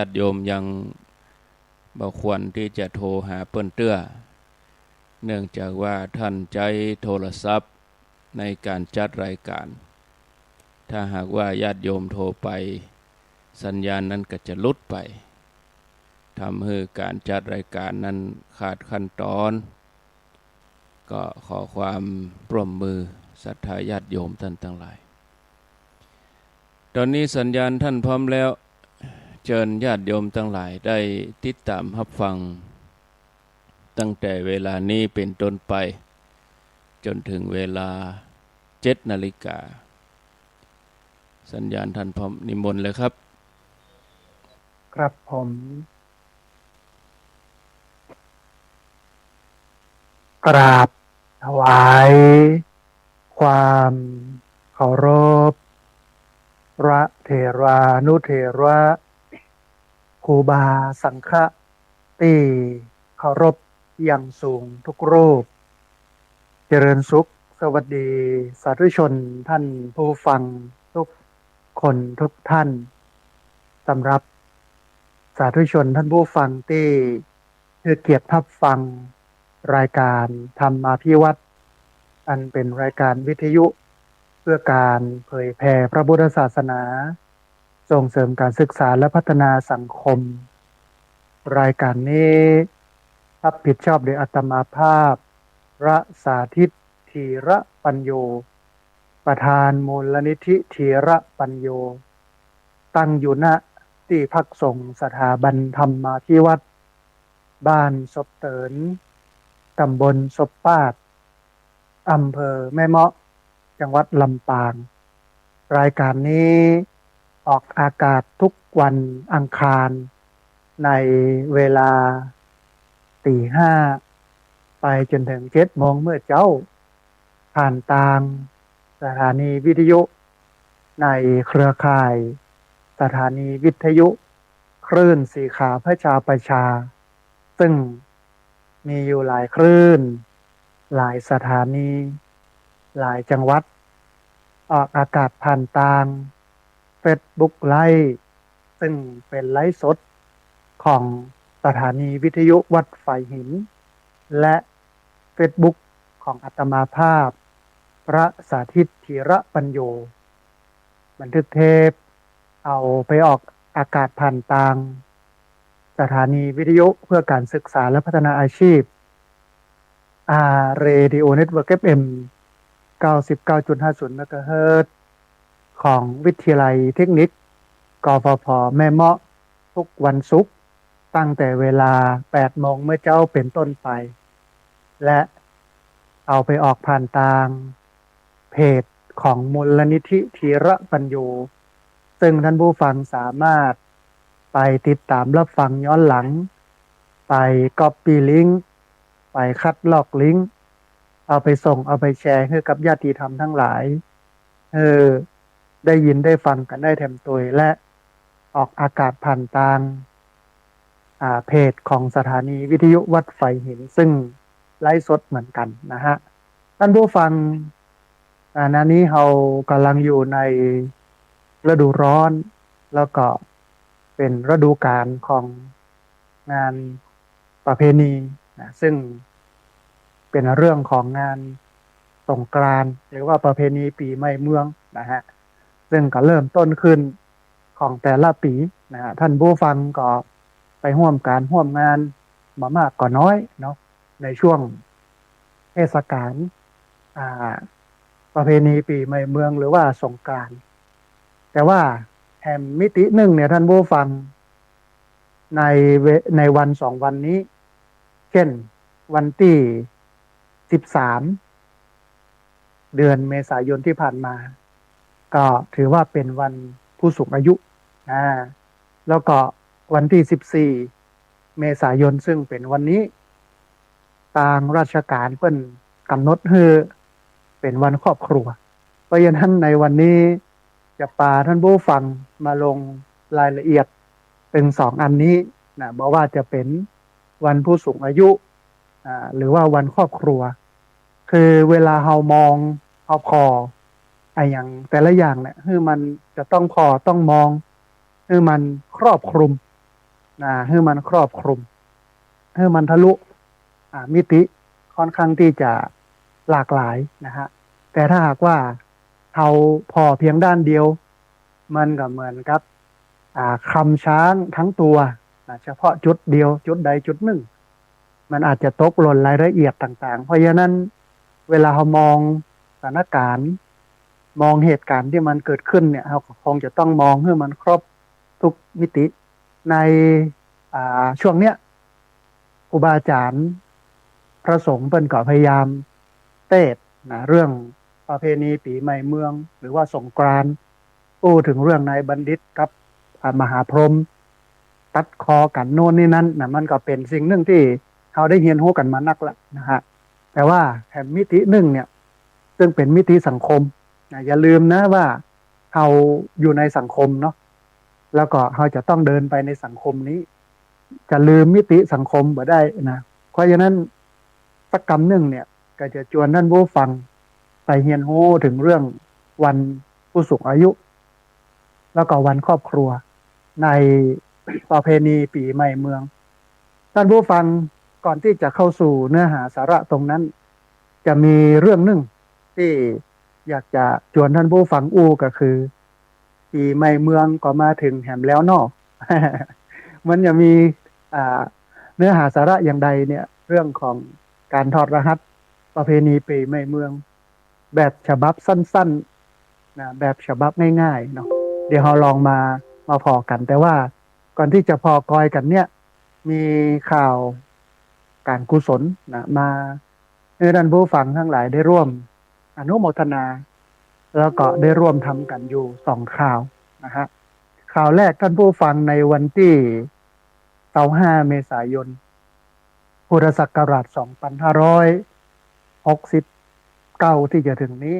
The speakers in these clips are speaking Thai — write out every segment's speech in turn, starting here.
ญาติโยมยังบ่ควรที่จะโทรหาเปิ้นเตื้อเนื่องจากว่าท่านใช้โทรศัพท์ในการจัดรายการถ้าหากว่าญาติโยมโทรไปสัญญาณนั้นก็จะหลุดไปทำให้การจัดรายการนั้นขาดขั้นตอนก็ขอความร่วมมือศรัทธาญาติโยมท่านทั้งหลายตอนนี้สัญญาณท่านพร้อมแล้วเชิญญาติโยมทั้งหลายได้ติดตามรับฟังตั้งแต่เวลานี้เป็นต้นไปจนถึงเวลา7 นาฬิกาสัญญาณท่านพร้อมนิมนต์เลยครับครับผมกราบถวายความเคารพพระเถรานุเถระครูบาสังฆะที่เคารพอย่างสูงทุกรูปเจริญสุขสวัสดีสาธุชนท่านผู้ฟังทุกคนทุกท่านสำหรับสาธุชนท่านผู้ฟังที่ให้เกียรติรับฟังรายการธรรมาภิวัตน์อันเป็นรายการวิทยุเพื่อการเผยแผ่พระพุทธศาสนาส่งเสริมการศึกษาและพัฒนาสังคมรายการนี้รับผิดชอบโดยอาตมาภาพพระสาธิตธีระปัญโยประธานมูลนิธิธีระปัญโยตั้งอยู่ณที่พักสงฆ์สถาบันธรรมาภิวัตน์บ้านศพเตินตำบลศพปาดอำเภอแม่เมาะจังหวัดลำปางรายการนี้ออกอากาศทุกวันอังคารในเวลาตี 5ไปจนถึง7 โมงเมื่อเจ้าผ่านทางสถานีวิทยุในเครือข่ายสถานีวิทยุคลื่นสีขาวพระชาประชาซึ่งมีอยู่หลายคลื่นหลายสถานีหลายจังหวัดออกอากาศผ่านทาง Facebook ไลฟ์ซึ่งเป็นไลฟ์สดของสถานีวิทยุวัดไฟหินและ Facebook ของอาตมาภาพพระสาธิตธีระปัญโยบันทึกเทปเอาไปออกอากาศผ่านทางสถานีวิทยุเพื่อการศึกษาและพัฒนาอาชีพเรดิโอเน็ตเวิร์ก FM 99.50 เมกะเฮิรตซ์ของวิทยาลัยเทคนิคกฟผแม่เมาะทุกวันศุกร์ตั้งแต่เวลา8 โมงเมื่อเจ้าเป็นต้นไปและเอาไปออกผ่านทางเพจของมูลนิธิธีระปัญโยซึ่งท่านผู้ฟังสามารถไปติดตามรับฟังย้อนหลังไปก๊อปปี้ลิงก์ไปคัดลอกลิงก์เอาไปส่งเอาไปแชร์ให้กับญาติธรรมทั้งหลายได้ยินได้ฟังกันได้แถมตัวและออกอากาศผ่านทางเพจของสถานีวิทยุวัดไฟหินซึ่งไลฟ์สดเหมือนกันนะฮะท่านผู้ฟังนานี้เรากำลังอยู่ในฤดูร้อนแล้วก็เป็นฤดูกาลของงานประเพณีนะซึ่งเป็นเรื่องของงานสงกรานต์หรือว่าประเพณีปีใหม่เมืองนะฮะซึ่งก็เริ่มต้นขึ้นของแต่ละปีนะฮะท่านผู้ฟังก็ไปร่วมการร่วมงานมามากก็น้อยเนาะในช่วงเทศกาลประเพณีปีใหม่เมืองหรือว่าสงกรานต์แต่ว่าแถมมิติหนึ่งเนี่ยท่านผู้ฟังในในวัน2 วันนี้เช่นวันที่13เดือนเมษายนที่ผ่านมาก็ถือว่าเป็นวันผู้สูงอายุแล้วก็วันที่14เมษายนซึ่งเป็นวันนี้ทางราชการเพิ่นกำหนดให้เป็นวันครอบครัวเพราะฉะนั้นในวันนี้จะพาท่านผู้ฟังมาลงรายละเอียดเป็น2 อันนี้นะบอกว่าจะเป็นวันผู้สูงอายุหรือว่าวันครอบครัวคือเวลาเรามองเอาพออย่างแต่ละอย่างเนี่ยคือมันจะต้องพอต้องมองคือมันครอบคลุม ให้มันครอบคลุมให้มันทะลุมิติค่อนข้างที่จะหลากหลายนะฮะแต่ถ้าหากว่าเราพอเพียงด้านเดียวมันก็เหมือนกับคำช้างทั้งตัวเฉพาะจุดเดียวจุดใดจุดหนึ่งมันอาจจะตกหล่นรายละเอียดต่างๆเพราะฉะนั้นเวลาเรามองสถานการณ์มองเหตุการณ์ที่มันเกิดขึ้นเนี่ยเราคงจะต้องมองให้มันครบทุกมิติในช่วงเนี้ยครูบาอาจารย์พระสงฆ์เปิ้นก็พยายามเทศน์เรื่องประเพณีปีใหม่เมืองหรือว่าสงกรานต์พูดถึงเรื่องนายบัณฑิตกับมหาพรหมตัดคอกันโน่นนี่นั่นมันก็เป็นสิ่งหนึ่งที่เขาได้เรียนรู้กันมานักละนะฮะแต่ว่าแถมมิติหนึ่งเนี่ยซึ่งเป็นมิติสังคมอย่าลืมนะว่าเราอยู่ในสังคมเนาะแล้วก็เราจะต้องเดินไปในสังคมนี้จะลืมมิติสังคมบ่ได้นะเพราะฉะนั้นสักกรรมหนึ่งเนี่ยก็จะชวนท่านผู้ฟังไปเรียนรู้ถึงเรื่องวันผู้สูงอายุ แล้วก็วันครอบครัวในประเพณีปีใหม่เมืองท่านผู้ฟังก่อนที่จะเข้าสู่เนื้อหาสาระตรงนั้นจะมีเรื่องหนึ่งที่อยากจะชวนท่านผู้ฟังก็คือปีใหม่เมืองก็มาถึงแหมแล้วเนาะ มันจะมีเนื้อหาสาระอย่างใดเนี่ยเรื่องของการถอดรหัสประเพณีปีใหม่เมืองแบบฉบับสั้นๆนะแบบฉบับง่ายๆเนาะเดี๋ยวเราลองมาพอกันแต่ว่าก่อนที่จะพอกอยกันเนี่ยมีข่าวการกุศลนะมาให้ท่านผู้ฟังทั้งหลายได้ร่วมอนุโมทนาแล้วก็ได้ร่วมทำกันอยู่2ข่าวนะฮะข่าวแรกท่านผู้ฟังในวันที่25เมษายนพุทธศักราช2569ที่จะถึงนี้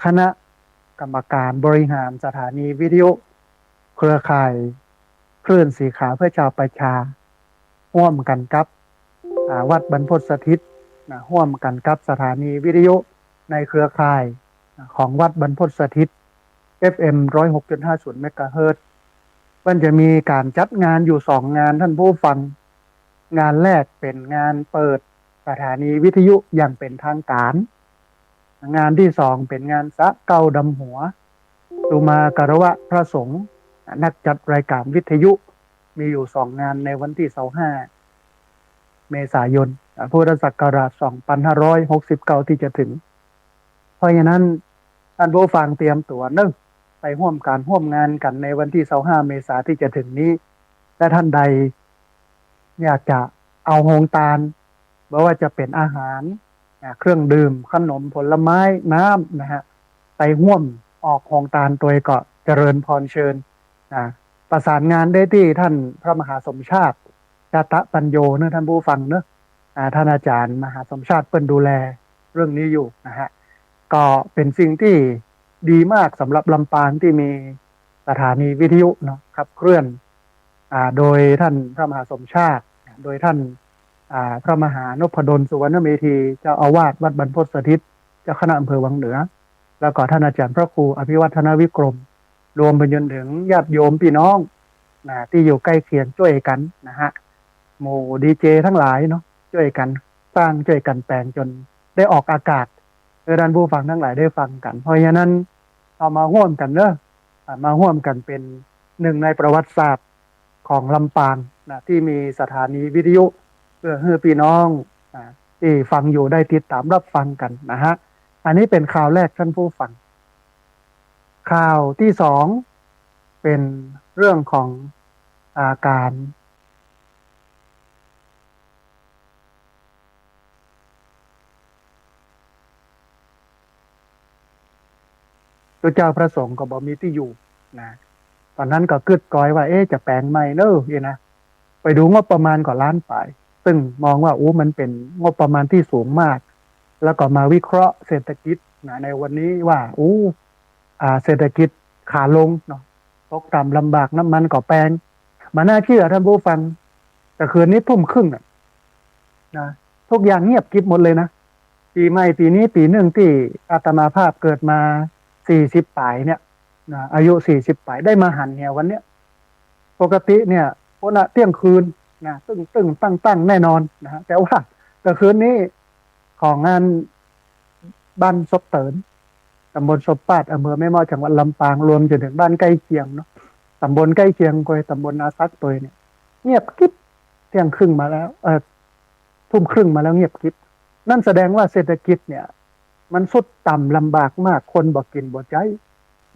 คณะกรรมการบริหารสถานีวิทยุเครือข่ายคลื่นสีขาวเพื่อชาวประชาร่วมกันกับวัดบรรพตสถิตร่วมกันกับสถานีวิทยุในเครือข่ายของวัดบรรพตสถิต FM 106.50 เมกะเฮิรตซ์มันจะมีการจัดงานอยู่2งานท่านผู้ฟังงานแรกเป็นงานเปิดสถานีวิทยุอย่างเป็นทางการงานที่2เป็นงานสะเก้าดำหัวตุมาการวะพระสงฆ์นักจัดรายการวิทยุมีอยู่2งานในวันที่25เมษายนพุทธศักราช2569ที่จะถึงเพราะฉะนั้นท่านผู้ฟังเตรียมตัวไปร่วมงานกันในวันที่25เมษายนที่จะถึงนี้และท่านใดอยากจะเอาโฮงตาลไม่ว่าจะเป็นอาหารเครื่องดื่มขนมผลไม้น้ำนะฮะไปร่วมออกโฮงตาลตัวก็เจริญพรเชิญประสานงานได้ที่ท่านพระมหาสมชาติจาตะปัญโยท่านผู้ฟังท่านอาจารย์มหาสมชาติเปิ้นดูแลเรื่องนี้อยู่นะฮะก็เป็นสิ่งที่ดีมากสำหรับลำปางที่มีสถานีวิทยุเนาะขับเคลื่อนโดยท่านพระมหาสมชาติโดยท่านพระมหานพดลสุวรรณเมธีเจ้าอาวาสวัดบรรพตสถิตเจ้าคณะอำเภอวังเหนือแล้วก็ท่านอาจารย์พระครูอภิวัฒนวิกรมรวมไปจนถึงญาติโยมพี่น้องที่อยู่ใกล้เคียงช่วยกันนะฮะหมู่ดีเจทั้งหลายเนาะช่วยกันสร้างช่วยกันแปลงจนได้ออกอากาศให้ท่านผู้ฟังทั้งหลายได้ฟังกันเพราะฉะนั้นเอามาร่วมกันมาร่วมกันเป็นหนึ่งในประวัติศาสตร์ของลำปางที่มีสถานีวิทยุเพื่อให้พี่น้องที่ฟังอยู่ได้ติดตามรับฟังกันนะฮะอันนี้เป็นข่าวแรกท่านผู้ฟังข่าวที่2เป็นเรื่องของการพระเจ้าพระสงฆ์ก็บ่มีที่อยู่นะตอนนั้นก็กึดก้อยว่าจะแปลงใหม่นะไปดูงบประมาณก่อนล้านไปซึ่งมองว่ามันเป็นงบประมาณที่สูงมากแล้วก็มาวิเคราะห์เศรษฐกิจในวันนี้ว่าเศรษฐกิจขาลงเนาะตกต่ำลำบากน้ำมันก็แพงมาน่าเชื่อท่านผู้ฟังแต่คืนนี้ทุ่มครึ่งนะทุกอย่างเงียบกิ๊บหมดเลยนะปีใหม่ปีนี้ปีหนึ่งที่อาตมาภาพเกิดมา40 ปลายเนี่ยอายุ40 ปลายได้มาหันเนี่ยวันเนี้ยปกติเนี่ย คนเที่ยงคืนนะตึ้งตั้งแน่นอนนะฮะแต่ว่าแต่คืนนี้ของงานบ้านศพเตินตำบลศพปาดอำเภอแม่เมาะจังหวัดลำปางรวมจนถึงบ้านใกล้เคียงเนาะตำบลใกล้เคียงกวยตำบลนาซักตัวเนี่ยเงียบกิ๊บเที่ยงครึ่งมาแล้วทุ่มครึ่งมาแล้วเงียบกิ๊บนั่นแสดงว่าเศรษฐกิจเนี่ยมันสุดต่ำลำบากมากคนบ่กินบ่ใจ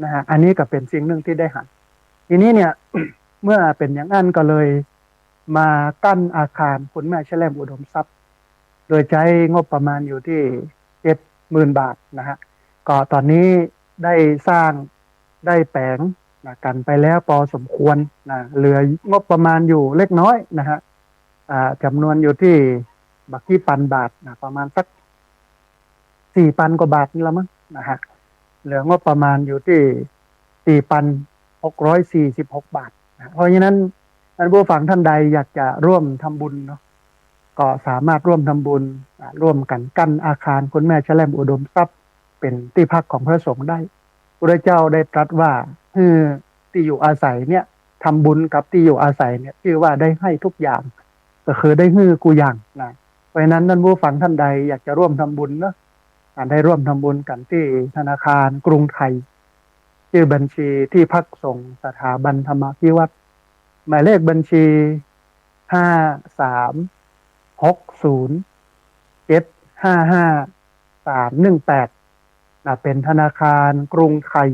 นะฮะอันนี้ก็เป็นสิ่งหนึ่งที่ได้หันทีนี้เนี่ย เมื่อเป็นอย่างนั้นก็เลยมากั้นอาคารคุณแม่แชล่มอุดมทรัพย์ โดยใช้งบประมาณอยู่ที่70,000 บาทนะฮะก็ตอนนี้ได้สร้างได้แปลงนะกันไปแล้วพอสมควรนะเหลืองบประมาณอยู่เล็กน้อยนะฮะจำนวนอยู่ที่บักที่1,000 บาทนะประมาณสัก4,000 กว่าบาทนี่ละมั้งนะฮะเหลืองบประมาณอยู่ที่4,646 บาทนะเพราะฉะนั้นท่านผู้ฟังท่านใดอยากจะร่วมทำบุญเนาะก็สามารถร่วมทำบุญร่วมกันกั้นอาคารคุณแม่แชล่มอุดมทรัพย์เป็นที่พักของพระสงฆ์ได้พระเจ้าได้ตรัสว่าที่อยู่อาศัยเนี่ยทำบุญกับที่อยู่อาศัยเนี่ยชื่อว่าได้ให้ทุกอย่างก็คือได้กูอย่างนะเพราะฉะนั้นท่านผู้ฟังท่านใดอยากจะร่วมทำบุญเนาะได้ร่วมทำบุญกันที่ธนาคารกรุงไทยชื่อบัญชีที่พักสงฆ์สถาบันธรรมพิวัตรหมายเลขบัญชี5360755318เป็นธนาคารกรุงไทย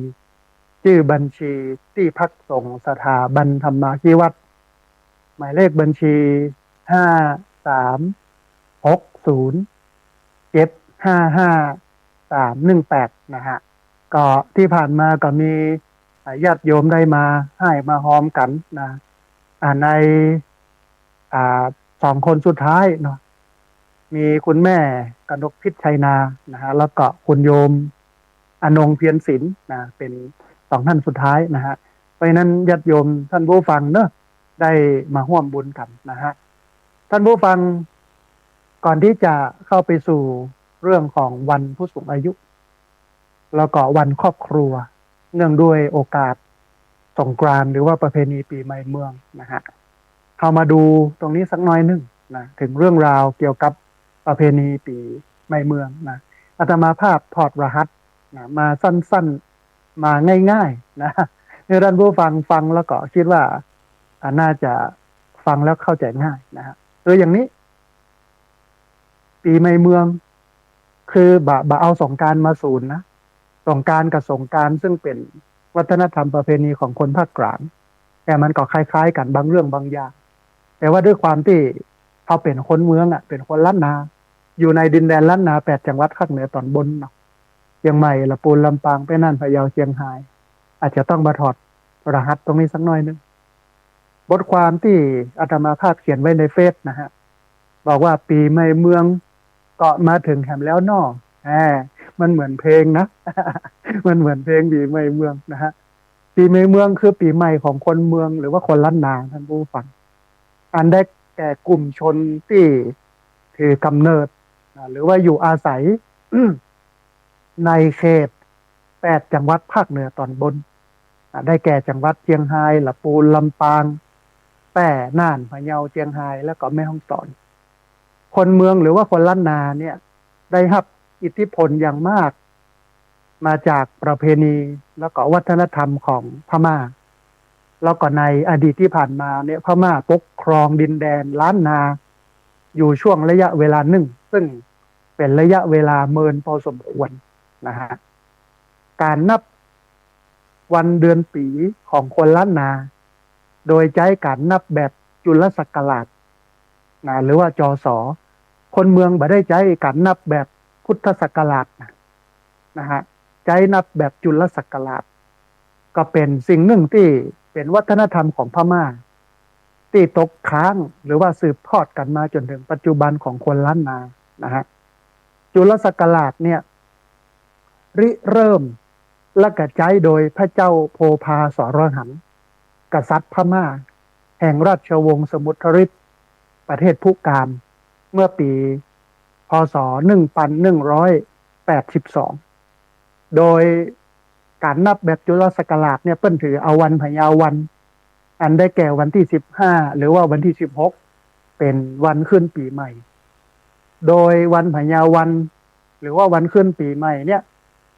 ชื่อบัญชีที่พักสงฆ์สถาบันธรรมาภิวัตรหมายเลขบัญชี5360755318นะฮะก็ที่ผ่านมาก็มีญาติโยมได้มาให้มาหอมกันนะใน2 คนสุดท้ายเนาะมีคุณแม่กนกพิษชัยนานะฮะแล้วก็คุณโยมอนงเพียรศิลป์นะเป็น2 ท่านสุดท้ายนะฮะเพราะฉะนั้นญาติโยมท่านผู้ฟังเนอะได้มาร่วมบุญกันนะฮะท่านผู้ฟังก่อนที่จะเข้าไปสู่เรื่องของวันผู้สูงอายุ แล้วก็วันครอบครัวเนื่องด้วยโอกาสสงกรานต์หรือว่าประเพณีปีใหม่เมืองนะฮะเข้ามาดูตรงนี้สักน้อยนึงนะถึงเรื่องราวเกี่ยวกับประเพณีปีใหม่เมืองนะอาตมาภาพถอดรหัสนะมาสั้นๆมาง่ายๆนะในท่านผู้ฟังแล้วก็คิดว่าน่าจะฟังแล้วเข้าใจง่ายนะฮะอย่างนี้ปีใหม่เมืองคือบะเอาสงกรานต์มาศูนย์นะสงกรานต์กับสงกรานต์ซึ่งเป็นวัฒนธรรมประเพณีของคนภาคกลางแต่มันก็คล้ายๆกันบางเรื่องบางอย่างแต่ว่าด้วยความที่เขาเป็นคนเมืองเป็นคนล้านนาอยู่ในดินแดนล้านนา8 จังหวัดภาคเหนือตอนบนเนาะเชียงใหม่ลำพูนลำปางไปน่านพะเยาเชียงรายอาจจะต้องมาถอดรหัสตรงนี้สักหน่อยนึงบทความที่อาตมาภาพเขียนไว้ในเฟซนะฮะบอกว่าปีใหม่เมืองเกาะมาถึงแหมแล้วนอมันเหมือนเพลงนะ มันเหมือนเพลงปีใหม่เมืองนะฮะปีใหม่เมืองคือปีใหม่ของคนเมืองหรือว่าคนล้านนาท่านผู้ฟังอันได้แก่กลุ่มชนที่ถือกำเนิดหรือว่าอยู่อาศัย ในเขต8 จังหวัดภาคเหนือตอนบนได้แก่จังหวัดเชียงรายลำพูนลำปางแพร่น่านพะเยาเชียงรายแล้วก็แม่ฮ่องสอนคนเมืองหรือว่าคนล้านนาเนี่ยได้รับอิทธิพลอย่างมากมาจากประเพณีแล้วก็วัฒนธรรมของพม่าแล้วก็ในอดีตที่ผ่านมาเนี่ยพม่าปกครองดินแดนล้านนาอยู่ช่วงระยะเวลาหนึ่งซึ่งเป็นระยะเวลาเมินพอสมควรนะฮะการนับวันเดือนปีของคนล้านนาโดยใช้การนับแบบจุลศักราชหรือว่าจศคนเมืองบ่ได้ใช้การนับแบบพุทธศักราชนะฮะใช้นับแบบจุลศักราชก็เป็นสิ่งหนึ่งที่เป็นวัฒนธรรมของพม่าที่ตกค้างหรือว่าสืบทอดกันมาจนถึงปัจจุบันของคนล้านนานะฮะจุลศักราชเนี่ยริเริ่มและกระจายโดยพระเจ้าโพพาสรหันกษัตริย์พม่าแห่งราชวงศ์สมุทรฤทธิ์ประเทศพุกามเมื่อปีพ.ศ. 1182โดยการนับแบบจุลศักราชเนี่ยเปิ้นถือเอาวันพญาวัน อันได้แก่วันที่15หรือว่าวันที่16เป็นวันขึ้นปีใหม่โดยวันพญาวันหรือว่าวันขึ้นปีใหม่เนี่ย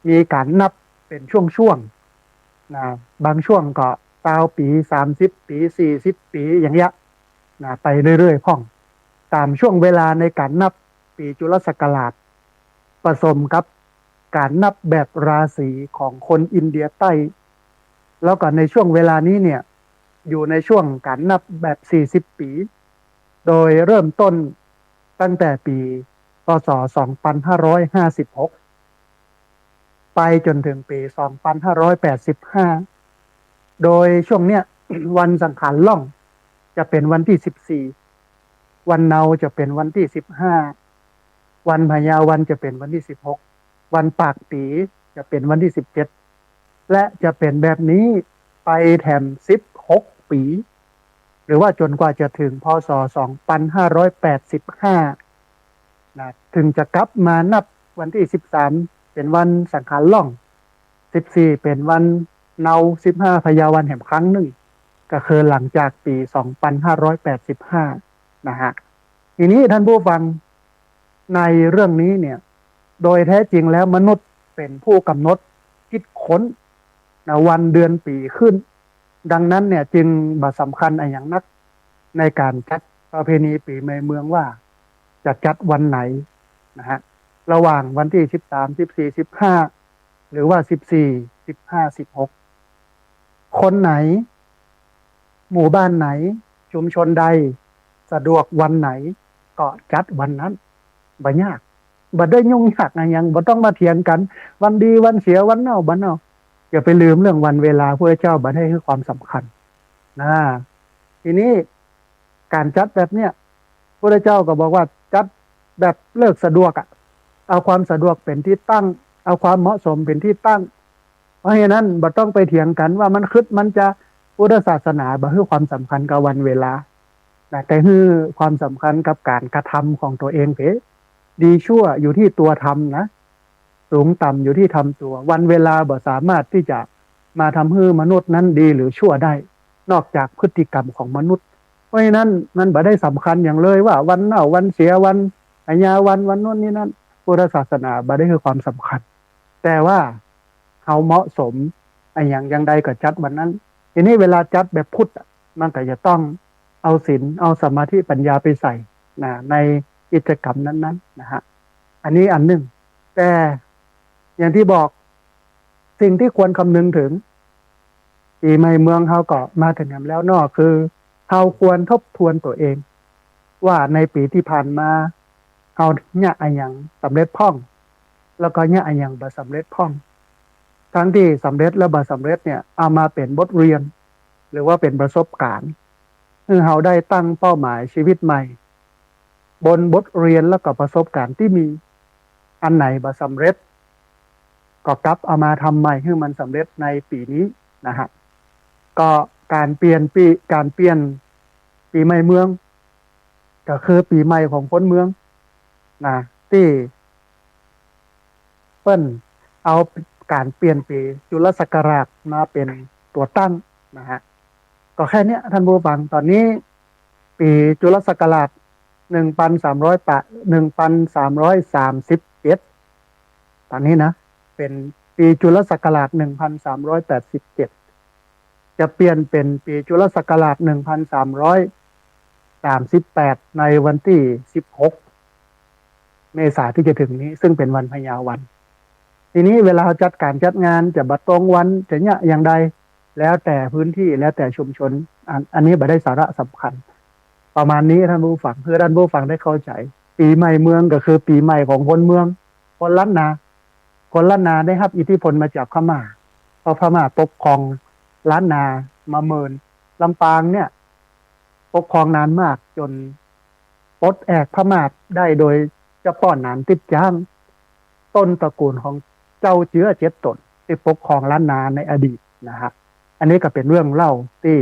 มีการนับเป็นช่วงๆนะบางช่วงก็20ปี30ปี40ปีอย่างเงี้ยนะไปเรื่อยๆพ่องตามช่วงเวลาในการนับปีจุลศักราชผสมกับการนับแบบราศีของคนอินเดียใต้แล้วก็ในช่วงเวลานี้เนี่ยอยู่ในช่วงการนับแบบ40ปีโดยเริ่มต้นตั้งแต่ปีพศ2556ไปจนถึงปี2585โดยช่วงเนี้ยวันสังขารล่องจะเป็นวันที่14วันเนาจะเป็นวันที่15วันพญาวันจะเป็นวันที่16วันปากปีจะเป็นวันที่17และจะเป็นแบบนี้ไปแถม16ปีหรือว่าจนกว่าจะถึงพศ2585นะถึงจะกลับมานับวันที่13เป็นวันสังขารล่อง14เป็นวันเนา15พญาวันแห่งครั้งหนึ่งก็คือหลังจากปี2585นะฮะทีนี้ท่านผู้ฟังในเรื่องนี้เนี่ยโดยแท้จริงแล้วมนุษย์เป็นผู้กำหนดคิดค้นนะวันเดือนปีขึ้นดังนั้นเนี่ยจึงบ่สำคัญอย่างนักในการจัดประเพณีปีใหม่เมืองว่าจะจัดวันไหนนะฮะระหว่างวันที่13 14 15หรือว่า14 15 16คนไหนหมู่บ้านไหนชุมชนใดสะดวกวันไหนก็จัดวันนั้นบ่ยากบ่ได้ยุ่งยากอะไรยังบ่ต้องมาเถียงกันวันดีวันเสียวันเน่าบ่เน่าอย่าไปลืมเรื่องวันเวลาพระเจ้าบ่ได้ให้ความสำคัญนะทีนี้การจัดแบบเนี้ยพระเจ้าก็บอกว่าจัดแบบเลิกสะดวกเอาความสะดวกเป็นที่ตั้งเอาความเหมาะสมเป็นที่ตั้งเพราะฉะนั้นบ่ต้องไปเถียงกันว่ามันจะพุทธศาสนาบ่ให้ความสำคัญกับวันเวลาแต่ให้ความสำคัญกับการกระทำของตัวเองเพดีชั่วอยู่ที่ตัวทำนะสูงต่ำอยู่ที่ทำตัววันเวลาบ่สามารถที่จะมาทำให้มนุษย์นั้นดีหรือชั่วได้นอกจากพฤติกรรมของมนุษย์เพราะฉะนั้นมันบ่ได้สำคัญอย่างเลยว่าวันเน่าวันเสียวันอาญาวันโน้นนี่นั่นพุทธศาสนาบ่ได้ให้ความสำคัญแต่ว่าเขาเหมาะสมอย่างใดก็จัดวันนั้นทีนี้เวลาจัดแบบพุทธมันก็จะต้องเอาศีลเอาสมาธิปัญญาไปใส่ในกิจกรรมนั้นๆนะฮะอันนี้อันหนึ่งแต่อย่างที่บอกสิ่งที่ควรคำนึงถึงปีใหม่เมืองเขาก็มาถึงแล้วเนาะคือเขาควรทบทวนตัวเองว่าในปีที่ผ่านมาเขาเนี่ยอย่างสำเร็จพ่องแล้วก็เนี่ยอย่างบ่สำเร็จพ่องทั้งที่สำเร็จและบ่สำเร็จเนี่ยเอามาเป็นบทเรียนหรือว่าเป็นประสบการณ์คือเราได้ตั้งเป้าหมายชีวิตใหม่บนบทเรียนแล้วก็ประสบการณ์ที่มีอันไหนบ่สำเร็จก็กลับเอามาทำใหม่ให้มันสำเร็จในปีนี้นะฮะก็การเปลี่ยนปีใหม่เมืองก็คือปีใหม่ของคนเมืองนะที่เปิ้นเอาการเปลี่ยนปีจุลศักราชมาเป็นตัวตั้งนะฮะก็แค่นี้ท่านผู้ฟังตอนนี้ปีจุลศักราช1337ตอนนี้นะเป็นปีจุลศักราช1387จะเปลี่ยนเป็นปีจุลศักราช1338ในวันที่16เมษายนที่จะถึงนี้ซึ่งเป็นวันพญาวันทีนี้เวลาจัดการจัดงานจะบัดตรงวันจะเนี่ยอย่างใดแล้วแต่พื้นที่แล้วแต่ชุมชนอันนี้บ่ได้สาระสำคัญประมาณนี้ท่านผู้ฟังเพื่อท่านผู้ฟังได้เข้าใจปีใหม่เมืองก็คือปีใหม่ของคนเมืองคนล้านนาได้รับอิทธิพลมาจากพม่าเพราะพม่าปกครองล้านนามาเมินลำปางเนี่ยปกครองนานมากจนปลดแอกพม่าได้โดยเจ้าป้อนหนานติดจ้างต้นตระกูลของเจ้าเจื้อ7 ตนที่ปกครองล้านนาในอดีตนะฮะอันนี้ก็เป็นเรื่องเล่าที่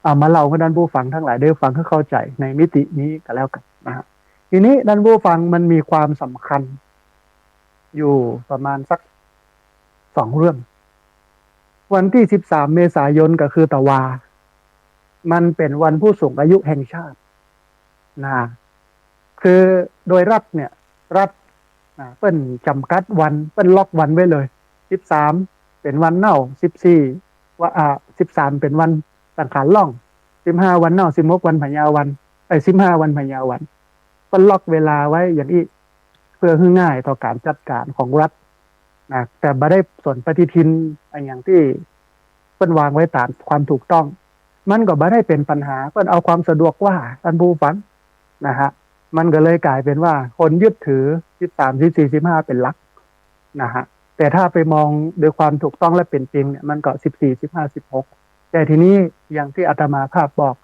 เอามาเล่าให้ท่านผู้ฟังทั้งหลายได้ฟังให้เข้าใจในมิตินี้ก็แล้วกันนะฮะทีนี้ท่านผู้ฟังมันมีความสำคัญอยู่ประมาณสัก2 เรื่องวันที่13เมษายนก็คือตะวา มันเป็นวันผู้สูงอายุแห่งชาตินะคือโดยรัฐเนี่ยรัฐเปิ้นจำกัดวันเปิ้นล็อกวันไว้เลย13เป็นวันเน่า14ว่า13เป็นวันสังขารล่อง15วันเน่า16วันพญาวัน15วันพญาวันเปิ้นล็อกเวลาไว้อย่างนี้เพื่อให้ง่ายต่อการจัดการของรัฐนะแต่บ่ได้สนปฏิทินอย่างที่เปิ้นวางไว้ตามความถูกต้องมันก็บ่ได้เป็นปัญหาเปิ้นเอาความสะดวกว่าท่านผู้ฟังนะฮะมันก็เลยกลายเป็นว่าคนยึดถือ13 14 15เป็นหลักนะฮะแต่ถ้าไปมองโดยความถูกต้องและเป็นจริงเนี่ยมันก็14 15 16แต่ทีนี้อย่างที่อาตมาภาพบอก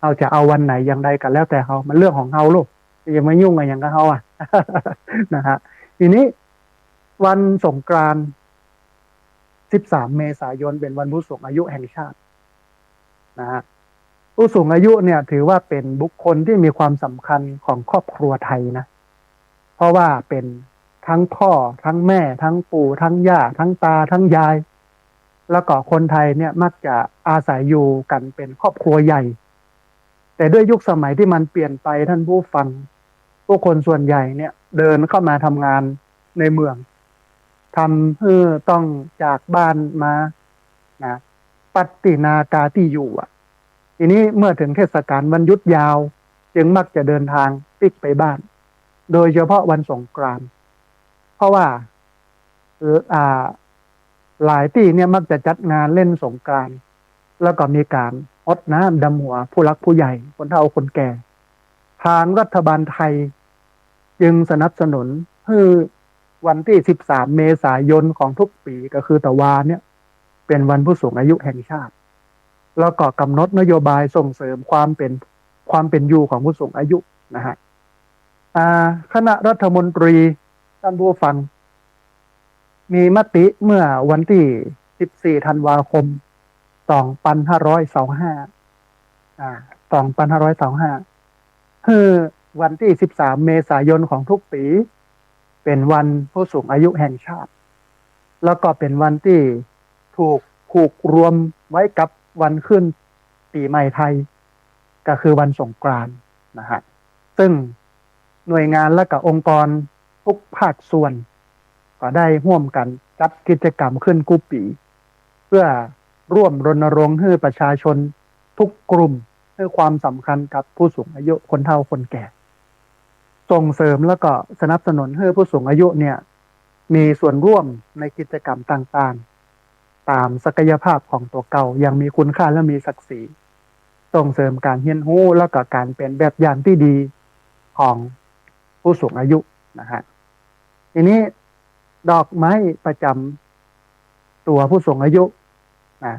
เราจะเอาวันไหนอย่างใดกันแล้วแต่เขามันเรื่องของเขาลูกอย่ามายุ่งอะไรอย่างกับเขานะฮะทีนี้วันสงกรานต์13 เมษายนเป็นวันผู้สูงอายุแห่งชาตินะฮะผู้สูงอายุเนี่ยถือว่าเป็นบุคคลที่มีความสำคัญของครอบครัวไทยนะเพราะว่าเป็นทั้งพ่อทั้งแม่ทั้งปู่ทั้งย่าทั้งตาทั้งยายแล้วก็คนไทยเนี่ยมักจะอาศัยอยู่กันเป็นครอบครัวใหญ่แต่ด้วยยุคสมัยที่มันเปลี่ยนไปท่านผู้ฟังผู้คนส่วนใหญ่เนี่ยเดินเข้ามาทำงานในเมืองทำให้ต้องจากบ้านมานะปัตตินากาที่อยู่ทีนี้เมื่อถึงเทศกาลวันหยุดยาวจึงมักจะเดินทางปิกไปบ้านโดยเฉพาะวันสงกรานต์เพราะว่าหลายที่เนี่ยมักจะจัดงานเล่นสงกรานต์แล้วก็มีการรดน้ำดำหัวผู้รักผู้ใหญ่คนเฒ่าคนแก่ทางรัฐบาลไทยจึงสนับสนุนให้วันที่13 เมษายนของทุกปีก็คือตะวาเนี่ยเป็นวันผู้สูงอายุแห่งชาติแล้วก็กำหนดนโยบายส่งเสริมความเป็นอยู่ของผู้สูงอายุนะฮะคณะรัฐมนตรีท่านผู้ฟังมีมติเมื่อวันที่14 ธันวาคม 2525คือวันที่13 เมษายนของทุกปีเป็นวันผู้สูงอายุแห่งชาติแล้วก็เป็นวันที่ถูกผูกรวมไว้กับวันขึ้นปีใหม่ไทยก็คือวันสงกรานต์นะฮะซึ่งหน่วยงานและกับองค์กรทุกภาคส่วนก็ได้ร่วมกันจัดกิจกรรมขึ้นกุปีเพื่อร่วมรณรงค์ให้ประชาชนทุกกลุ่มให้ความสำคัญกับผู้สูงอายุคนเฒ่าคนแก่ส่งเสริมแล้วก็สนับสนุนให้ผู้สูงอายุเนี่ยมีส่วนร่วมในกิจกรรมต่างๆตามศักยภาพของตัวเก่ายังมีคุณค่าและมีศักดิ์ศรีส่งเสริมการเรียนรู้แล้วก็การเป็นแบบอย่างที่ดีของผู้สูงอายุนะฮะทีนี้ดอกไม้ประจำตัวผู้สูงอายุนะ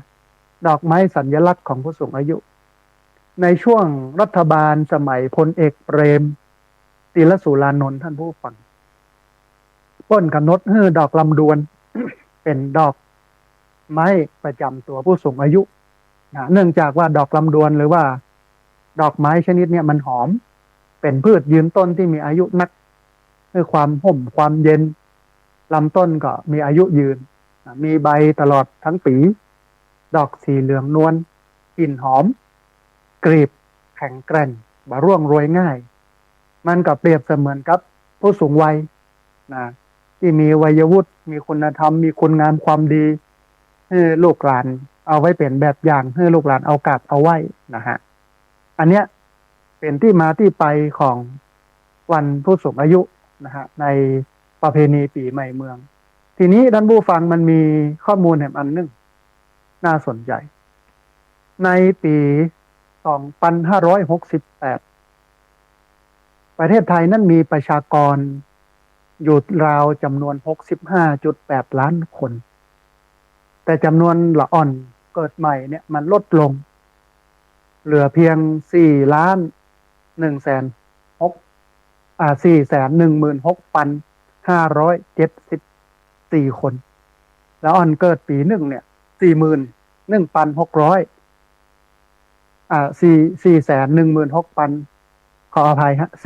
ดอกไม้สัญลักษณ์ของผู้สูงอายุในช่วงรัฐบาลสมัยพลเอกเปรมติลสุรานนท์ท่านผู้ฟังต้นกำหนดให้ดอกลำดวน เป็นดอกไม้ประจำตัวผู้สูงอายุเนื่องจากว่าดอกลำดวนหรือว่าดอกไม้ชนิดนี้มันหอมเป็นพืชยืนต้นที่มีอายุนักให้ความห่มความเย็นลำต้นก็มีอายุยืนมีใบตลอดทั้งปีดอกสีเหลืองนวลกลิ่นหอมกลีบแข็งแกร่งบ่ร่วงโรยง่ายมันก็เปรียบเสมือนกับผู้สูงวัยนะที่มีวัยวุฒิมีคุณธรรมมีคุณงามความดีให้ลูกหลานเอาไว้เป็นแบบอย่างให้ลูกหลานเอากลับเอาไว้นะฮะอันเนี้ยเป็นที่มาที่ไปของวันผู้สูงอายุนะฮะในประเพณีปีใหม่เมืองทีนี้ท่านผู้ฟังมันมีข้อมูลแห่งอันหนึ่งน่าสนใจในปี 2568 ประเทศไทยนั้นมีประชากรอยู่ราวจำนวน 65.8 ล้านคนแต่จำนวนละอ่อนเกิดใหม่เนี่ยมันลดลงเหลือเพียง 4,116,574 คนแล้วอ่อนเกิดปีหนึ่งเนี่ย 41,600 416,000ขออภัยฮะ 41,600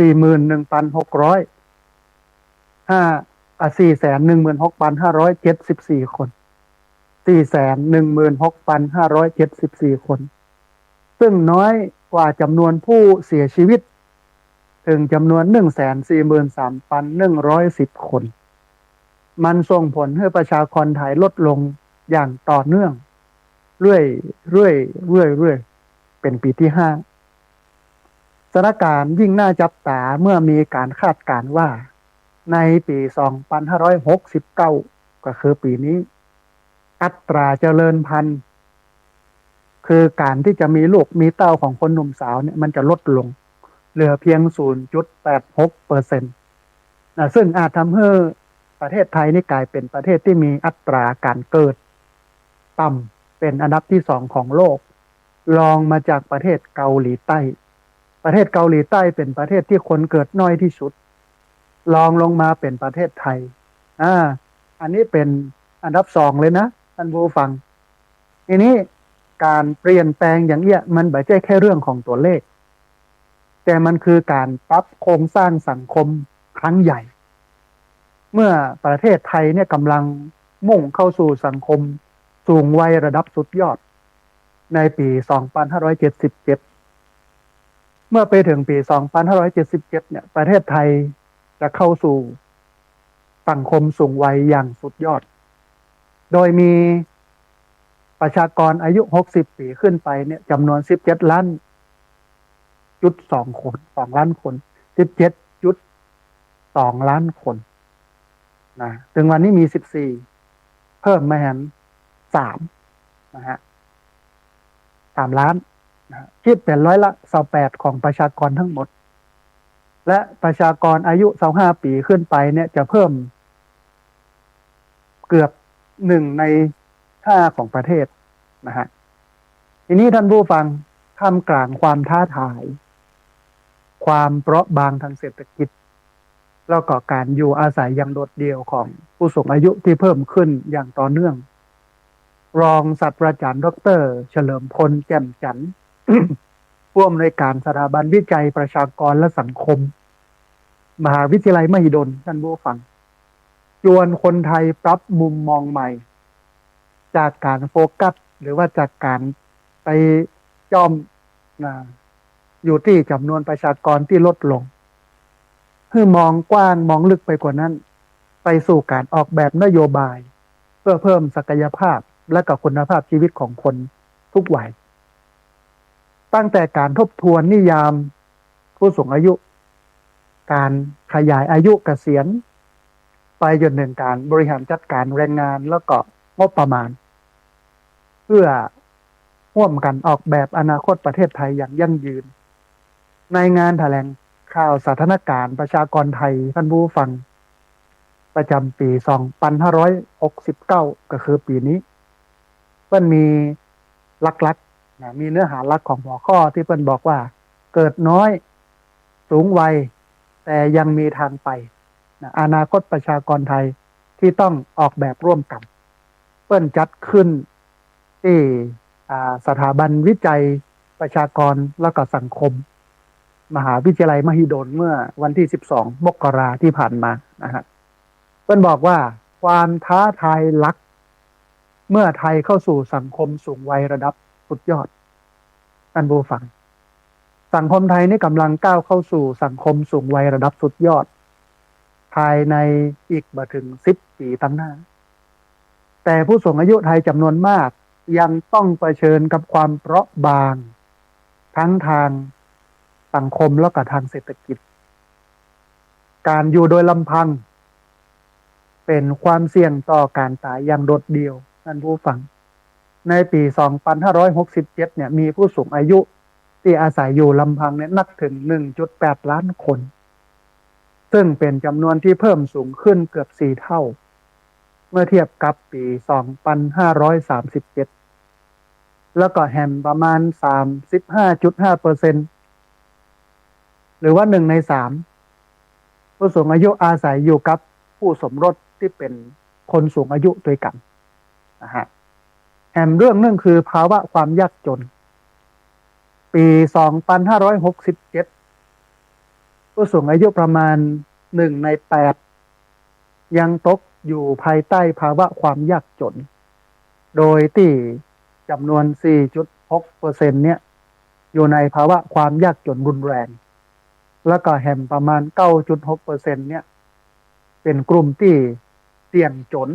416,574 คน 416,574 คน ซึ่งน้อยกว่าจำนวนผู้เสียชีวิตถึงจำนวน 143,110 คนมันส่งผลให้ประชากรไทยลดลงอย่างต่อเนื่องเรื่อยเป็นปีที่ 5สถานการณ์ยิ่งน่าจับตาเมื่อมีการคาดการณ์ว่าในปี 2569 ก็คือปีนี้อัตราเจริญพันธุ์คือการที่จะมีลูกมีเต้าของคนหนุ่มสาวเนี่ยมันจะลดลงเหลือเพียง 0.86% นะซึ่งอาจทำให้ประเทศไทยนี่กลายเป็นประเทศที่มีอัตราการเกิดต่ำเป็นอันดับที่ 2ของโลกรองมาจากประเทศเกาหลีใต้ประเทศเกาหลีใต้เป็นประเทศที่คนเกิดน้อยที่สุดรองลงมาเป็นประเทศไทยอันนี้เป็นอันดับ 2เลยนะท่านผู้ฟังทีนี้การเปลี่ยนแปลงอย่างเงี้ยมันไม่ใช่แค่เรื่องของตัวเลขแต่มันคือการปรับโครงสร้างสังคมครั้งใหญ่เมื่อประเทศไทยเนี่ยกำลังมุ่งเข้าสู่สังคมสูงวัยระดับสุดยอดในปี 2577 เมื่อไปถึงปี 2577 เนี่ยประเทศไทยจะเข้าสู่สังคมสูงวัยอย่างสุดยอดโดยมีประชากรอายุ 60 ปีขึ้นไปเนี่ยจำนวน 17.2 ล้านคน 17.2 ล้านคนนะถึงวันนี้มี 14 เพิ่มมาแหม3นะฮะ3 ล้านนะคิดเป็น28%ของประชากรทั้งหมดและประชากรอายุ 25 ปีขึ้นไปเนี่ยจะเพิ่มเกือบ1 ใน 5ของประเทศนะฮะทีนี้ท่านผู้ฟังท่ามกลางความท้าทายความเปราะบางทางเศรษฐกิจแล้วก็การอยู่อาศัยอย่างโดดเดี่ยวของผู้สูงอายุที่เพิ่มขึ้นอย่างต่อเนื่องรองศาสตราจารย์ดร.เฉลิมพลแจ่มจันทร์ ผู้อำนวยการสถาบันวิจัยประชากรและสังคมมหาวิทยาลัยมหิดลท่านผู้ฟังชวนคนไทยปรับมุมมองใหม่จากการโฟกัสหรือว่าจากการไปจ้อมอยู่ที่จำนวนประชากรที่ลดลงให้มองกว้างมองลึกไปกว่านั้นไปสู่การออกแบบนโยบายเพื่อเพิ่มศักยภาพและกับคุณภาพชีวิตของคนทุกวัยตั้งแต่การทบทวนนิยามผู้สูงอายุการขยายอายุเกษียณไปจนถึงการบริหารจัดการแรงงานแล้วก็งบประมาณเพื่อร่วมกันออกแบบอนาคตประเทศไทยอย่างยั่งยืนในงานแถลงข่าวสถานการณ์ประชากรไทยท่านผู้ฟังประจำปี 2569 ก็คือปีนี้เพิ่นมีหลักๆมีเนื้อหาหลักของหัวข้อที่เพิ่นบอกว่าเกิดน้อยสูงวัยแต่ยังมีทางไปอนาคตประชากรไทยที่ต้องออกแบบร่วมกันเพิ่นจัดขึ้นที่สถาบันวิจัยประชากรและก็สังคมมหาวิทยาลัยมหิดลเมื่อวันที่ 12 มกราที่ผ่านมานะฮะเพิ่นบอกว่าความท้าทายหลักเมื่อไทยเข้าสู่สังคมสูงวัยระดับสุดยอดท่านผู้ฟังสังคมไทยนี่กำลังก้าวเข้าสู่สังคมสูงวัยระดับสุดยอดภายในอีกบ่ถึง10 ปีตั้งหน้าแต่ผู้สูงอายุไทยจำนวนมากยังต้องเผชิญกับความเปราะบางทั้งทางสังคมและก็ทางเศรษฐกิจการอยู่โดยลำพังเป็นความเสี่ยงต่อการตายอย่างโดดเดี่ยวท่านผู้ฟังในปี 2567 เนี่ยมีผู้สูงอายุที่อาศัยอยู่ลำพังเนี่ยนับถึง 1.8 ล้านคนซึ่งเป็นจำนวนที่เพิ่มสูงขึ้นเกือบ4 เท่าเมื่อเทียบกับปี 2537 แล้วก็แฮมประมาณ 35.5% หรือว่า1 ใน 3ผู้สูงอายุอาศัยอยู่กับผู้สมรสที่เป็นคนสูงอายุด้วยกันนะฮะแฮมเรื่องนึงคือภาวะความยากจนปี 2567 ผู้สูงอายุประมาณ1 ใน 8ยังตกอยู่ภายใต้ภาวะความยากจนโดยที่จำนวน 4.6% เนี่ย อยู่ในภาวะความยากจนรุนแรงแล้วก็แฮมประมาณ 9.6% เนี่ยเป็นกลุ่มที่เสี่ยงจน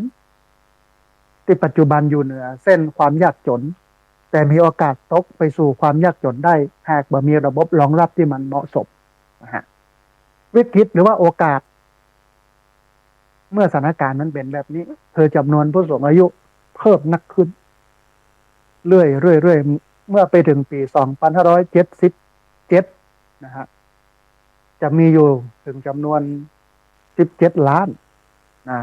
ที่ปัจจุบันอยู่เหนือเส้นความยากจนแต่มีโอกาสตกไปสู่ความยากจนได้หากบ่มีระบบรองรับที่มันเหมาะสมนะฮะวิกฤตหรือว่าโอกาสเมื่อสถานการณ์มันเป็นแบบนี้จำนวนผู้สูงอายุเพิ่มนักขึ้นเรื่อยเมื่อไปถึงปี2577นะฮะจะมีอยู่ถึงจำนวน17ล้านนะ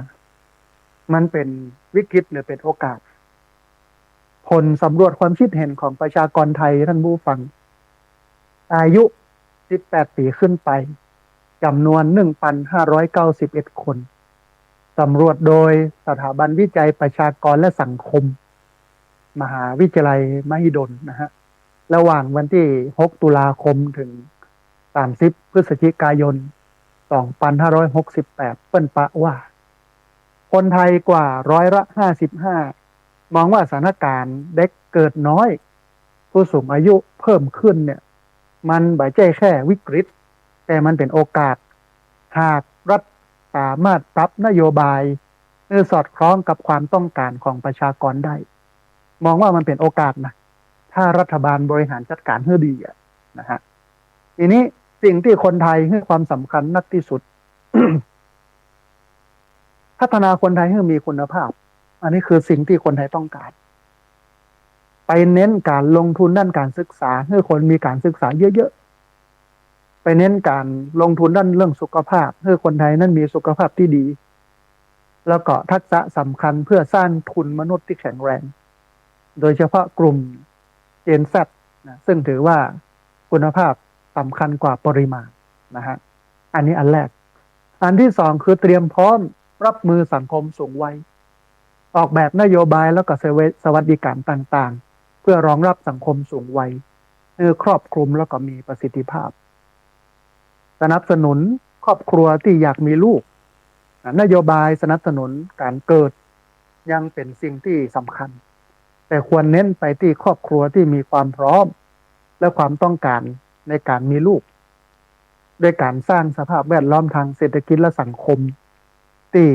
มันเป็นวิกฤตหรือเป็นโอกาสผลสำรวจความคิดเห็นของประชากรไทยท่านผู้ฟังอายุ18ปีขึ้นไปจำนวน 1,591 คนสำรวจโดยสถาบันวิจัยประชากรและสังคมมหาวิทยาลัยมหิดลนะฮะระหว่างวันที่6ตุลาคมถึง30พฤศจิกายน2568เปิ้นปะว่าคนไทยกว่า55%มองว่าสถานการณ์เด็กเกิดน้อยผู้สูงอายุเพิ่มขึ้นเนี่ยมันไม่ใช่แค่วิกฤตแต่มันเป็นโอกาสหากรัฐสามารถปรับนโยบายเพื่อสอดคล้องกับความต้องการของประชากรได้มองว่ามันเป็นโอกาสนะถ้ารัฐบาลบริหารจัดการให้ดีนะฮะทีนี้สิ่งที่คนไทยให้ความสำคัญนักที่สุด พัฒนาคนไทยให้มีคุณภาพอันนี้คือสิ่งที่คนไทยต้องการไปเน้นการลงทุนด้านการศึกษาให้คนมีการศึกษาเยอะๆไปเน้นการลงทุนด้านเรื่องสุขภาพให้คนไทยนั้นมีสุขภาพที่ดีแล้วก็ทักษะสำคัญเพื่อสร้างทุนมนุษย์ที่แข็งแรงโดยเฉพาะกลุ่มเจน Z นะซึ่งถือว่าคุณภาพสำคัญกว่าปริมาณนะฮะอันนี้อันแรกอันที่สองคือเตรียมพร้อมรับมือสังคมสูงวัยออกแบบนโยบายแล้วก็สวัสดิการต่างๆเพื่อรองรับสังคมสูงวัยครอบคลุมแล้วก็มีประสิทธิภาพสนับสนุนครอบครัวที่อยากมีลูกนโยบายสนับสนุนการเกิดยังเป็นสิ่งที่สำคัญแต่ควรเน้นไปที่ครอบครัวที่มีความพร้อมและความต้องการในการมีลูกด้วยการสร้างสภาพแวดล้อมทางเศรษฐกิจและสังคมที่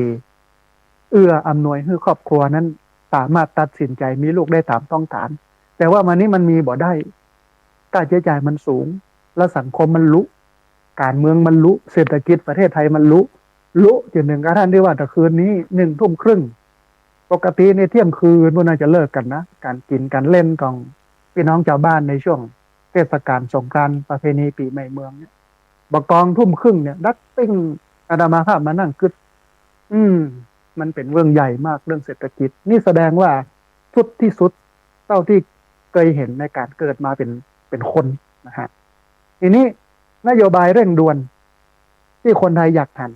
เอื้ออำนวยให้ครอบครัวนั้นสามารถตัดสินใจมีลูกได้ตามต้องการแต่ว่ามันนี้มันมีบ่ได้ค่าใช้จ่ายมันสูงและสังคมมันลุการเมืองมันลุเศรษฐกิจประเทศไทยมันลุจนถึงกระทั่งที่ว่าแต่คืนนี้19:30ปกติในเที่ยงคืนพวกน่าจะเลิกกันนะการกินการเล่นของพี่น้องชาวบ้านในช่วงเทศกาลสงกรานต์ประเพณีปีใหม่เมืองเนี่ยบักกอง20:30เนี่ยดักติ้งอาดามาภาพมานั่งกึดมันเป็นเรื่องใหญ่มากเรื่องเศรษฐกิจนี่แสดงว่าสุดที่สุดเท่าที่เคยเห็นในการเกิดมาเป็นคนนะฮะทีนี้นโยบายเร่งด่วนที่คนไทยอยากทัน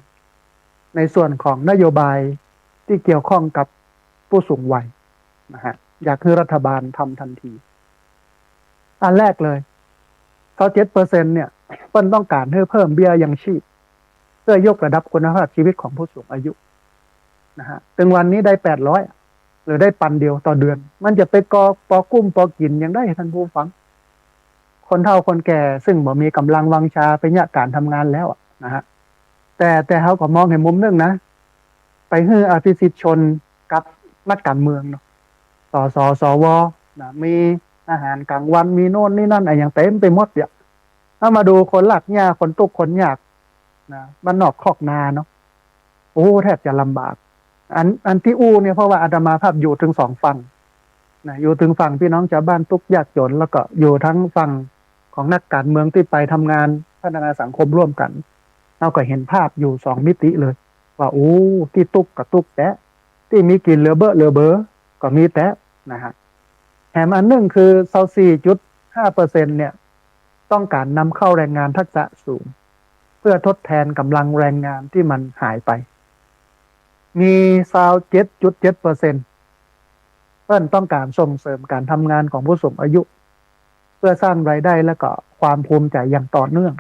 ในส่วนของนโยบายที่เกี่ยวข้องกับผู้สูงวัยนะฮะอยากให้รัฐบาลทำทันทีอันแรกเลย27%เนี่ยเปิ้นต้องการให้เพิ่มเบี้ยยังชีพเพื่อยกระดับคุณภาพชีวิตของผู้สูงอายุนะฮะถึงวันนี้ได้800หรือได้ปันเดียวต่อเดือนมันจะไปปอกุ้มปอกินยังได้ท่านผู้ฟังคนเฒ่าคนแก่ซึ่งบ่มีกำลังวังชาไปเนี่ยการทำงานแล้วนะฮะแต่เขาก็มองเห็นมุมนึงนะไปให้อภิสิทธิชนกับนักการเมืองเนาะสวนะมีอาหารกลางวันมีโน่นนี่นั่นอะไรอย่างเต็มไปหมดเนี่ยถ้ามาดูคนหลักหญ้าคนตุกคนยากนะบ้านนอกคอกนาเนาะโอ้แทบจะลำบากอันที่อู้เนี่ยเพราะว่าอาตมาภาพอยู่ถึง2ฝั่งนะอยู่ถึงฝั่งพี่น้องชาวบ้านทุกยากจนแล้วก็อยู่ทั้งฝั่งของนักการเมืองที่ไปทำงานพัฒนาสังคมร่วมกันเราก็เห็นภาพอยู่2มิติเลยว่าโอ้ที่ตุกกับตุกแตะที่มีกินเหลือเบ้อก็มีแตะนะฮะแถมอันนึงคือ24.5% เนี่ยต้องการนำเข้าแรงงานทักษะสูงเพื่อทดแทนกำลังแรงงานที่มันหายไปมี27.7%เพิ่นต้องการส่งเสริมการทำงานของผู้สูงอายุเพื่อสร้างรายได้และก็ความภูมิใจอย่างต่อเนื่อง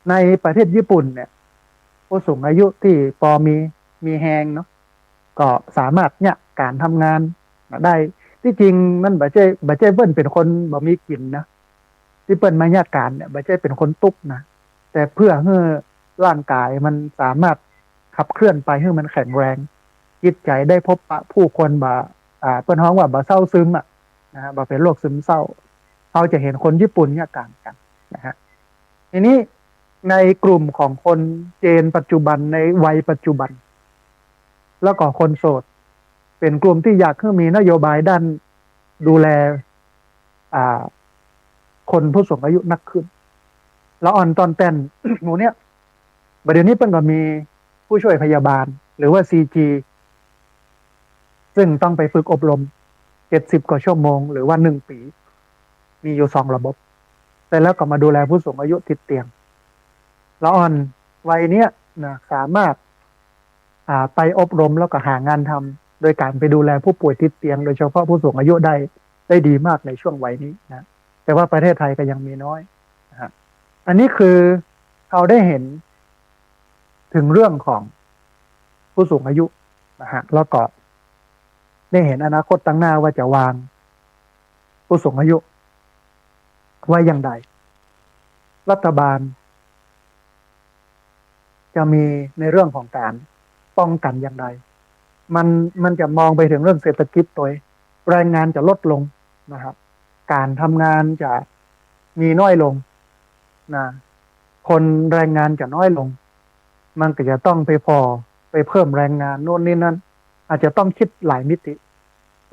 ในประเทศญี่ปุ่นเนี่ยผู้สูงอายุที่พอมีแฮงเนาะก็สามารถเนี่ยการทำงานได้ที่จริงมันบ่ใช่เพิ่นเป็นคนบ่มีกินนะ ที่เปิ้นมายาการเนี่ยไม่ใช่เป็นคนตุกนะแต่เพื่อให้ร่างกายมันสามารถขับเคลื่อนไปให้มันแข็งแรงจิตใจได้พบปะผู้คนบ่เปิ้นฮ้องว่าบ่เศร้าซึมนะฮะบ่เป็นโรคซึมเศร้าเราจะเห็นคนญี่ปุ่นยาการกันนะฮะทีนี้ในกลุ่มของคนเจนปัจจุบันในวัยปัจจุบันแล้วก็คนโสดเป็นกลุ่มที่อยากให้มีนโยบายด้านดูแลคนผู้สูงอายุนักขึ้นแล้วอ่อนตอนเต้น หมูเนี้ยประเดี๋ยวนี้เพิ่นก็มีผู้ช่วยพยาบาลหรือว่า CG ซึ่งต้องไปฝึกอบรม70 กว่าชั่วโมงหรือว่า1 ปีมีอยู่2 ระบบแต่แล้วก็มาดูแลผู้สูงอายุติดเตียงแล้วอ่อนวัยเนี้ยนะสามารถไปอบรมแล้วก็หางานทำโดยการไปดูแลผู้ป่วยติดเตียงโดยเฉพาะผู้สูงอายุได้ดีมากในช่วงวัยนี้นะแต่ว่าประเทศไทยก็ยังมีน้อยนะฮะอันนี้คือเราได้เห็นถึงเรื่องของผู้สูงอายุนะฮะแล้วก็ได้เห็นอนาคตตั้งหน้าว่าจะวางผู้สูงอายุไว้อย่างไรรัฐบาลจะมีในเรื่องของการป้องกันอย่างไรมันจะมองไปถึงเรื่องเศรษฐกิจตัวแรงงานจะลดลงนะครับการทำงานจะมีน้อยลงนะคนแรงงานจะน้อยลงมันก็จะต้องไปเพิ่มแรงงานโน่นนี่นั่นอาจจะต้องคิดหลายมิติ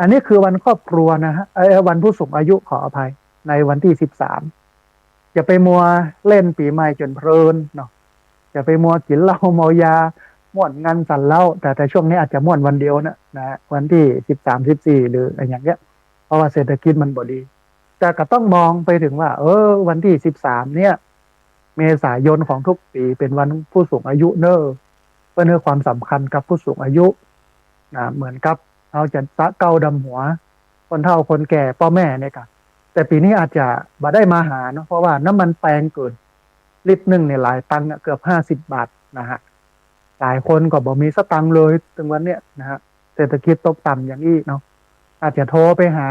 อันนี้คือวันครอบครัวนะฮะวันผู้สูงอายุขออภัยในวันที่13จะไปมัวเล่นปีใหม่จนเพลินเนาะจะไปมัวกินเหล้าเมายาม่วนงานสั่นเหล้าแต่ช่วงนี้อาจจะม่วนวันเดียวนะวันที่13 14หรืออะไรอย่างเงี้ยเพราะว่าเศรษฐกิจมันบ่ดีแต่ก็ต้องมองไปถึงว่าวันที่13เนี่ยเมษายนของทุกปีเป็นวันผู้สูงอายุเนอะเพื่อให้ความสำคัญกับผู้สูงอายุนะเหมือนกับเราจะสะเกาดำหัวคนเฒ่าคนแก่พ่อแม่เนี่ยกันแต่ปีนี้อาจจะบ่ได้มาหาเนาะเพราะว่าน้ำมันแพงเกินลิตรนึงเนี่ยหลายตังค์เกือบ50 บาทนะฮะหลายคนก็บ่มีสตังค์เลยถึงวันเนี้ยนะฮะเศรษฐกิจตกต่ำอย่างนี้เนาะอาจจะโทรไปหา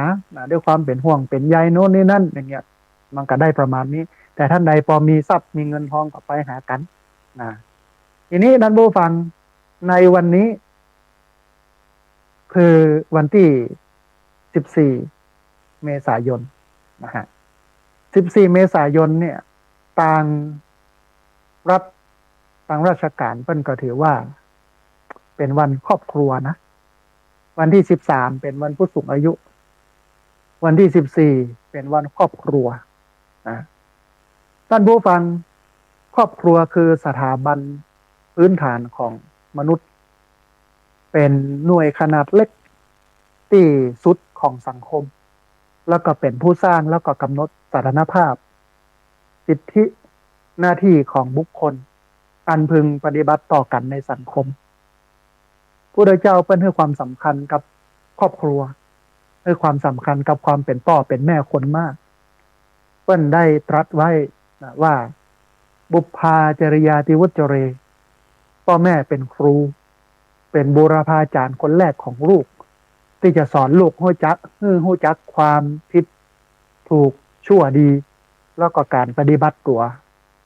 ด้วยความเป็นห่วงเป็นใยโน่นนี่นั่นอย่างเงี้ยมันก็ได้ประมาณนี้แต่ท่านใดพอมีทรัพย์มีเงินทองก็ไปหากันนะทีนี้ท่านผู้ฟังในวันนี้คือวันที่14 เมษายนนะฮะ14 เมษายนเนี่ยต่างรัฐทางราชการเพิ่นก็ถือว่าเป็นวันครอบครัวนะวันที่13เป็นวันผู้สูงอายุวันที่14เป็นวันครอบครัวนะท่านผู้ฟังครอบครัวคือสถาบันพื้นฐานของมนุษย์เป็นหน่วยขนาดเล็กที่สุดของสังคมแล้วก็เป็นผู้สร้างแล้วก็กำหนดสถานภาพสิทธิหน้าที่ของบุคคลอันพึงปฏิบัติต่อกันในสังคมผู้โดยเจ้าเพิ่นให้ความสำคัญกับครอบครัวให้ความสำคัญกับความเป็นพ่อเป็นแม่คนมากเพิ่นได้ตรัสไว้ว่าบุพพาจริยาติวุจเรพ่อแม่เป็นครูเป็นบูรพาจารย์คนแรกของลูกที่จะสอนลูกฮู้จักความผิดถูกชั่วดีแล้วก็การปฏิบัติตัว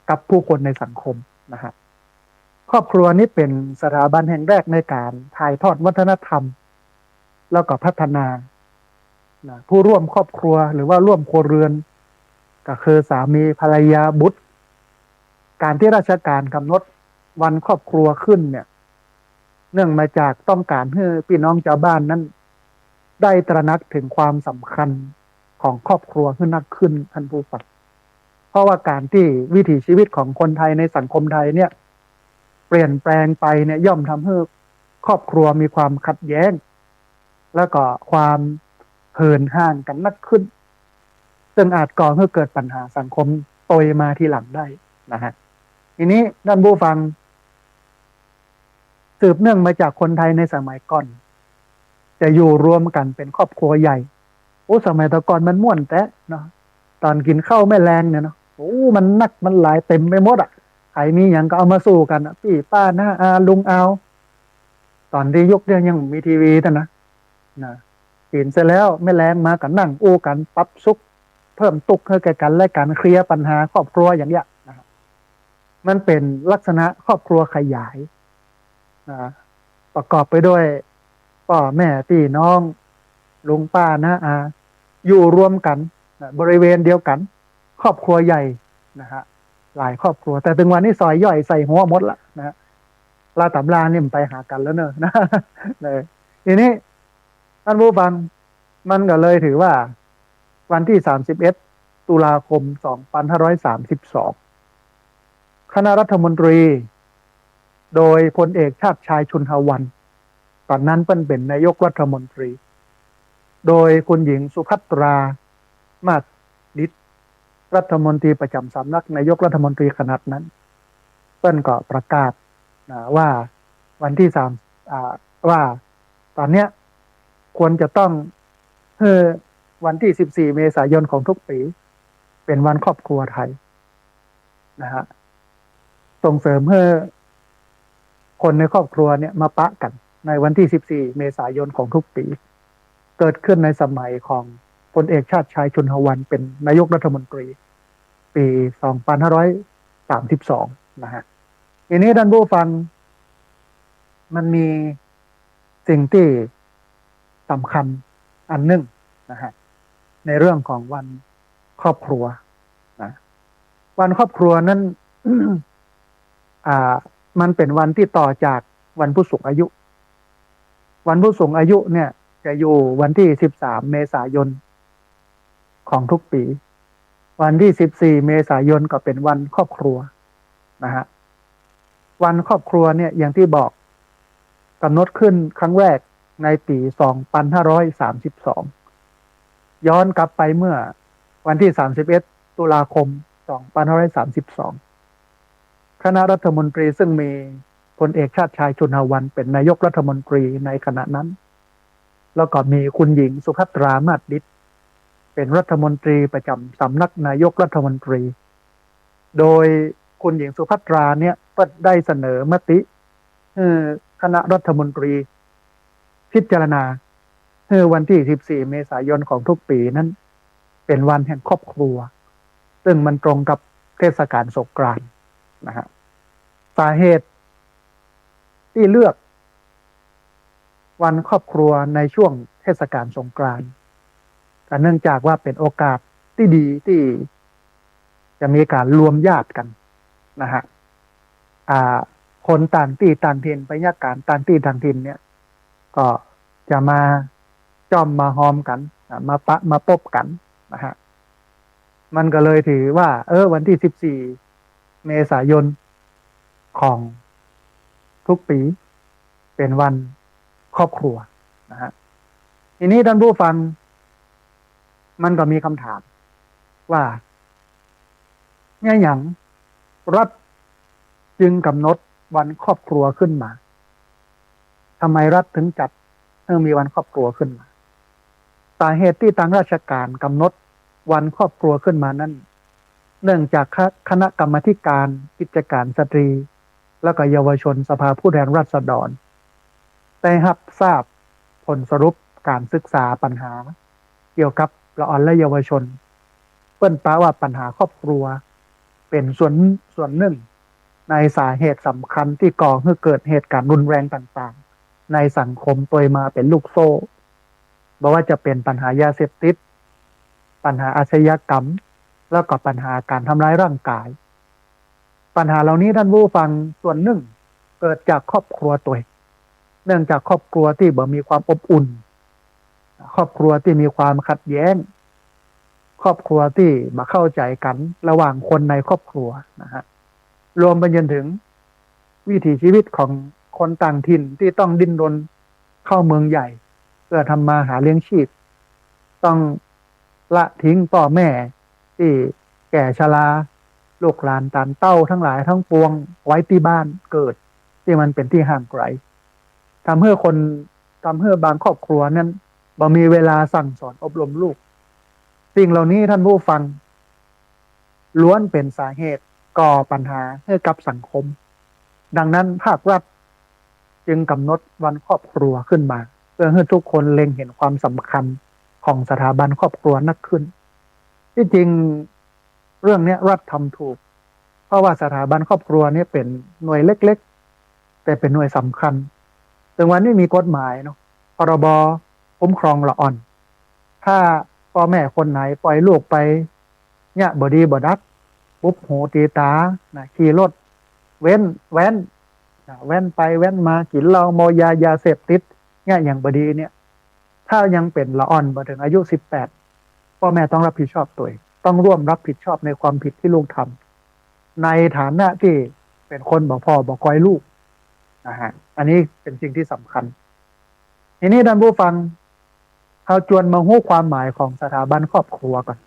กับผู้คนในสังคมนะฮะครอบครัวนี้เป็นสถาบันแห่งแรกในการถ่ายทอดวัฒนธรรมแล้วก็พัฒนาผู้ร่วมครอบครัวหรือว่าร่วมครัวเรือนก็คือสามีภรรยาบุตรการที่ราชการกำหนดวันครอบครัวขึ้นเนี่ยเนื่องมาจากต้องการให้พี่น้องชาวบ้านนั้นได้ตระหนักถึงความสำคัญของครอบครัวขึ้นนักขึ้นท่านผู้ฟังเพราะว่าการที่วิถีชีวิตของคนไทยในสังคมไทยเนี่ยเปลี่ยนแปลงไปเนี่ยย่อมทำให้ครอบครัวมีความขัดแย้งแล้วก็ความเหินห่างกันนักขึ้นซึ่งอาจก่อให้เกิดปัญหาสังคมโตยมาทีหลังได้นะฮะทีนี้ท่านผู้ฟังสืบเนื่องมาจากคนไทยในสมัยก่อนจะอยู่รวมกันเป็นครอบครัวใหญ่สมัยตะก่อนมันม่วนแต่เนาะตอนกินข้าวแม่แรงเนี่ยเนาะมันนักมันหลายเต็มไปหมดใครมีอย่างก็เอามาสู้กันพี่ป้าน้าอาลุงเอาตอนที่ยุคเนี่ยยังมีทีวีนะกินเสร็จแล้วแม่แรงมากันนั่งอู้กันปั๊บซุก เพิ่มตุกให้แก่กันและการเคลียร์ปัญหาครอบครัวอย่างเงี้ยนะครับมันเป็นลักษณะครอบครัวขยายนะประกอบไปด้วยพ่อแม่พี่น้องลุงป้านะอยู่รวมกันนะบริเวณเดียวกันครอบครัวใหญ่นะฮะหลายครอบครัวแต่ถึงวันนี้ซอยย่อยใส่หัวหมดละนะฮะลาตำราเนี่ยมันไปหากันแล้วเนอะนะเลยทีนี้ท่านผู้ฟังมันก็เลยถือว่าวันที่31ตุลาคม2532คณะรัฐมนตรีโดยพลเอกชาติชายชุนหวันตอนนั้นเป็นนายกรัฐมนตรีโดยคุณหญิงสุภัตรามาสดิษรัฐมนตรีประจำสำนักนายกรัฐมนตรีขณะนั้นเปิ้นก็ประกาศว่าวันที่ว่าตอนเนี้ยควรจะต้องวันที่14เมษายนของทุกปีเป็นวันครอบครัวไทยนะฮะส่งเสริมให้คนในครอบครัวเนี่ยมาปะกันในวันที่14เมษายนของทุกปีเกิดขึ้นในสมัยของพลเอกชาติชายชุนหวันเป็นนายกรัฐมนตรีปี2532นะฮะทีนี้ท่านผู้ฟังมันมีสิ่งที่สำคัญอันหนึ่งนะฮะในเรื่องของวันครอบครัวนะวันครอบครัวนั้น มันเป็นวันที่ต่อจากวันผู้สูงอายุวันผู้สูงอายุเนี่ยจะอยู่วันที่13เมษายนของทุกปีวันที่14เมษายนก็เป็นวันครอบครัวนะฮะวันครอบครัวเนี่ยอย่างที่บอกกำหนดขึ้นครั้งแรกในปี2532ย้อนกลับไปเมื่อวันที่31ตุลาคม2532คณะรัฐมนตรีซึ่งมีพลเอกชาติชายชุนหวันเป็นนายกรัฐมนตรีในขณะนั้นแล้วก็มีคุณหญิงสุภัตรามาสดิษเป็นรัฐมนตรีประจำสำนักนายกรัฐมนตรีโดยคุณหญิงสุภัตราเนี่ยก็ได้เสนอมติคณะรัฐมนตรีพิจารณาวันที่14เมษายนของทุกปีนั้นเป็นวันแห่งครอบครัวซึ่งมันตรงกับเทศกาลสงกรานต์นะฮะสาเหตุที่เลือกวันครอบครัวในช่วงเทศกาลสงกรานต์แต่เนื่องจากว่าเป็นโอกาสที่ดีที่จะมีการรวมญาติกันนะฮะคนต่างที่ต่างถิ่นไปญาติการต่างที่ต่างถิ่นเนี่ยก็จะมาจ้อมมาหอมกันมาปะมาพบกันนะฮะมันก็เลยถือว่าวันที่14เมษายนของทุกปีเป็นวันครอบครัวนะฮะทีนี้ท่านผู้ฟังมันก็มีคำถามว่าเนี่ยอย่างรัฐจึงกำหนดวันครอบครัวขึ้นมาทำไมรัฐถึงจัดให้มีวันครอบครัวขึ้นมาสาเหตุที่ทางราชการกำหนดวันครอบครัวขึ้นมานั้นเนื่องจากคณะกรรมาธิการกิจการสตรีและก็เยาวชนสภาผู้แทนราษฎรได้รับทราบผลสรุปการศึกษาปัญหาเกี่ยวกับละอ่อนและเยาวชนเปิ้นป้าว่าปัญหาครอบครัวเป็นส่วนหนึ่งในสาเหตุสำคัญที่ก่อให้เกิดเหตุการณ์รุนแรงต่างๆในสังคมตัวมาเป็นลูกโซ่บอกว่าจะเป็นปัญหายาเสพติดปัญหาอาชญากรรมแล้วก็ปัญหาการทำร้ายร่างกายปัญหาเหล่านี้ท่านผู้ฟังส่วนหนึ่งเกิดจากครอบครัวตัวเนื่องจากครอบครัวที่บ่มีความอบอุ่นครอบครัวที่มีความขัดแย้งครอบครัวที่มาเข้าใจกันระหว่างคนในครอบครัวนะฮะรวมไปจนถึงวิถีชีวิตของคนต่างถิ่นที่ต้องดิ้นรนเข้าเมืองใหญ่เพื่อทำมาหาเลี้ยงชีพต้องละทิ้งพ่อแม่ที่แก่ชราลูกหลานตานเต้าทั้งหลายทั้งปวงไว้ที่บ้านเกิดที่มันเป็นที่ห่างไกลทำให้บางครอบครัวนั้นบ่มีเวลาสั่งสอนอบรมลูกสิ่งเหล่านี้ท่านผู้ฟังล้วนเป็นสาเหตุก่อปัญหาให้กับสังคมดังนั้นภาครัฐจึงกำหนดวันครอบครัวขึ้นมาเพื่อให้ทุกคนเล็งเห็นความสำคัญของสถาบันครอบครัวนักขึ้น ที่จริงเรื่องเนี้ยรัฐทำถูกเพราะว่าสถาบันครอบครัวเนี่ยเป็นหน่วยเล็กๆแต่เป็นหน่วยสำคัญถึงวันนี้มีกฎหมายเนาะพรบคุ้มครองละอ่อนถ้าพ่อแม่คนไหนปล่อยลูกไปเนี่ยบดีบดักปุ๊บหูตีตานะขี่รถเว้นแว้นแว้นไปแว้นมากินเหล้าเมายาเสพติดเนี่ยอย่างบดีเนี่ยถ้ายังเป็นละอ่อนมาถึงอายุ18พ่อแม่ต้องรับผิดชอบตัวเองต้องร่วมรับผิดชอบในความผิดที่ลูกทำในฐานะที่เป็นคนบอกพ่อบอกคอยลูกนะฮะอันนี้เป็นสิ่งที่สำคัญทีนี้ท่านผู้ฟังเขาจวนมาหู้ความหมายของสถาบันครอบครัวก่อน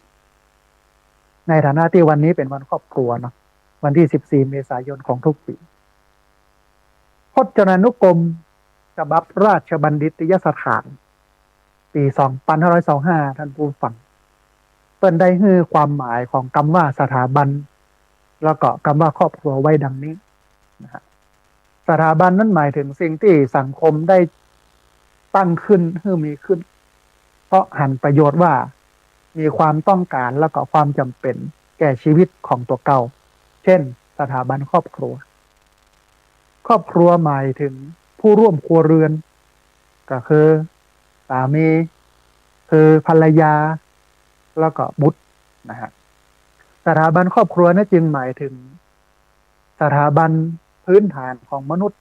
ในฐานะที่วันนี้เป็นวันครอบครัวเนาะวันที่14เมษายนของทุกปีพจนานุกรมฉบับราชบัณฑิตยสถานปี2525ท่านผู้ฟังเปิ้นได้ให้ความหมายของคำว่าสถาบันแล้วก็คำว่าครอบครัวไว้ดังนี้นะฮะสถาบันนั้นหมายถึงสิ่งที่สังคมได้ตั้งขึ้นให้มีขึ้นเพราะหันประโยชน์ว่ามีความต้องการแล้วก็ความจำเป็นแก่ชีวิตของตัวเก่าเช่นสถาบันครอบครัวครอบครัวหมายถึงผู้ร่วมครัวเรือนก็คือสามีคือภรรยาแล้วก็บุตรนะฮะสถาบันครอบครัวนั่นจึงหมายถึงสถาบันพื้นฐานของมนุษย์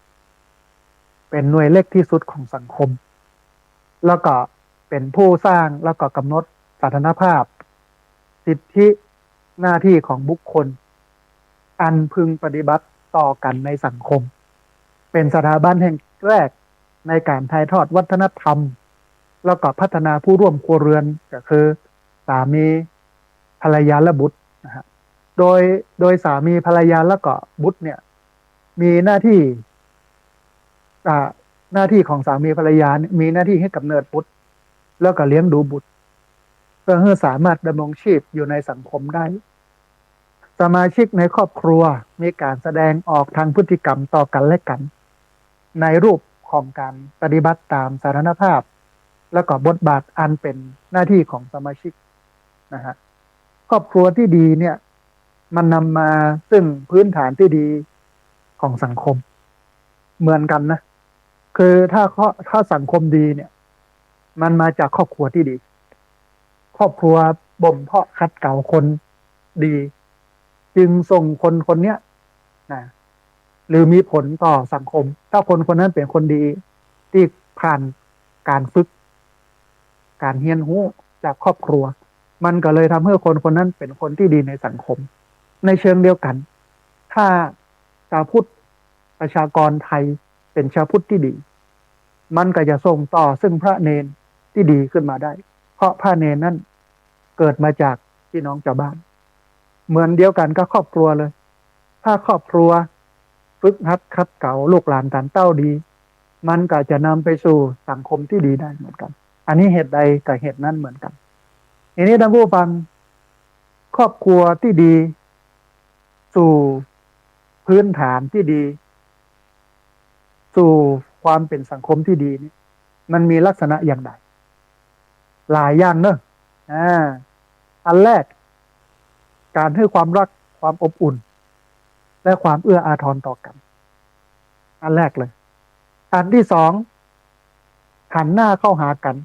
เป็นหน่วยเล็กที่สุดของสังคมแล้วก็เป็นผู้สร้างแล้วก็กำหนดสถานภาพสิทธิหน้าที่ของบุคคลอันพึงปฏิบัติต่อกันในสังคมเป็นสถาบันแห่งแรกในการถ่ายทอดวัฒนธรรมแล้วก็พัฒนาผู้ร่วมครัวเรือนก็คือสามีภรรยาและบุตรนะฮะโดยสามีภรรยาแล้วก็บุตรเนี่ยมีหน้าที่หน้าที่ของสามีภรรยามีหน้าที่ให้กำเนิดบุตรแล้วก็เลี้ยงดูบุตรเพื่อให้สามารถดำรงชีพอยู่ในสังคมได้สมาชิกในครอบครัวมีการแสดงออกทางพฤติกรรมต่อกันและกันในรูปของการปฏิบัติตามสถานภาพแล้วก็บทบาทอันเป็นหน้าที่ของสมาชิกนะฮะครอบครัวที่ดีเนี่ยมันนำมาซึ่งพื้นฐานที่ดีของสังคมเหมือนกันนะคือถ้าสังคมดีเนี่ยมันมาจากครอบครัวที่ดีครอบครัวบ่มเพาะคัดเกลาคนดีจึงส่งคนคนเนี้ยนะหรือมีผลต่อสังคมถ้าคนคนนั้นเป็นคนดีที่ผ่านการฝึกการเรียนรู้จากครอบครัวมันก็เลยทำให้คนคนนั้นเป็นคนที่ดีในสังคมในเชิงเดียวกันถ้าชาวพุทธประชากรไทยเป็นชาวพุทธที่ดีมันก็จะส่งต่อซึ่งพระเนนที่ดีขึ้นมาได้เพราะพระเนนนั้นเกิดมาจากพี่น้องชาวบ้านเหมือนเดียวกันก็ครอบครัวเลยถ้าครอบครัวฝึกหัดคัดเกลาลูกหลานตานเต้าดีมันก็จะนำไปสู่สังคมที่ดีได้เหมือนกันอันนี้เหตุใดกับเหตุนั้นเหมือนกันทีนี้ท่านผู้ฟังครอบครัวที่ดีสู่พื้นฐานที่ดีสู่ความเป็นสังคมที่ดีนี่มันมีลักษณะอย่างไรหลายอย่างเนอะอันแรกการให้ความรักความอบอุ่นและความเอื้ออาทรต่อกันอันแรกเลยอันที่สองหันหน้าเข้าหากัน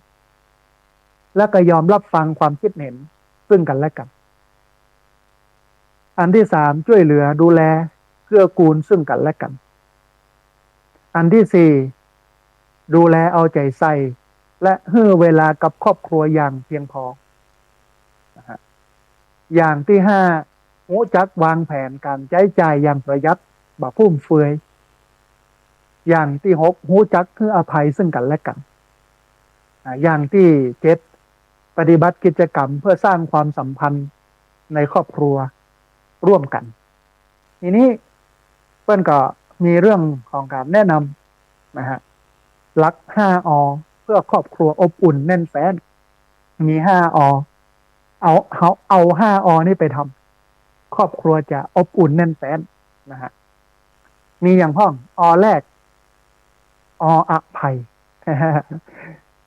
และก็ยอมรับฟังความคิดเห็นซึ่งกันและกันอันที่สามช่วยเหลือดูแลเกื้อกูลซึ่งกันและกันอันที่สี่ดูแลเอาใจใส่และให้เวลากับครอบครัวอย่างเพียงพออย่างที่ห้ารู้จักวางแผนการใช้จ่ายอย่างประหยัดบ่ฟุ่มเฟือยอย่างที่หกรู้จักให้อภัยซึ่งกันและกันอย่างที่เจ็ดปฏิบัติกิจกรรมเพื่อสร้างความสัมพันธ์ในครอบครัวร่วมกันทีนี้เพื่อนก็มีเรื่องของการแนะนำนะฮะหลัก5 อเพื่อครอบครัวอบอุ่นแน่นแฟ้นมี5 อเอา5 อนี่ไปทำครอบครัวจะอบอุ่นแน่นแฟ้นนะฮะมีอย่างพ้องแรกอภัย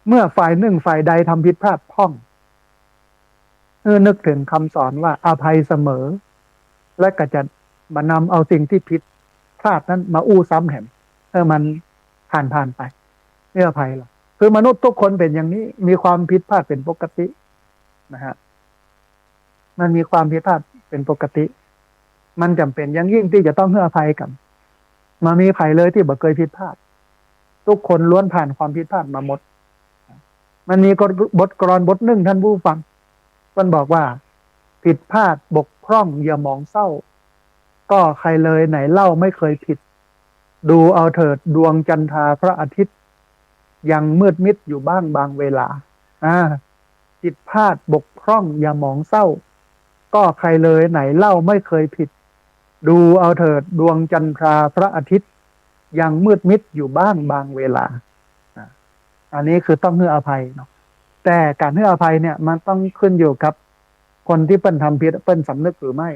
เมื่อฝ่ายหนึ่งฝ่ายใดทำผิดพลาดพร่อง นึกถึงคำสอนว่าอภัยเสมอ และก็จะมานำเอาสิ่งที่ผิดพลาดนั้นมาอู้ซ้ำแหมมันผ่านไปเนื่อภัยหรอกคือมนุษย์ทุกคนเป็นอย่างนี้มีความผิดพลาดเป็นปกตินะฮะมันมีความผิดพลาดเป็นปกติมันจำเป็นอย่างยิ่งที่จะต้องให้อภัยกันมามีภัยเลยที่บ่เคยผิดพลาดทุกคนล้วนผ่านความผิดพลาดมาหมดมันมีบทกลอนบทหนึ่งท่านผู้ฟังมันบอกว่าผิดพลาดบกพร่องอย่ามองเศร้าก็ใครเลยไหนเล่าไม่เคยผิดดูเอาเถิดดวงจันทราพระอาทิตย์ยังมืดมิดอยู่บ้างบางเวลาผิดพลาดบกพร่องอย่ามองเศร้าก็ใครเลยไหนเล่าไม่เคยผิดดูเอาเถิดดวงจันทราพระอาทิตย์ยังมืดมิดอยู่บ้างบางเวลาอันนี้คือต้องให้อภัยเนาะแต่การให้อภัยเนี่ยมันต้องขึ้นอยู่กับคนที่เปิ้นทำผิดเปิ้นสำนึกหรือไม่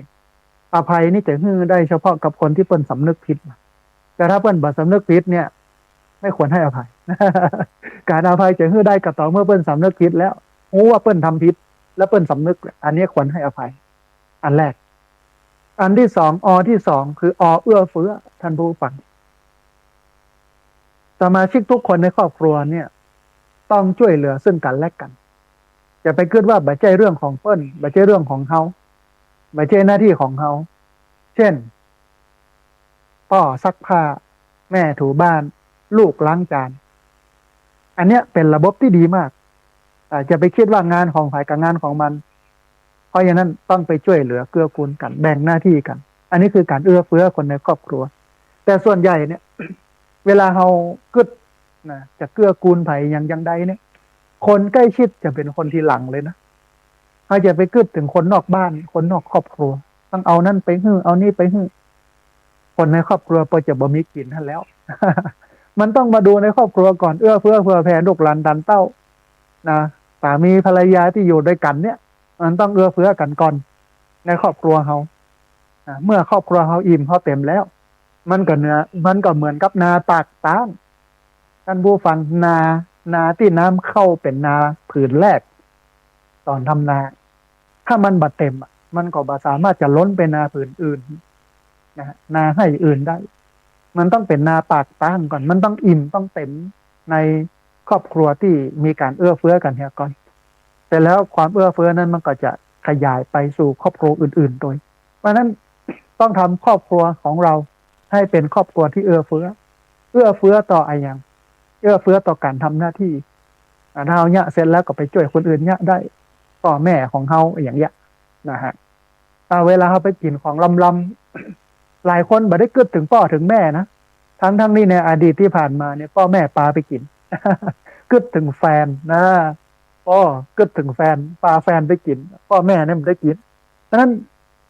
อภัยนี่จะให้ได้เฉพาะกับคนที่เปิ้นสำนึกผิดแต่ถ้าเปิ้นบ่สำนึกผิดเนี่ยไม่ควรให้อภัย การอภัยจะให้ได้ก็ต่อเมื่อเปิ้นสำนึกผิดแล้วรู้ว่าเปิ้นทำผิดแล้วเปิ้นสำนึกอันนี้ควรให้อภัยอันแรกอันที่สองที่สองคือเอื้อเฟื้อท่านผู้ฟังสมาชิกทุกคนในครอบครัวเนี่ยต้องช่วยเหลือซึ่งกันและกันจะไปคิดว่าบ่ใช่เรื่องของเปิ้นบ่ใช่เรื่องของเฮาบ่ใช่หน้าที่ของเฮาเช่นพ่อซักผ้าแม่ถูบ้านลูกล้างจานอันเนี้ยเป็นระบบที่ดีมากจะไปคิดว่างานของฝ่ายกับงานของมันเพราะฉะนั้นต้องไปช่วยเหลือเกื้อกูลกันแบ่งหน้าที่กันอันนี้คือการเอื้อเฟื้อคนในครอบครัวแต่ส่วนใหญ่เนี่ย เวลาเรากึดนะจะเกื้อกูลไผ่อย่างใดเนี่ยคนใกล้ชิดจะเป็นคนที่หลังเลยนะเขาจะไปกึดถึงคนนอกบ้านคนนอกครอบครัวต้องเอานั่นไปหื้อเอานี่ไปหื้อคนในครอบครัวพอจะบ่มีกินท่านแล้ว มันต้องมาดูในครอบครัวก่อนเอื้อเฟื้อเผื่อแผ่ลูกหลานดันเต้านะสามีภรรยาที่อยู่ด้วยกันเนี่ยมันต้องเอื้อเฟื้อกันก่อนในครอบครัวเขาเมื่อครอบครัวเขาอิ่มเขาเต็มแล้วมันก็เหมือนกับนาปากตางท่านผู้ฟังนาที่น้ำเข้าเป็นนาผืนแรกตอนทำนาถ้ามันบัดเต็มมันก็บ่สามารถจะล้นไปนาผืนอื่นนะนาให้อื่นได้มันต้องเป็นนาปากตางก่อนมันต้องอิ่มต้องเต็มในครอบครัวที่มีการเอื้อเฟื้อกันเฮียก่อนแต่แล้วความเอื้อเฟื้อนั้นมันก็จะขยายไปสู่ครอบครัวอื่นๆโดยเพราะนั้นต้องทำครอบครัวของเราให้เป็นครอบครัวที่เอื้อเฟื้อต่ออะไรอย่างเอื้อเฟื้อต่อการทำหน้าที่ถ้าเอาเนี่ยเสร็จแล้วก็ไปช่วยคนอื่นเนี่ยได้พ่อแม่ของเขาอย่างเงี้ยนะฮะเวลาเขาไปกินของลำๆหลายคนบ่ได้กึดถึงพ่อถึงแม่นะทั้งนี้ในอดีตที่ผ่านมาเนี่ยพ่อแม่ปาไปกิน กึดถึงแฟนนะกึดถึงแฟนปาแฟนไปกินพ่อแม่เนี่ยมันได้กินฉะนั้น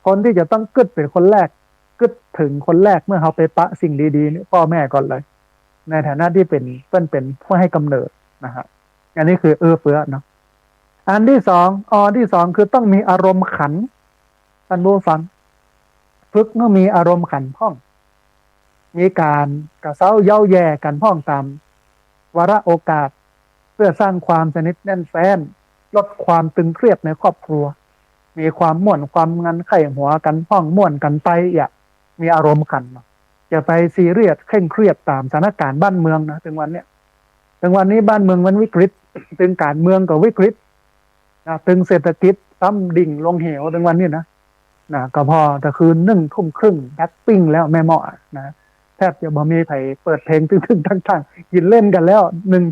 คนที่จะต้องกึดเป็นคนแรกกึดถึงคนแรกเมื่อเขาไปปะสิ่งดีๆนี่พ่อแม่ก่อนเลยในฐานะที่เป็นผู้ให้กำเนิดนะฮะอันนี้คือเอื้อเฟื้อเนาะอันที่สองที่สองคือต้องมีอารมณ์ขันท่านผู้ฟังฝึกเมื่อมีอารมณ์ขันพ่องมีการกระเซ้าเย้าแย่กันพ่องตามวาระโอกาสเพื่อสร้างความสนิทแน่นแฟ้นลดความตึงเครียดในครอบครัวมีความม่วนความงันไข่หัวกันพ่องม่วนกันไปมีอารมณ์ขันจะไปซีเรียสเคร่งเครียดตามสถานการณ์บ้านเมืองนะถึงวันนี้บ้านเมืองมันวิกฤตถึงการเมืองก็วิกฤตตึงเศรษฐกิจซ้ำดิ่งลงเหวถึงวันนี้นะก็พอแต่คืน19:30แบ็คปิ้งแล้วแม่หมอนะแทบจะบ่มีใครเปิดเพลงตึงๆทั้งๆกินเล่นกันแล้ว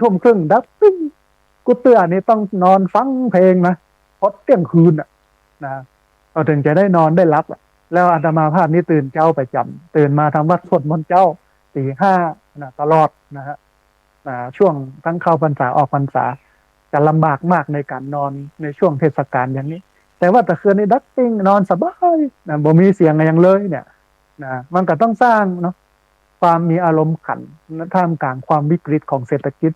19:30ดับปิ้งกูเตือนนี่ต้องนอนฟังเพลงนะพอเที่ยงคืนนะเราถึงจะได้นอนได้รับแล้วอาตมาภาพนี้ตื่นเจ้าประจำตื่นมาทำวัดสวดมนต์เจ้า4-5ตลอดนะฮะช่วงทั้งเข้าพรรษาออกพรรษาจะลำบากมากในการนอนในช่วงเทศกาลอย่างนี้แต่ว่าแต่คืนนี้ดักติ้งนอนสบายบ่มีเสียงอะไรอย่างเลยเนี่ยมันก็ต้องสร้างเนาะความมีอารมณ์ขันท่ามกลางความวิกฤตของเศรษฐกิจ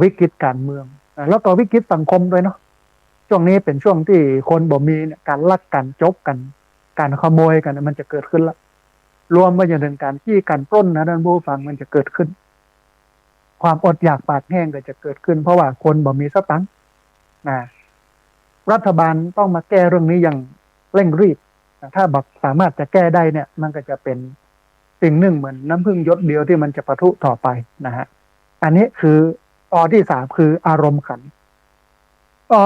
วิกฤตการเมืองแล้วก็วิกฤตสังคมด้วยเนาะช่วงนี้เป็นช่วงที่คนบ่มีเนี่ยการลักกันจกกันการขโมยกันมันจะเกิดขึ้นละรวมไปจนถึงการที่การปล้นนะท่านผู้ฟังมันจะเกิดขึ้นความอดอยากปากแห้งก็จะเกิดขึ้นเพราะว่าคนบ่มีสตังค์ รัฐบาลต้องมาแก้เรื่องนี้อย่างเร่งรีบถ้าบอกสามารถจะแก้ได้เนี่ยมันก็จะเป็นสิ่งหนึ่งเหมือนน้ำพึ่งหยดเดียวที่มันจะปะทุต่อไปนะฮะอันนี้คือที่สามคืออารมณ์ขัน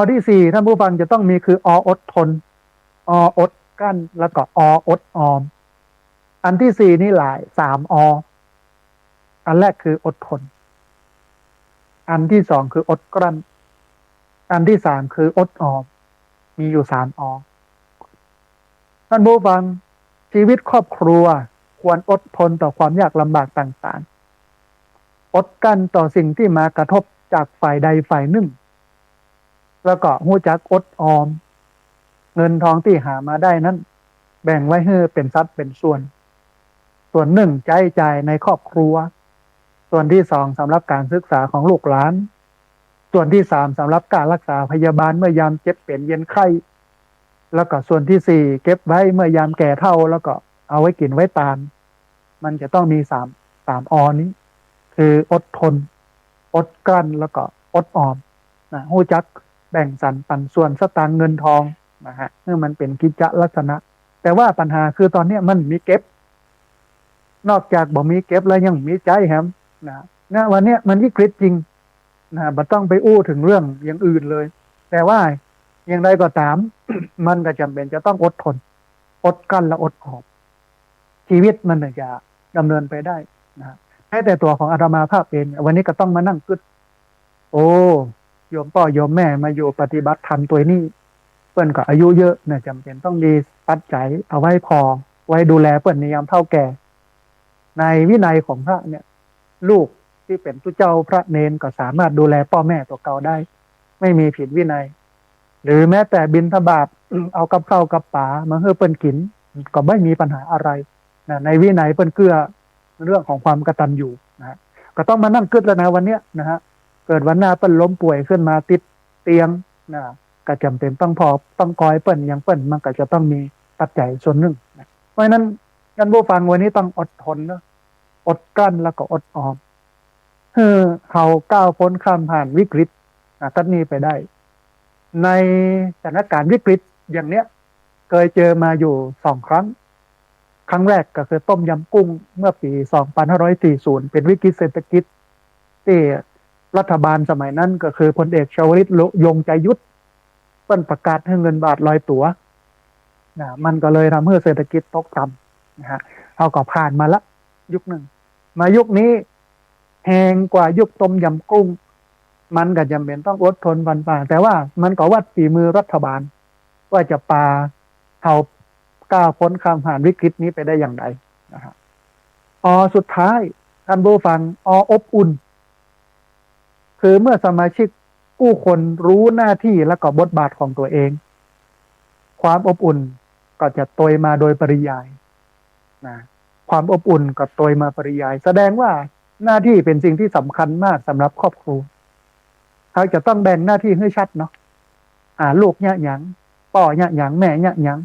ที่สี่ท่านผู้ฟังจะต้องมีคืออดทนอดกั้นแล้วก็อดออมอันที่สี่นี่หลายสามอันแรกคืออดทนอันที่สองคืออดกลั้นอันที่สามคืออดออมมีอยู่สามท่านผู้ฟังชีวิตครอบครัวควรอดทนต่อความยากลำบากต่างๆอดกั้นต่อสิ่งที่มากระทบจากฝ่ายใดฝ่ายหนึ่งแล้วก็หู้จักอดออมเงินทองที่หามาได้นั้นแบ่งไว้ให้เป็นสัดเป็นส่วนหนึ่งใช้จ่ายในครอบครัวส่วนที่สองสำหรับการศึกษาของลูกหลานส่วนที่สามสำหรับการรักษาพยาบาลเมื่อยามเจ็บเป็นเย็นไข้แล้วก็ส่วนที่สี่เก็บไว้เมื่อยามแก่เฒ่าแล้วก็เอาไว้กินไว้ตามมันจะต้องมีสามนี้คืออดทนอดกลั้นแล้วก็อดออมหู้จักแบ่งสรรปันส่วนสตางค์เงินทองนะฮะเมื่อมันเป็นกิจลักษณะแต่ว่าปัญหาคือตอนนี้มันมีเก็บนอกจากบ่มีเก็บแล้วยังมีใจแฮมนะวันนี้มันวิกฤตจริงนะบ่ต้องไปอู้ถึงเรื่องอย่างอื่นเลย แต่ว่าอย่างไรก็ตาม มันก็จำเป็นจะต้องอดทนอดกั้นและอดออมชีวิตมันถึงจะดำเนินไปได้นะแม้แต่ตัวของอาตมาภาพเองวันนี้ก็ต้องมานั่งคิดโอ้โยมพ่อโยมแม่มาอยู่ปฏิบัติธรรมตัวนี้เปิ้นก็อายุเยอะเนี่ยจำเป็นต้องมีปัจจัยเอาไว้พอไว้ดูแลเปิ้นในยามเฒ่าแก่ในวินัยของพระเนี่ยลูกที่เป็นตุเจ้าพระเนนก็สามารถดูแลพ่อแม่ตัวเก่าได้ไม่มีผิดวินัยหรือแม้แต่บิณฑบาตเอากับข้าวกับป๋ามาให้เปิ้นกินก็ไม่มีปัญหาอะไรนะในวินัยเปิ้นเกื้อเรื่องของความกตัญญูนะก็ต้องมานั่งคิดแล้วนะวันเนี้ยนะฮะเกิดวันหน้าเปิ้นล้มป่วยขึ้นมาติดเตียงนะก็จำเป็นต้องคอยเปิ้นอย่างเปิ้นมันก็จะต้องมีปัจจัยส่วนหนึ่งนะเพราะฉะนั้นท่านผู้ฟังวันนี้ต้องอดทนนะอดกลั้นแล้วก็อดออมเขาก้าวพ้นข้ามผ่านวิกฤตตัดนี้ไปได้ในสถานการณ์วิกฤตอย่างเนี้ยเคยเจอมาอยู่2 ครั้งครั้งแรกก็คือต้มยำกุ้งเมื่อปี2540เป็นวิกฤตเศรษฐกิจที่รัฐบาลสมัยนั้นก็คือพลเอกชวลิตยงใจยุทธเปิ้นประกาศให้เงินบาทลอยตั๋วมันก็เลยทำให้เศรษฐกิจตกต่ำนะฮะเอาก็ผ่านมาละยุคหนึ่งมายุคนี้แพงกว่ายุคต้มยำกุ้งมันก็จำเป็นต้องอดทนวันป่าแต่ว่ามันก็วัดฝีมือรัฐบาลว่าจะปาเขาก้าวพ้นข้ามผ่านวิกฤตนี้ไปได้อย่างไรนะครับสุดท้ายท่านผู้ฟังอบอุ่นคือเมื่อสมาชิกผู้คนรู้หน้าที่และก็บทบาทของตัวเองความอบอุ่นก็จะโตยมาโดยปริยายนะความอบอุ่นก็โตยมาปริยายแสดงว่าหน้าที่เป็นสิ่งที่สำคัญมากสำหรับครอบครัวเขาจะต้องแบ่งหน้าที่ให้ชัดเนาะลูกเนี่ยหยังพ่อเนี่ยหยังแม่เนี่ยหยัง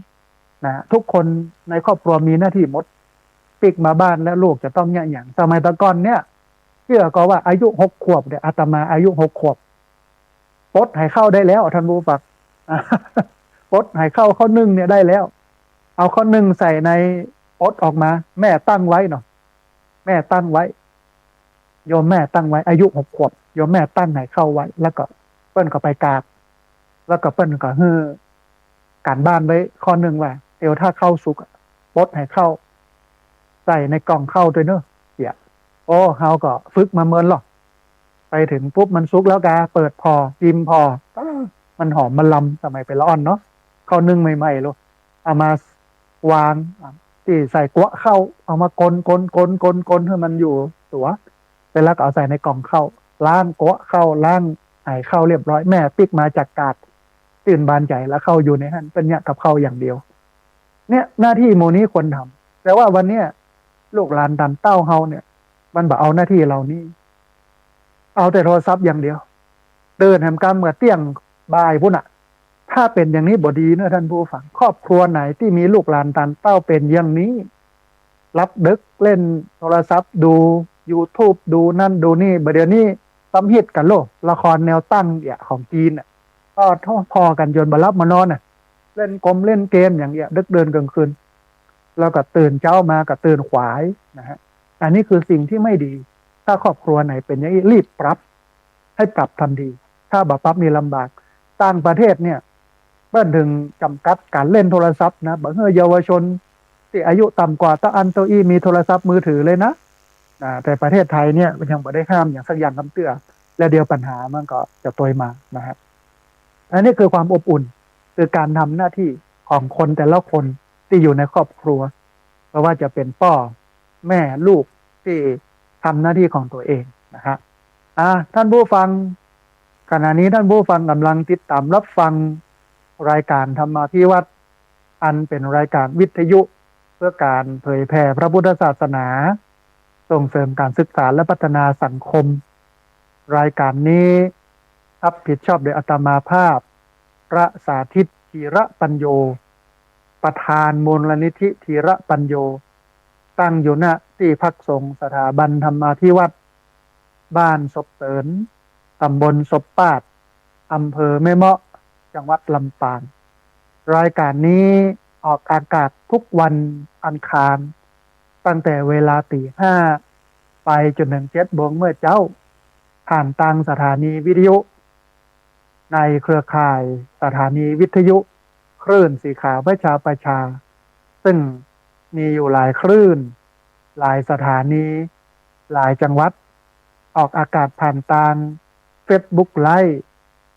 นะทุกคนในครอบครัวมีหน้าที่หมดปิกมาบ้านแล้วลูกจะต้องเนี่ยหยังสมัยตะก่อนเนี่ยเชื่อก็ว่าอายุ6 ขวบเนี่ยอาตมาอายุ6 ขวบปลดให้เข้าได้แล้วท่านผู้ฟังปลดให้เข้าข้อนึ่งเนี่ยได้แล้วเอาข้อนึ่งใส่ในปลดออกมาแม่ตั้งไว้เนาะแม่ตั้งไว้โยมแม่ตั้งไว้อายุ6 ขวบโยมแม่ตั้งให้เข้าไว้แล้วก็เปิ้นก็ไปกราบแล้วก็เปิ้นก็การบ้านไว้ข้อหนึ่งว่าเดี๋ยวถ้าเข้าสุกปลดให้เข้าใส่ในกล่องเข้าด้วยเนอะเสียเฮาก็ฝึกมาเมินหรอกไปถึงปุ๊บมันสุกแล้วกาเปิดพอจิ้มพอมันหอมมันลำสมัยเป็นละอ่อนเนาะข้าวนึ่งใหม่ๆลูกเอามาวางที่ใส่กัวเข้าเอามากลให้มันอยู่ตัวเสร็จแล้วก็เอาใส่ในกล่องเข้าล้างกัวเข้าล้างไห้เข้าเรียบร้อยแม่ปิกมาจากกาดตื่นบานใจแล้วเข้าอยู่ในหันเป็นเนี่ยกับเข้าอย่างเดียวเนี่ยหน้าที่โมนี้ควรทำแต่ว่าวันเนี้ยลูกหลานดันเต้าเฮาเนี่ยมันบอกเอาหน้าที่เรานี่เอาแต่โทรศัพท์อย่างเดียวเดินแหมกำเมื่อเตี้ยงบ่ายพุ่นอ่ะถ้าเป็นอย่างนี้บ่ดีเนอะท่านผู้ฟังครอบครัวไหนที่มีลูกหลานดันเต้าเป็นอย่างนี้รับดึกเล่นโทรศัพท์ดู YouTube ดูนั่นดูนี่เดี๋ยวนี้ซ้ำฮิตกันโลกละครแนวตั้งของจีน ก็พอกันจนบ่หลับมานอนน่ะเล่นเล่นเกมอย่างเงี้ยดึกเดินกลางคืนแล้วก็ตื่นเช้ามาก็ตื่นขวายนะฮะอันนี้คือสิ่งที่ไม่ดี ถ้าครอบครัวไหนเป็นอย่างนี้รีบปรับให้ปรับทันทีถ้าบ่ปรับนี่ลำบากต่างประเทศเนี่ยเปิ้นถึงจำกัดการเล่นโทรศัพท์นะบางเยาวชนที่อายุต่ำกว่าตาอันโตอีมีโทรศัพท์มือถือเลยนะแต่ประเทศไทยเนี่ยมันยังไม่ได้ห้ามอย่างสักอย่างคำเตือและเดียวปัญหามันก็จะตัวมานะฮะอันนี้คือความอบอุ่นคือการทำหน้าที่ของคนแต่ละคนที่อยู่ในครอบครัวเพราะว่าจะเป็นพ่อแม่ลูกที่ทำหน้าที่ของตัวเองนะฮะท่านผู้ฟังขณะนี้ท่านผู้ฟังกำลังติดตามรับฟังรายการธรรมาภิวัตน์อันเป็นรายการวิทยุเพื่อการเผยแผ่พระพุทธศาสนาส่งเสริมการศึกษาและพัฒนาสังคมรายการนี้รับผิดชอบโดยอาตมาภาพพระสาธิตธีระปัญโยประธานมูลนิธิธีระปัญโยตั้งอยู่ณที่พักสงฆ์สถาบันธรรมาภิวัตน์บ้านศพเสริญตำบลศพปาดอำเภอแม่เมาะจังหวัดลำปางรายการนี้ออกอากาศทุกวันอังคารตั้งแต่เวลาตี 5ไปจนถึง7 โมงเมื่อเจ้าผ่านทางสถานีวิทยุในเครือข่ายสถานีวิทยุคลื่นสีขาวประชาซึ่งมีอยู่หลายคลื่นหลายสถานีหลายจังหวัดออกอากาศผ่านทาง Facebook ไลฟ์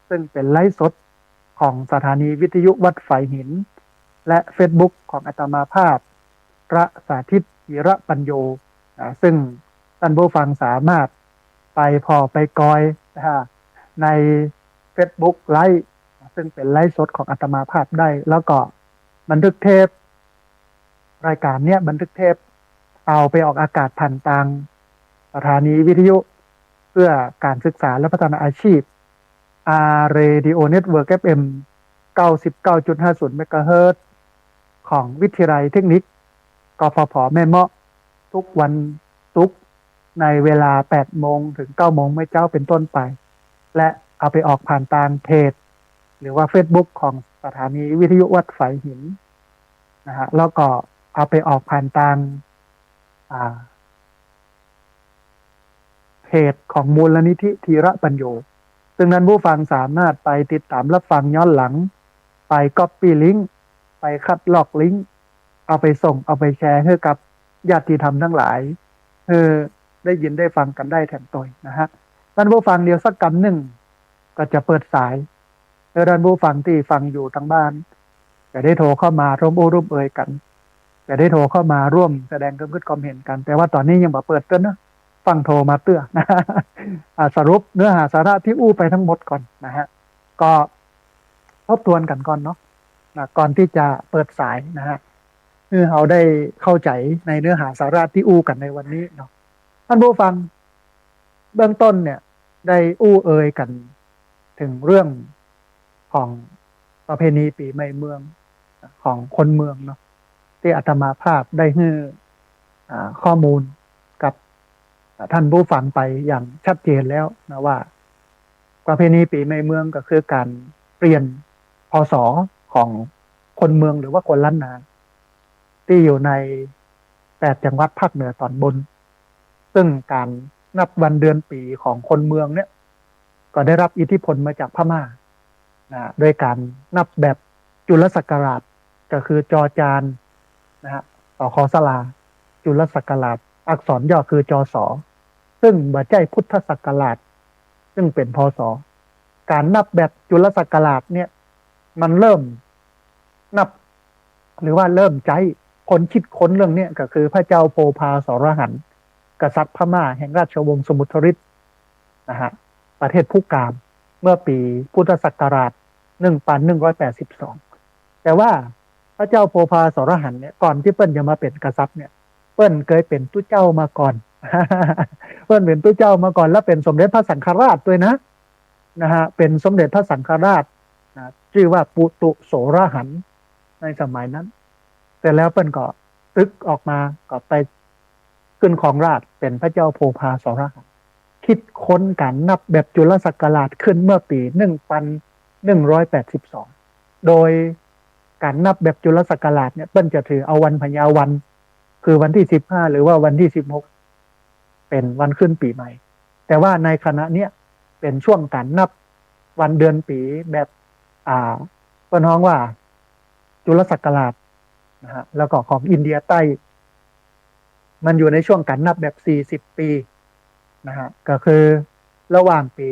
ซึ่งเป็นไลฟ์สดของสถานีวิทยุวัดไฝหินและ Facebook ของอาตมาภาพพระสาธิตธีระปัญโยซึ่งท่านผู้ฟังสามารถไปพอไปกอยใน Facebook ไลฟ์ซึ่งเป็นไลฟ์สดของอาตมาภาพได้แล้วก็บันทึกเทปรายการเนี้ยบันทึกเทปเอาไปออกอากาศผ่านทางสถานีวิทยุเพื่อการศึกษาและพัฒนาอาชีพRadio Network FM 99.50 เมกะเฮิรตซ์ของวิทยาลัยเทคนิคกฟผแม่เมาะทุกวันศุกร์ในเวลา 8 โมงถึง 9 โมงไม่เจ้าเป็นต้นไปและเอาไปออกผ่านทางเพจหรือว่า Facebook ของสถานีวิทยุวัดไฝหินนะฮะแล้วก็เอาไปออกผ่านทางเพจของมูลนิธิธีระปัญโยซึ่งนั้นผู้ฟังสามารถไปติดตามรับฟังย้อนหลังไปก๊อปปี้ลิงก์ไปคัดลอกลิงก์เอาไปส่งเอาไปแชร์ให้กับญาติธรรมทั้งหลายได้ยินได้ฟังกันได้แทนตัวนะฮะท่านผู้ฟังเดียวสักกำหนึ่งก็จะเปิดสายท่านผู้ฟังที่ฟังอยู่ทางบ้านจะได้โทรเข้ามาร่วมร่วมเอ่ยกันจะได้โทรเข้ามาร่วมแสดงความเห็นกันแต่ว่าตอนนี้ยังบ่เปิดเต้นนะฟังโทรมาเตื้อนะสรุปเนื้อหาสาระที่อู้ไปทั้งหมดก่อนนะฮะก็ทบทวนกันก่อนเนาะก่อนที่จะเปิดสายนะฮะคือเราได้เข้าใจในเนื้อหาสาระที่อู้กันในวันนี้เนาะท่านผู้ฟังเบื้องต้นเนี่ยได้อู้เอ่ยกันถึงเรื่องของประเพณีปีใหม่เมืองของคนเมืองเนาะที่อาตมาภาพได้ให้ข้อมูลกับท่านผู้ฟังไปอย่างชัดเจนแล้วนะว่าประเพณีปีใหม่เมืองก็คือการเปลี่ยนพศของคนเมืองหรือว่าคนล้านนาที่อยู่ใน8 จังหวัดภาคเหนือตอนบนซึ่งการนับวันเดือนปีของคนเมืองเนี่ยก็ได้รับอิทธิพลมาจากพม่าโดยการนับแบบจุลศักราชก็คือจอจานนะฮะต่อคอสลาจุลศักราชอักษรย่อคือจอสอซึ่งบ่ใช่พุทธศักราชซึ่งเป็นพศการนับแบบจุลศักราชเนี่ยมันเริ่มนับหรือว่าเริ่มใจคนคิดค้นเรื่องนี้ก็คือพระเจ้าโพพาสรหันต์กษัตริย์พม่าแห่งราชวงศ์สมุทรฤทธิ์นะฮะประเทศพุกามเมื่อปีพุทธศักราช1182แต่ว่าพระเจ้าโพพาสรหันต์เนี่ยก่อนที่เปิ้ลจะมาเป็นกษัตริย์เนี่ยเปิ้ลเคยเป็นตู้เจ้ามาก่อน เปิ้ลเป็นตู้เจ้ามาก่อนแล้วเป็นสมเด็จพระสังฆราชด้วยนะฮะเป็นสมเด็จพระสังฆราชนะชื่อว่าปุตุโสรหันต์ในสมัยนั้นแต่แล้วเปิ้ลก็ตึกออกมาก็ไปขึ้นของราชเป็นพระเจ้าโพพาสรหันต์คิดค้นการนับแบบจุลศักราชขึ้นเมื่อปี 182โดยการนับแบบจุลศักราชเนี่ยเปิ้นจะถือเอาวันพญาวันคือวันที่15หรือว่าวันที่16เป็นวันขึ้นปีใหม่แต่ว่าในขณะเนี้ยเป็นช่วงการนับวันเดือนปีแบบเปิ้นฮ้องว่าจุลศักราชนะฮะแล้วก็ของอินเดียใต้มันอยู่ในช่วงการนับแบบ40ปีนะฮะก็คือระหว่างปี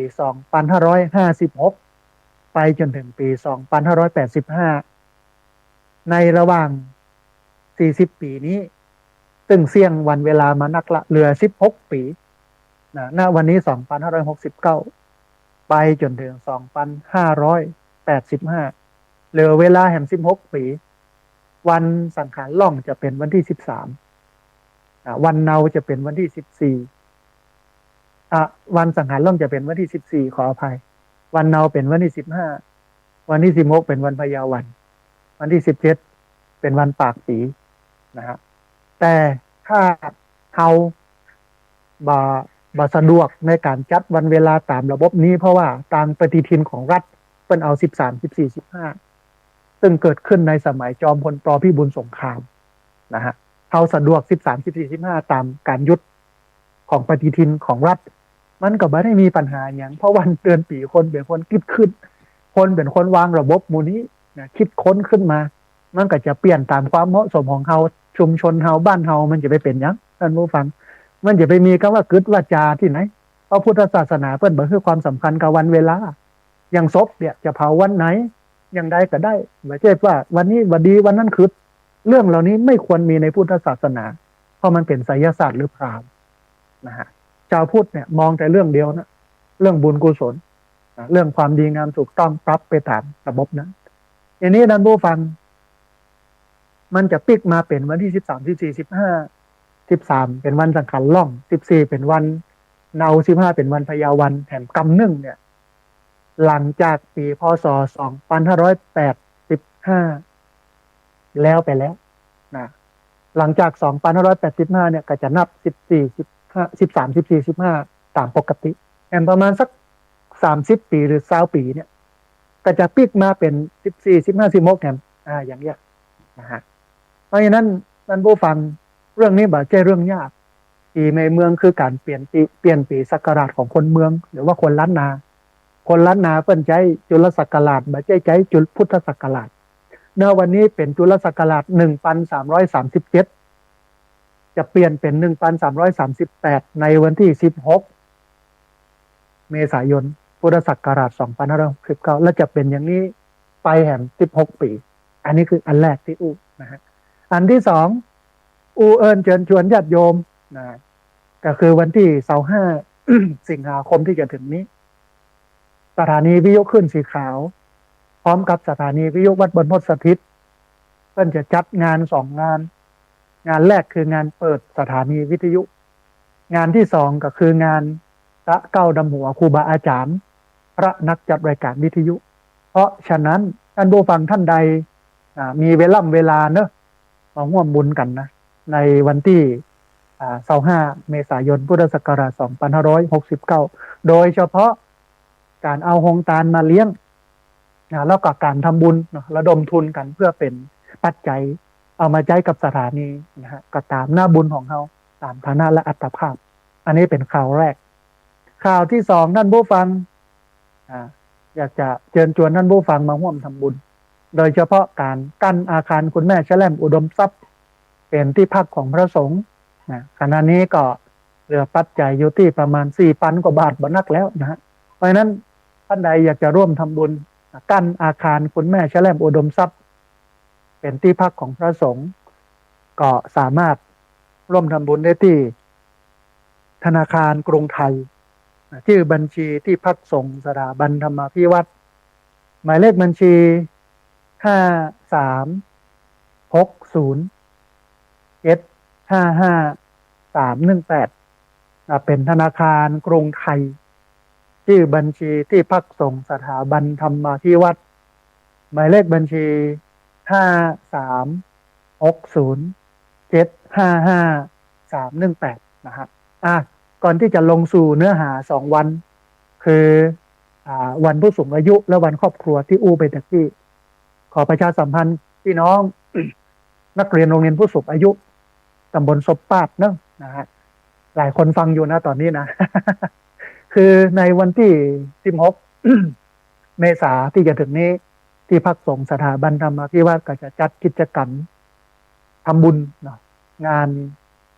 2556ไปจนถึงปี2585ในระหว่าง40ปีนี้ซึ่งเสี่ยงวันเวลามานักละเหลือ16ปีนะณวันนี้2569ไปจนถึง2585เหลือเวลาแห่ง16ปีวันสังขารล่องจะเป็นวันที่13วันเนาจะเป็นวันที่14วันสังหารล่องจะเป็นวันที่14ขออภัยวันเนาเป็นวันที่15วันที่16เป็นวันพญาวันที่17เป็นวันปากปีนะฮะแต่ถ้าเฮาบ่สะดวกในการจัดวันเวลาตามระบบนี้เพราะว่าตามปฏิทินของรัฐเพิ่นเอา13 14 15ซึ่งเกิดขึ้นในสมัยจอมพลป.พิบูลสงครามนะฮะเฮาสะดวก13 14 15ตามการยุดของปฏิทินของรัฐมันก็ไม่ได้มีปัญหาอย่างเพราะวันเดือนปีคนเป็นคนคิดขึ้นคนเป็นคนวางระบบหมู่นี้นะคิดค้นขึ้นมามันก็จะเปลี่ยนตามความเหมาะสมของเฮาชุมชนเฮาบ้านเฮามันจะไปเป็นยังท่านผู้ฟังมันจะไปมีคำว่ากึศวาจาที่ไหนพระพุทธศาสนาเพิ่นบ่ให้ความสำคัญกับวันเวลาอย่างศพเนี่ยจะเผาวันไหนอย่างใดก็ได้ไม่ใช่ว่าวันนี้วันดีวันนั้นคือเรื่องเหล่านี้ไม่ควรมีในพุทธศาสนาเพราะมันเป็นไสยศาสตร์หรือพราหมณ์นะฮะชาวพุทธเนี่ยมองแต่เรื่องเดียวนะเรื่องบุญกุศลเรื่องความดีงามถูกต้องปรับไปตามระบบนั้นอันนี้ท่านผู้ฟังมันจะปิกมาเป็นวันที่13 14 15 13เป็นวันสังขารล่อง14เป็นวันเนา15เป็นวันพญาวันแถมกำนึ่งเนี่ยหลังจากปีพศ2585แล้วไปแล้วนะหลังจาก2585เนี่ยก็จะนับ14 15 13 14 15ตามปกติแอมประมาณสัก30ปีหรือ20ปีเนี่ยก็จะปิกมาเป็น14 15 16แอมอย่างเงี้ยนะฮะเพราะฉะนั้นท่านผู้ฟังเรื่องนี้บ่ใช่เรื่องยากปีในเมืองคือการเปลี่ยนปีศักราชของคนเมืองหรือว่าคนล้านนาคนล้านนาเปิ้นใช้จุลศักราชบ่ใช้จุลพุทธศักราชณวันนี้เป็นจุลศักราช1337จะเปลี่ยนเป็น1338ในวันที่16เมษายนพุทธศักราช2569และจะเป็นอย่างนี้ไปแห่ง16ปีอันนี้คืออันแรกที่นะฮะอันที่2เอิญเชิญชวนญาติโยมนะก็คือวันที่25สิงหาคมที่จะถึงนี้สถานีวิทยุขึ้นสีขาวพร้อมกับสถานีวิทยุวัดบรรพตสถิตเพิ่นจะจัดงาน2งานงานแรกคืองานเปิดสถานีวิทยุงานที่2ก็คืองานพระเก้าดำหัวครูบาอาจารย์พระนักจัดรายการวิทยุเพราะฉะนั้นท่านผู้ฟังท่านใดมีเวลาเนอะมาร่วมบุญกันนะในวันที่25เมษายนพุทธศักราช2569โดยเฉพาะการเอาหงตาลมาเลี้ยงแล้วก็การทำบุญระดมทุนกันเพื่อเป็นปัจจัยเอามาใช้กับสถานีนะฮะก็ตามหน้าบุญของเขาตามฐานะและอัตภาพอันนี้เป็นข่าวแรกข่าวที่2ท่านผู้ฟังอยากจะเชิญชวนท่านผู้ฟังมาร่วมทำบุญโดยเฉพาะการกั้นอาคารคุณแม่แชล่มอุดมทรัพย์เป็นที่พักของพระสงฆ์ขณะนี้ก็เหลือปัจจัยอยู่ที่ประมาณ 4,000 กว่าบาทบ่นักแล้วนะฮะเพราะฉะนั้นท่านใดอยากจะร่วมทำบุญกั้นอาคารคุณแม่แชล่มอุดมทรัพย์เป็นที่พักของพระสงฆ์ก็สามารถร่วมทำบุญได้ที่ธนาคารกรุงไทยชื่อบัญชีที่พักสงฆ์สถาบันธรรมาภิวัตรหมายเลขบัญชี5360755318เป็นธนาคารกรุงไทยชื่อบัญชีที่พักสงฆ์สถาบันธรรมาภิวัตรหมายเลขบัญชี5360755318นะครับก่อนที่จะลงสู่เนื้อหา2วันคือ วันผู้สูงอายุและวันครอบครัวที่อู้ไปตะกี้ขอประชาสัมพันธ์พี่น้อง นักเรียนโรงเรียนผู้สูงอายุตำบลศพปาดเนอะนะฮะหลายคนฟังอยู่นะตอนนี้นะ คือในวันที่16 เมษาที่จะถึงนี้ที่พักสงฆ์สถาบันธรรมาภิวาสก็จะจัดกิจกรรมทำบุญเนาะงาน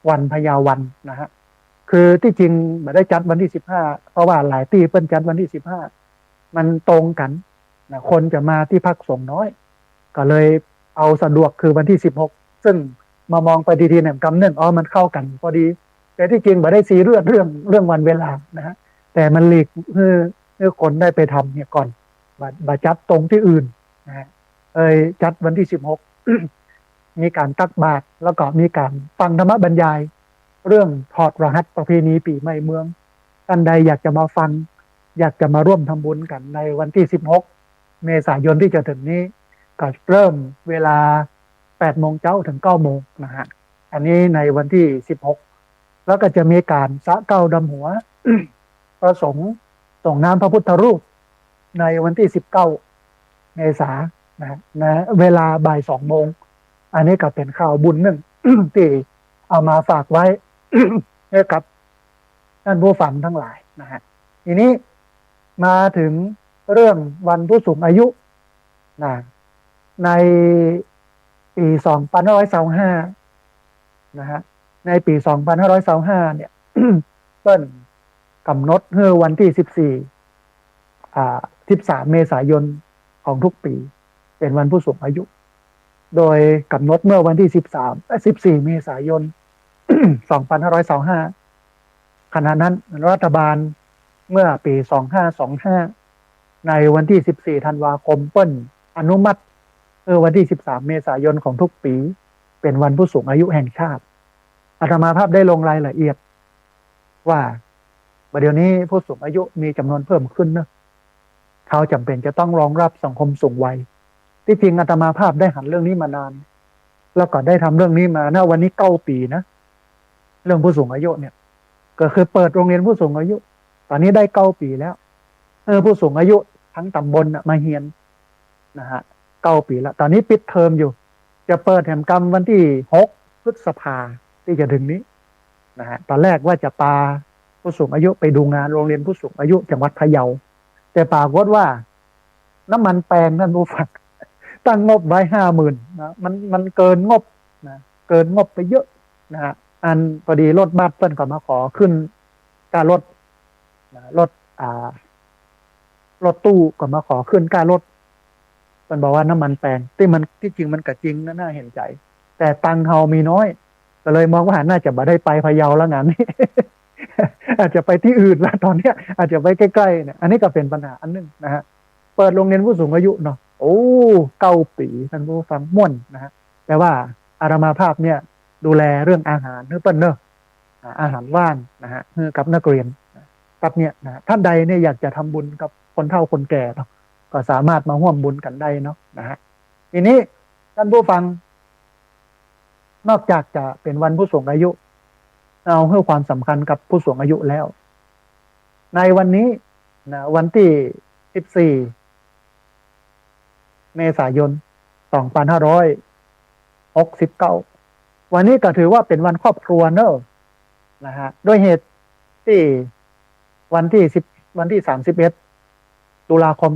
วันพญาวันนะฮะคือที่จริงไม่ได้จัดวันที่15เพราะว่าหลายที่เพิ่นจัดวันที่15มันตรงกันนะคนจะมาที่พักสงฆ์น้อยก็เลยเอาสะดวกคือวันที่16ซึ่งมามองไปดีๆเนี่ยกำเนิดมันเข้ากันพอดีแต่ที่จริงไม่ได้ซีเรียสเรื่องวันเวลานะฮะแต่มันหลีกให้คนได้ไปทำเนี่ยก่อนบาจัดตรงที่อื่นนะฮะจัดวันที่16 มีการตักบาตรแล้วก็มีการฟังธรรมบรรยายเรื่องถอดรหัสประเพณีปีใหม่เมืองท่านใดอยากจะมาฟังอยากจะมาร่วมทำบุญกันในวันที่16 เมษายนที่จะถึงนี้ก็เริ่มเวลา8 โมงเช้าถึง9 โมงนะฮะอันนี้ในวันที่16แล้วก็จะมีการสะเก้าดำหัว ประสงค์ส่งน้ำพระพุทธรูปในวันที่19 เมษายนนะเวลาบ่าย2 โมงอันนี้ก็เป็นข่าวบุญหนึ่ง ที่เอามาฝากไว้ ให้กับท่านผู้ฟังทั้งหลายนะฮะทีนี้มาถึงเรื่องวันผู้สูงอายุนะในปี2525นะฮะในปี2525เนี่ย เปิ้นกำหนดเมื่อวันที่13 เมษายนของทุกปีเป็นวันผู้สูงอายุโดยกำหนดเมื่อวันที่14 เมษายน 2525ขณะนั้นรัฐบาลเมื่อปี2525ในวันที่14 ธันวาคมเปิ้นอนุมัติวันที่13 เมษายนของทุกปีเป็นวันผู้สูงอายุแห่งชาติอาตมาภาพได้ลงรายละเอียดว่าเดี๋ยวนี้ผู้สูงอายุมีจำนวนเพิ่มขึ้นนะเขาจำเป็นจะต้องรองรับสังคมสูงวัยที่จริงอาตมาภาพได้หันเรื่องนี้มานานแล้วก็ได้ทำเรื่องนี้มาณวันนี้9 ปีนะเรื่องผู้สูงอายุเนี่ยก็คือเปิดโรงเรียนผู้สูงอายุ ตอนนี้ได้9 ปีแล้วผู้สูงอายุทั้งตำบลมาเฮียนนะฮะ9 ปีแล้วตอนนี้ปิดเทอมอยู่จะเปิดแห่งกรรมวันที่6 พฤษภาที่จะถึงนี้นะฮะตอนแรกว่าจะพาผู้สูงอายุไปดูงานโรงเรียนผู้สูงอายุจังหวัดพะเยาแต่ปรากฏว่าน้ำมันแปลงนั่นผู้ฟังตั้งงบไว้50,000นะมันเกินงบนะเกินงบไปเยอะนะฮะอันพอดีรถบัสเปิ้นก็มาขอขึ้นค่ารถรถรถตู้ก็มาขอขึ้นค่ารถเปิ้นบอกว่าน้ำมันแปลงที่จริงมันก็จริงน่าเห็นใจแต่ตังเฮามีน้อยก็เลยมองว่าน่าจะบ่ได้ไปพะเยาแล้วงานนี้ อาจจะไปที่อื่นแล้วตอนนี้อาจจะไปใกล้ๆเนี่ยอันนี้ก็เป็นปัญหาอันนึงนะฮะเปิดโรงเรียนผู้สูงอายุเนาะโอ้9 ปีท่านผู้ฟังม่วนนะฮะแต่ว่าอาตมาภาพเนี่ยดูแลเรื่องอาหารเปิ้นเนอะอาหารว่างนะฮะกับนักเรียนกับเนี่ยนะท่านใดเนี่ยอยากจะทำบุญกับคนเฒ่าคนแก่เนาะก็สามารถมาร่วมบุญกันได้เนาะนะฮะทีนี้ท่านผู้ฟังนอกจากจะเป็นวันผู้สูงอายุเอาให้ความสำคัญกับผู้สูงอายุแล้วในวันนี้นะวันที่14 เมษายน 2569วันนี้ก็ถือว่าเป็นวันครอบครัวเนอะนะฮะด้วยเหตุที่วันที่31 ตุลาคม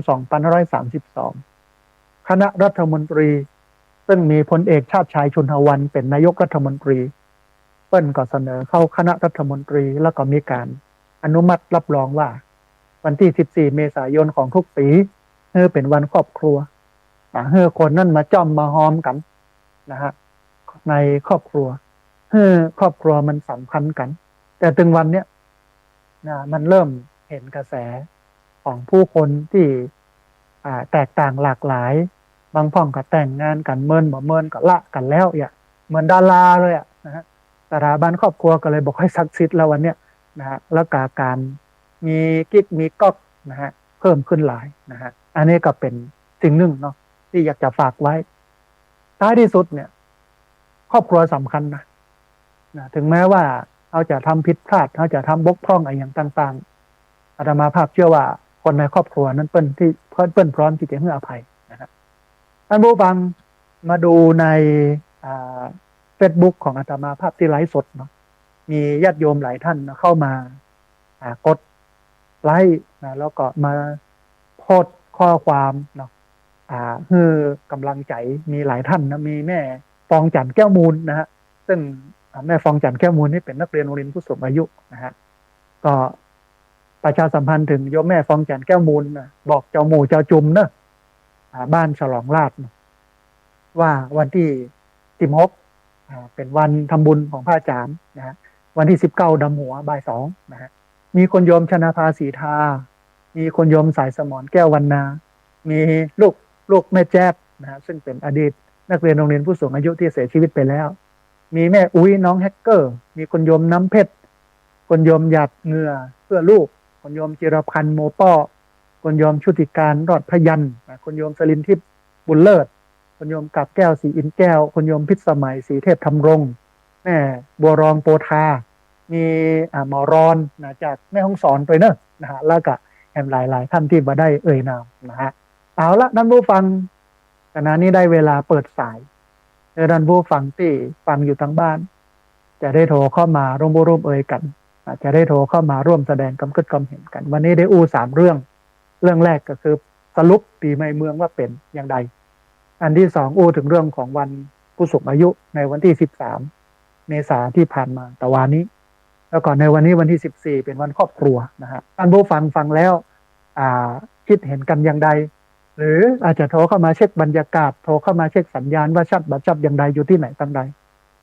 2532คณะรัฐมนตรีซึ่งมีพลเอกชาติชายชุนหวันเป็นนายกรัฐมนตรีเปิ้นก็เสนอเข้าคณะรัฐมนตรีแล้วก็มีการอนุมัติรับรองว่าวันที่14 เมษายนของทุกปีเป็นวันครอบครัวคนนั่นมาจ้อมมาหอมกันนะฮะในครอบครัวครอบครัวมันสำคัญกันแต่ถึงวันเนี้ยนะมันเริ่มเห็นกระแสของผู้คนที่แตกต่างหลากหลายบางพ่องก็แต่งงานกันเมินบ่เมินก็ละกันแล้วเหมือนดาราเลยนะฮะสถาบันครอบครัวก็เลยบอกให้ศักดิ์สิทธิ์แล้ววันเนี้ยนะฮะแล้วการมีกิ๊กมีก๊อกนะฮะเพิ่มขึ้นหลายนะฮะอันนี้ก็เป็นสิ่งหนึ่งเนาะที่อยากจะฝากไว้ท้ายที่สุดเนี่ยครอบครัวสำคัญนะถึงแม้ว่าเขาจะทำผิดพลาดเขาจะทำบกพร่องอะไรอย่างต่างๆอาตมาภาพเชื่อว่าค คนในครอบครัวนั้นเปิ้นพร้อมที่จะให้อภัยนะครับท่านผู้ฟังมาดูในเฟซบุ๊กของอาตมาภาพที่ไลฟ์สดเนาะมีญาติโยมหลายท่านเข้ามากดไลค์นะแล้วก็มาโพสต์ข้อความเนาะคือกำลังใจมีหลายท่านนะมีแม่ฟองจันทร์แก้วมูลนะฮะซึ่งแม่ฟองจันทร์แก้วมูลนี่เป็นนักเรียนโรงเรียนผู้สูงอายุนะฮะก็ประชาสัมพันธ์ถึงโยมแม่ฟองจันทร์แก้วมูลนะบอกเจ้าหมู่เจ้าจุมเนอะบ้านฉลองราชนะว่าวันที่16เป็นวันทำบุญของพระอาจารย์นะฮะวันที่19ดำหัวบ่าย2นะฮะมีคนโยมชนาภาสีทามีคนโยมสายสมรแก้ววรรณามีลูกแม่แจ๊บนะฮะซึ่งเป็นอดีตนักเรียนโรงเรียนผู้สูงอายุที่เสียชีวิตไปแล้วมีแม่อุ้ยน้องแฮกเกอร์มีคนโยมน้ำเพชรคนโยมหยาดเหงื่อเพื่อลูกคนโยมจิรพันธ์โมป้อคนโยมชุติการรอดพยัญคนโยมสลินทิพย์บุญเลิศคนโยมกับแก้วสีอินแก้วคนโยมพิษสมัยสีเทพธรรมรงค์แม่บัวรองโปธามีหมอรอนนะจากแม่ฮ่องสอนไปเนอะนะฮะแล้วก็แอมหลายท่านที่มาได้เอ่ยนามนะฮะเอาละท่านผู้ฟังขณะนี้ได้เวลาเปิดสายท่านผู้ฟังที่ฟังอยู่ทางบ้านจะได้โทรเข้ามาร่วมเอ่ยกันจะได้โทรเข้ามาร่วมแสดงความคิดความเห็นกันวันนี้ได้3เรื่องแรกก็คือสรุปปีใหม่เมืองว่าเป็นอย่างไรอันที่2ถึงเรื่องของวันผู้สูงอายุในวันที่13เมษายนที่ผ่านมาแต่วันนี้แล้วก่อนในวันนี้วันที่14เป็นวันครอบครัวนะฮะท่านผู้ฟังแล้วคิดเห็นกันอย่างไรหรืออาจจะโทรเข้ามาเช็คบรรยากาศโทรเข้ามาเช็คสัญญาณว่าชัดบัดชัดอย่างใดอยู่ที่ไหนตั้งใด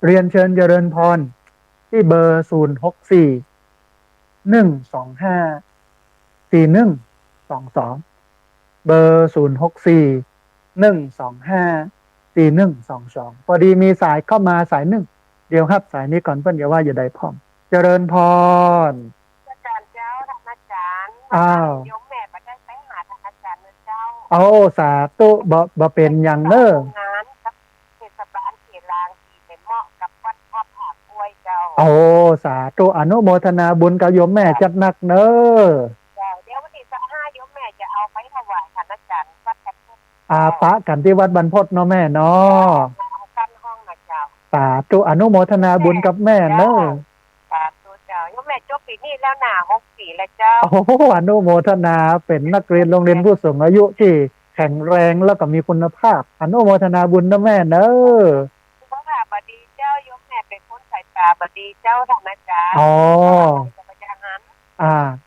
เรียนเชิญเจริญพรที่เบอร์064 125 4122เบอร์064 125 4122พอดีมีสายเข้ามาสายหนึ่งเดี๋ยวครับสายนี้ก่อนเพิ่นอย่าว่าอย่าได้พร้อมเจริญพรอาจารย์เจ้าท่านอาจารย์โยมแม่ไปได้ไปหาท่านอาจารย์เจ้าเอาสาธุบ่เป็นอย่างเนอะงานกับเทศบาลเขตลางที่เป็นเหมาะกับวัดพ่อผาป่วยเจ้าโอ้สาธุอนุโมทนาบุญกับโยมแม่จัดหนักเนอะเดี๋ยววันที่15โยมแม่จะเอาไปถวายท่านอาจารย์วัดกันปะกันที่วัดบรรพตเนาะแม่เนาะกันห้องนะเจ้าสาธุอนุโมทนาบุญกับแม่เนอะสาธุเจ้าโยมแม่จบปีนี้แล้วนะ6 ปีแล้วเจ้าโอ้อนุโมทนาเป็นนักเรียนโรงเรียนผู้สูงอายุที่แข็งแรงแล้วก็มีคุณภาพอนุโมทนาบุญนะแม่เนอะพระบดีเจ้าโยมแม่เป็นคนสายตาบดีเจ้าท่านอาจารย์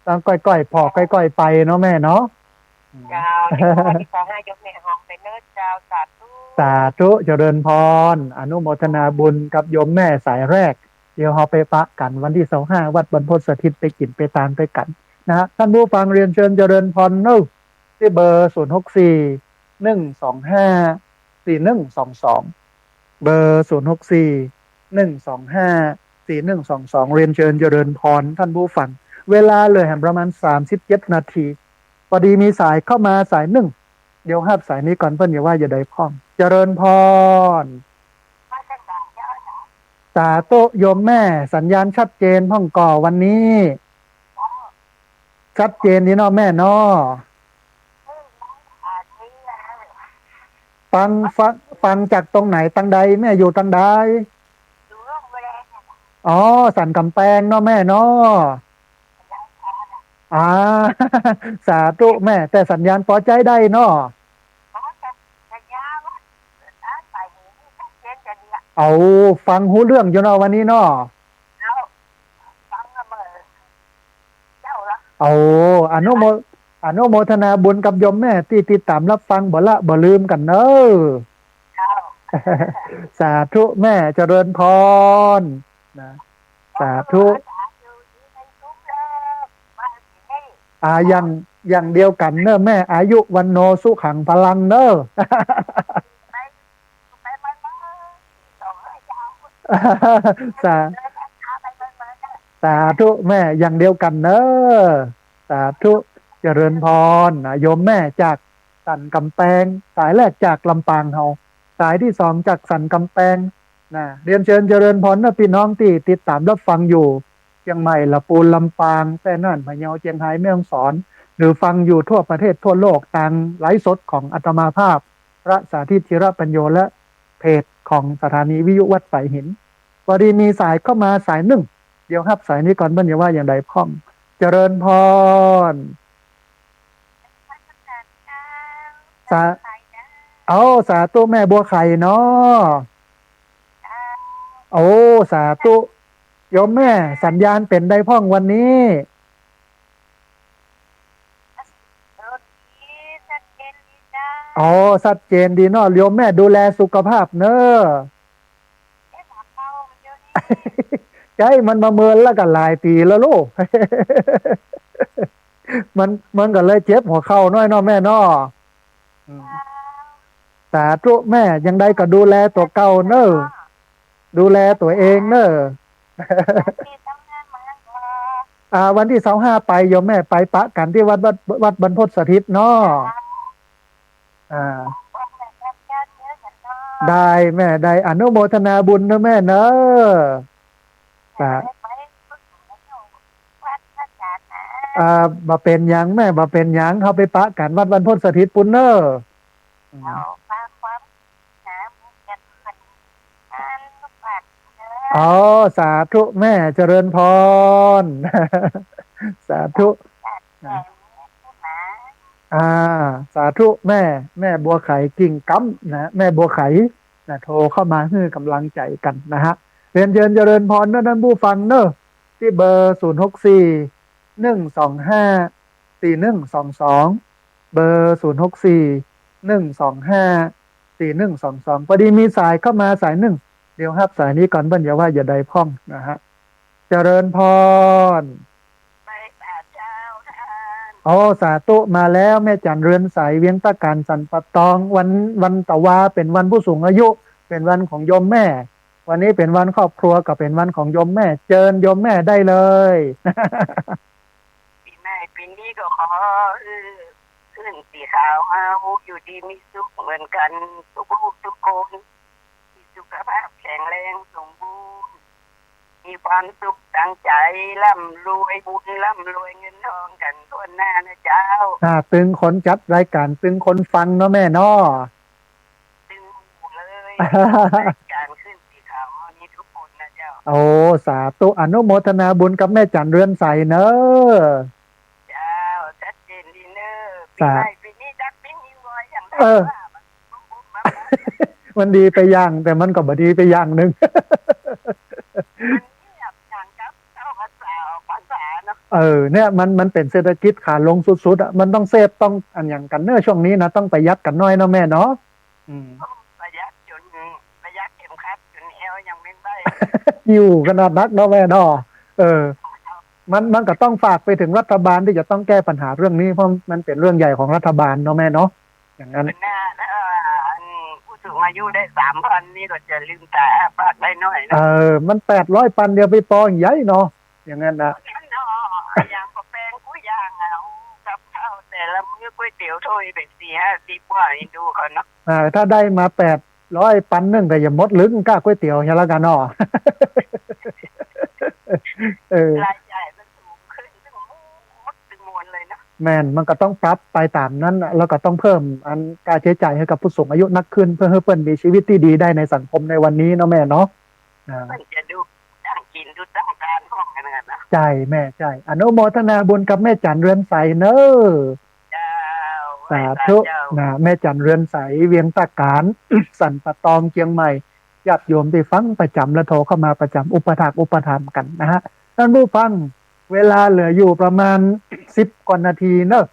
ต้องก้อยๆพอก้อยๆไปเนาะแม่เนาะเจ้าขอให้ยกแม่ห้องไปเนิร์เจ้าสาธุเจริญพรอนุโมทนาบุญกับโยมแม่สายแรกเดี๋ยวเราไปปะกันวันที่25วัดบรรพตสถิตไปกินไปตามไปกันนะฮะท่านผู้ฟังเรียนเชิญเจริญพรเนอะที่เบอร์064 125 4122เบอร์064 125 4122เรียนเชิญเจริญพรท่านผู้ฟังเวลาเลยแห่งประมาณ37 นาทีพอดีมีสายเข้ามาสายหนึ่งเดี๋ยวสายนี้ก่อนเพิ่นอย่าว่าอย่าได้พ้องเจริญพรสาธุโยมแม่สัญญาณชัดเจนพ่องก่อวันนี้ชัดเจนนี่เนาะแม่เนาะฟังจากตรงไหนตั้งใดแม่อยู่ตั้งใดอ๋อสันกำแพงเนาะแม่เนาะสาธุแม่แต่สัญญาณพอใจได้เนาะเอาฟังหูเรื่องอยู่เนาะวันนี้เนาะเอาอนุโมทนาบุญกับโยมแม่ที่ติดตามรับฟังบ่ละบ่ลืมกันเนอะสาธุแม่เจริญพรนะสาธุอย่างเดียวกันเนอะแม่อายุวันโนสุขังพลังเนอะสาธุแม่อย่างเดียวกันเนอะสาธุเจริญพรโยมแม่จากสันกำแพงสายแรกจากลำปางเฮาสายที่2จากสันกำแพงนะเรียนเชิญเจริญพรนะพี่น้องที่ติดตามรับฟังอยู่เชียงใหม่ละปูนลำปางแพร่น่านพะเยาเชียงรายแม่ฮ่องสอน หรือฟังอยู่ทั่วประเทศทั่วโลกทางไลฟ์สดของอาตมาภาพพระสาธิตธิรปัญโยและเพจของสถานีวิทยุวัดสายหินพอดีมีสายเข้ามาสายหนึ่งเดี๋ยวครับสายนี้ก่อนเบิ้ลอย่าว่าอย่างใดพ้องเจริญพรสาเอาสาธุแม่บัวไข่เนาะโอ้สาธุโยมแม่สัญญาณเป็นได้พ้องวันนี้อ๋อชัดเจนดีเนาะโยมแม่ดูแลสุขภาพเนอะใช่มันมาเมินแล้วกันหลายปีแล้วลูก มันก็เลยเจ็บหัวเข่าน้อยเนาะแม่เนาะสาธุแม่ยังได้ก็ดูแลตัวเก่าเนอะดูแลตัวเองเนอะ วันที่25ไปโยมแม่ไปปะกันที่วัดบรรพตสถิตเนาะได้แม่ได้อนุโมทนาบุญนะแม่เนอะบ่เป็นหยังแม่บ่เป็นหยังเขาไปปะกันวัดบรรพตสถิตปุณเนอร์อ๋อสาธุแม่เจริญพร สาธุสาธุแม่บัวไข่กิ่งกั้มนะแม่บัวไข่นะโทรเข้ามาให้กำลังใจกันนะฮะเรียนเชิญเจริญพรนะท่านผู้ฟังเนอะที่เบอร์064 125 4122เบอร์064 125 4122พอดีมีสายเข้ามาสายหนึ่งเดี๋ยวครับสายนี้ก่อนเบิ้ลอย่าว่าอย่าใดพ้องนะฮะเจริญพรอ๋อสาธุมาแล้วแม่จันเรือนใสเวียงตะการสันปะตองวันตะวาเป็นวันผู้สูงอายุเป็นวันของโยมแม่วันนี้เป็นวันครอบครัวก็เป็นวันของโยมแม่เชิญโยมแม่ได้เลยปีนี้ก็ขอขึ้นสีขาวมาอยู่ดีมีสุขเหมือนกันทุกลูกทุกคนมีสุขภาพแข็งแรงสมบูรณ์มีความสุขตั้งใจร่ำรวยบุญร่ำรวยเงินทองกันทั่วหน้านะเจ้าตึงคนจัดรายการตึงคนฟังเนาะแม่เนาะตึงเลยการขึ้นสีขาวนี้ทุกคนนะเจ้าโอ้สาธุอนุโมทนาบุญกับแม่จันเรือนใสเนอะชัดเจนดีเนอะปีนี้จัดปีนี้รวยอย่างไรมันดีไปอย่างแต่มันก็บ่ดีไปอย่างหนึ่งเนี่ยมันเป็นเศรษฐกิจขาลงสุดๆอ่ะมันต้องเซฟต้องอันอย่างกันเนอะช่วงนี้นะต้องประหยัดกันน้อยเนาะแม่เนาะประหยัดเข็มขัดจนเอวยังไม่ได้อยู่ขนาดนักเนาะแม่เนาะมันก็ต้องฝากไปถึงรัฐบาลที่จะต้องแก้ปัญหาเรื่องนี้เพราะมันเป็นเรื่องใหญ่ของรัฐบาลเนาะแม่เนาะอย่างนั้นผู้สูงอายุได้3,000นี่ก็จะลืมตาฝากได้น้อยนะมัน800 ปันเดียวไปปอใหญ่เนาะอย่างนั้นนะอย่างก็แป้งกุ้ยย่างเอากับข้าวแต่ละมื้อก๋วยเตี๋ยวถ้วยเป็น4-50ว่านี่ดูเขาเนาะถ้าได้มา800 ปันนึงก็อย่าหมดลึกก้าก๋วยเตี๋ยวอย่างละกันเนาะรายจ่ายมันสูงขึ้นถึงมวลเลยนะแม่นมันก็ต้องปรับไปตามนั้นแล้วก็ต้องเพิ่มการใช้จ่ายให้กับผู้สูงอายุนักขึ้นเพื่อให้เพิ่นมีชีวิตที่ดีได้ในสังคมในวันนี้เนาะแม่เนาะมันจะดูตั้งกินดูตั้งการห้องกันนะใจแม่ใจอนุโมทนาบุญกับแม่จันเรือนใสเนอะสาธุนะแม่จันเรือนใสเวียงตะการสันปะตองเชียงใหม่ญาติโยมที่ฟังประจำและโทรเข้ามาประจำอุปถัมภ์กันนะฮะท่านผู้ฟังเวลาเหลืออยู่ประมาณ10 กว่านาทีเนอะ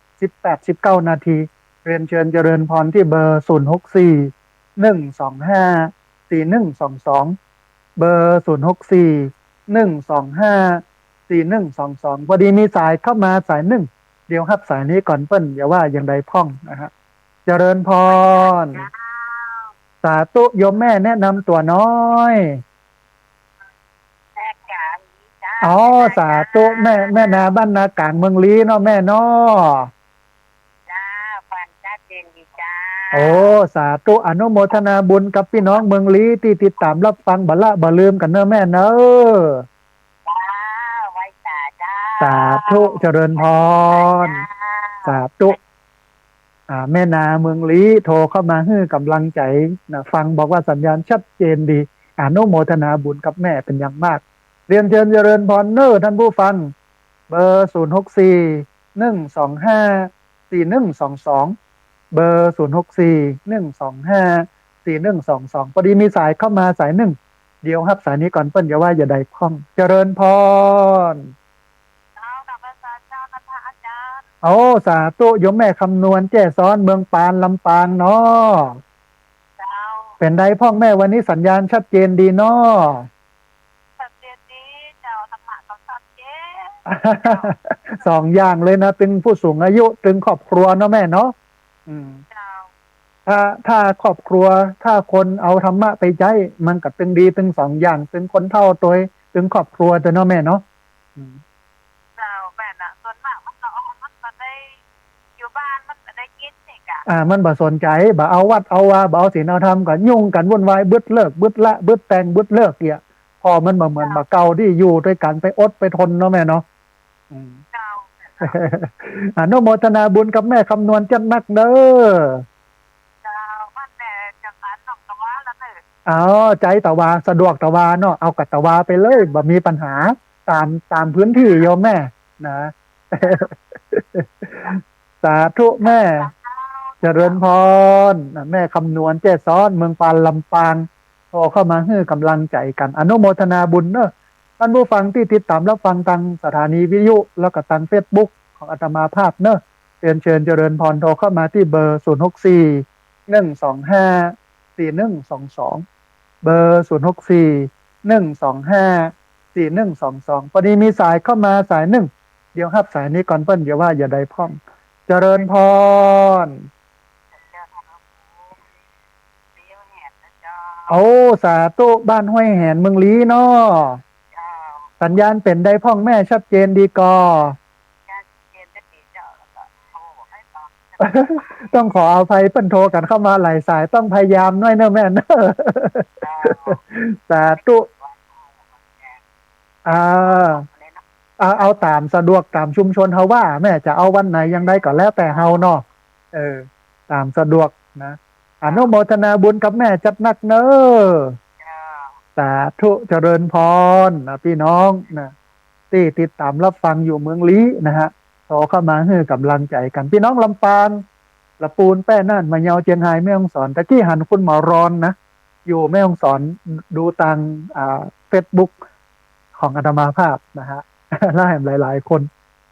18-19 นาทีเรียนเชิญเจริญพรที่เบอร์064 125 4122เบอร์064 125 4122พอดีมีสายเข้ามาสายหนึ่งเดี๋ยวครับสายนี้ก่อนเปิ้ลอย่าว่าอย่างใดพ้องนะฮะเจริญพรสาธุโยมแม่แนะนำตัวน้อยอ๋อสาธุแม่นาบ้านนากลางเมืองลี้เนาะแม่เนาะฟันชัดเจนดีจ้าโอ้สาธุอนุโมทนาบุญกับพี่น้องเมืองลี้ที่ติดตามรับฟังบ่ละบ่ลืมกันเนอะแม่เนอะไว้จ้าสาธุเจริญพร สาธุแม่นาเมืองลี้โทรเข้ามาให้กำลังใจนะฟังบอกว่าสัญญาณชัดเจนดีอนุโมทนาบุญกับแม่เป็นอย่างมาก เรียนเชิญเจริญพรเนอร์ท่านผู้ฟัง เบอร์064 125 4122เบอร์064 125 4122พอดีมีสายเข้ามาสายหนึ่งเดี๋ยวครับสายนี้ก่อนเปิ้นอย่าว่าอย่าใดพ้องเจริญพรโอ้สาธุโยมแม่คำนวณแจ้ซ้อนเมืองปานลำปางเนาะเป็นไดพ่องแม่วันนี้สัญญาณชัดเจนดีเนาะชัดเจนดีเจ้าธรรมะต้องชัดเจนสองอย่างเลยนะตึงผู้สูงอายุตึงครอบครัวเนาะแม่เนาะถ้าครอบครัวถ้าคนเอาธรรมะไปใช้มันก็ตึงดีตึงสองอย่างตึงคนเท่าตัวตึงครอบครัวตัวเนาะแม่เนาะมันบ่สนใจบ่เอาวัดเอาว่าบ่เอาศีลเอาธรรมก็ยุ่งกันวุ่นวายบึดเลิกบึดละบึดแต่งบึดเลิกเนี่ยพอมันบ่เหมือนบ่เก่าที่อยู่ด้วยกันไปอดไปทนเนาะแม่เนาะอนุโมทนาบุญกับแม่คำนวณจัดนักเด้อใจตะวาสะดวกตะวาเนาะเอากับตะวาไปเลยบ่มีปัญหาตามพื้นที่โยมแม่นะสาธุแม่เจริญพรแม่คำนวณแจ้ซ้อนเมืองปานลำปางโทรเข้ามาให้กำลังใจกันอนุโมทนาบุญเนอะท่านผู้ฟังที่ติดตามรับฟังทางสถานีวิทยุแล้วก็ทาง Facebook ของอาตมาภาพเนอะเชิญเจริญพรโทรเข้ามาที่เบอร์064 125 4122เบอร์064 125 4122พอดีมีสายเข้ามาสายหนึ่งเดี๋ยวครับสายนี้ก่อนเปิ้นเดี๋ยวว่าอย่าใดพ้องเจริญพรโอ้สาธุบ้านห้วยแหนเมืองลี้เนาะสัญญาณเป็นได้พ่องแม่ชัดเจนดีกอต้องขออภัยเปิ้นโทรกันเข้ามาหลายสายต้องพยายามหน่อยเนอะแม่เนอะสาธุเอาตามสะดวกตามชุมชนเฮาว่าแม่จะเอาวันไหนยังได้ก็แล้วแต่เฮาเนาะตามสะดวกนะอนุโมทนาบุญกับแม่จัดนักเนอะสาธุเจริญพรนะพี่น้องนะที่ติดตามรับฟังอยู่เมืองลี้นะฮะโทรเข้ามาให้กำลังใจกันพี่น้องลำปางละปูนแป้น่านมะเยาเจียงไฮ้แม่ฮ่องสอนตะกี้หันคุณหมอรอนนะอยู่แม่ฮ่องสอนดูทางFacebook ของอาตมาภาพนะฮะน่าเห็นหลายๆคน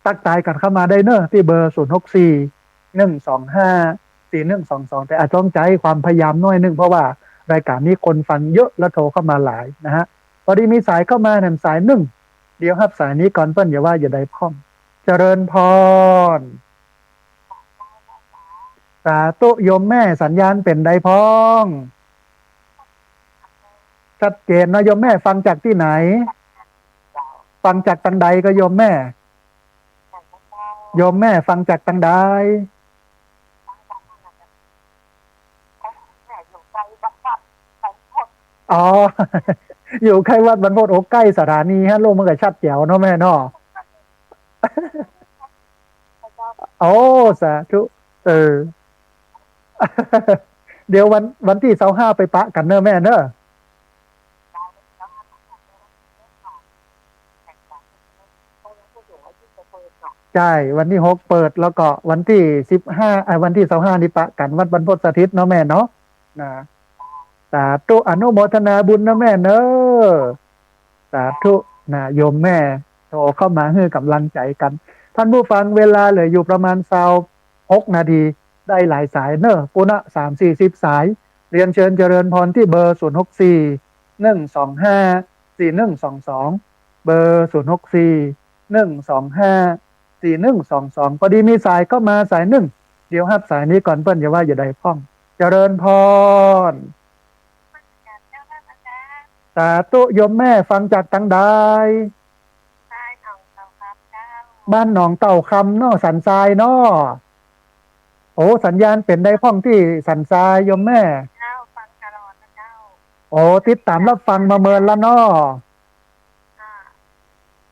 ตักตายกันเข้ามาได้เนอะที่เบอร์064 125 4122แต่อาจต้องใจความพยายามน้อยนึงเพราะว่ารายการนี้คนฟังเยอะแล้วโทรเข้ามาหลายนะฮะพอดีมีสายเข้ามาหนึ่งสายหนึ่งเดี๋ยวครับสายนี้ก่อนเปิ้ลอย่าว่าอย่าได้พ้องเจริญพรสาธุโยมแม่สัญญาณเป็นได้พ้องชัดเจนนะโยมแม่ฟังจากที่ไหนฟังจากตังใดก็โยมแม่ฟังจากตังใดอยู่ใกล้วัดบรรพตโอ้ใกล้สถานีฮะลงมันก็ชัดแจ๋วเนาะแม่เนาะสาธุเดี๋ยววันที่25ไปปะกันเนอะแม่เนอะใช่วันที่6เปิดแล้วก็วันที่15วันที่25นี่ปะกันวัดบรรพตสถิตเนาะแม่เนาะนะสาธุอนุโมทนาบุญนะแม่เนอะสาธุนะโยมแม่โทรเข้ามาให้กำลังใจกันท่านผู้ฟังเวลาเหลืออยู่ประมาณ26นาทีได้หลายสายเนอะปุณะ30-40สายเรียนเชิญเจริญพรที่เบอร์064 125 4122เบอร์064 125 4122พอดีมีสายเข้ามาสายหนึ่งเดี๋ยวครับสายนี้ก่อนเปิ้ลอย่าว่าอย่าใดพ้องเจริญพรสาธุโยมแม่ฟังจากตังใดบ้านหนองเต่าคำเนาะสันทรายเนาะโอ้สัญญาณเป็นได้พ้องที่สันทรายโยมแม่ฟังตลอดนะเจ้าติดตามรับฟังมาเมินแล้วเนาะ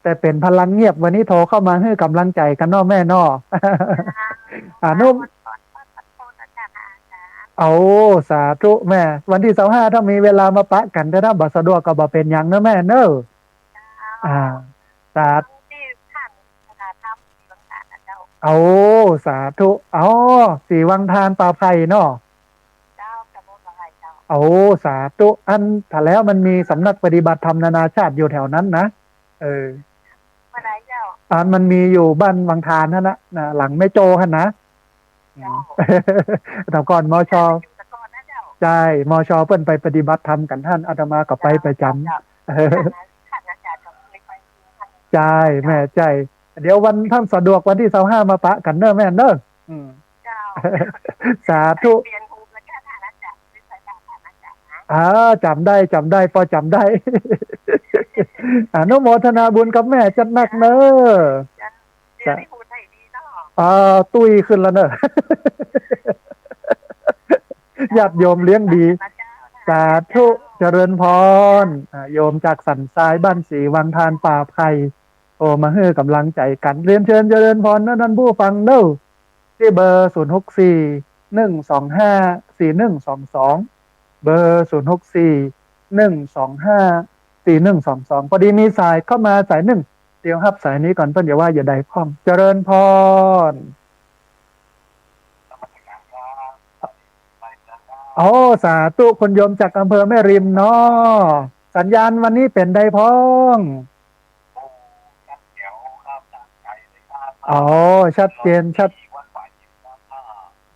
แต่เป็นพลังเงียบวันนี้โทรเข้ามาให้กำลังใจกันเนาะแม่เนาะ นุ่ม วันก่อนก็ตะโกนอาจารย์อาจารย์ เอาสาธุแม่วันที่25ถ้ามีเวลามาปะกันแต่ถ้าบ่สะดวกก็บ่เป็นหยังเนอะแม่เนอะอ่าสาธุ ที่ท่านทำที่บางการนะเจ้า เอาสาธุอ๋อสีวังทานป่าไผ่เนาะ เจ้าจะพูดอะไรเจ้า เอาสาธุอันถ้าแล้วมันมีสำนักปฏิบัติธรรมนานาชาติอยู่แถวนั้นนะเออ เมื่อไรเจ้า มันมีอยู่บ้านวังทานนั่นนะหลังแม่โจหั่นนะ เจ้า แต่ก่อนมช อยู่ตะกอนนะเจ้า ใช่มชเปิ้นไปปฏิบัติธรรมกันท่านอาตมาก็ไปประจำ ท่านอาจารย์ก็เคยไปท่าน ใช่แม่ใจเดี๋ยววันท่านสะดวกวันที่25มาปะกันเนอะแม่เนอะเจ้า สาธุ เรียนภูมิแล้วก็ท่านอาจารย์วิสัยท่านอาจารย์นะ จำได้พอจำได้ อนุโมทนาบุญกับแม่จัดหนักเนอะ เดี๋ยวที่พูดให้ดีเนาะ ตุ้ยขึ้นแล้วเนอะ ญาติโยมเลี้ยงดี สาธุเจริญพรโยมจากสันทรายบ้านศรีวังทานป่าไผ่โอมาให้กำลังใจกันเรียนเชิญเจริญพรนั่นผู้ฟังเนอะที่เบอร์0641254122เบอร์0641254122พอดีมีสายเข้ามาสายหนึ่งเดี๋ยวรับสายนี้ก่อนเพิ่นอย่าว่าอย่าใดพ้องเจริญพรโอ้สาธุคุณโยมจากอำเภอแม่ริมเนาะสัญญาณวันนี้เป็นใดพ้องอ๋อชัดเจน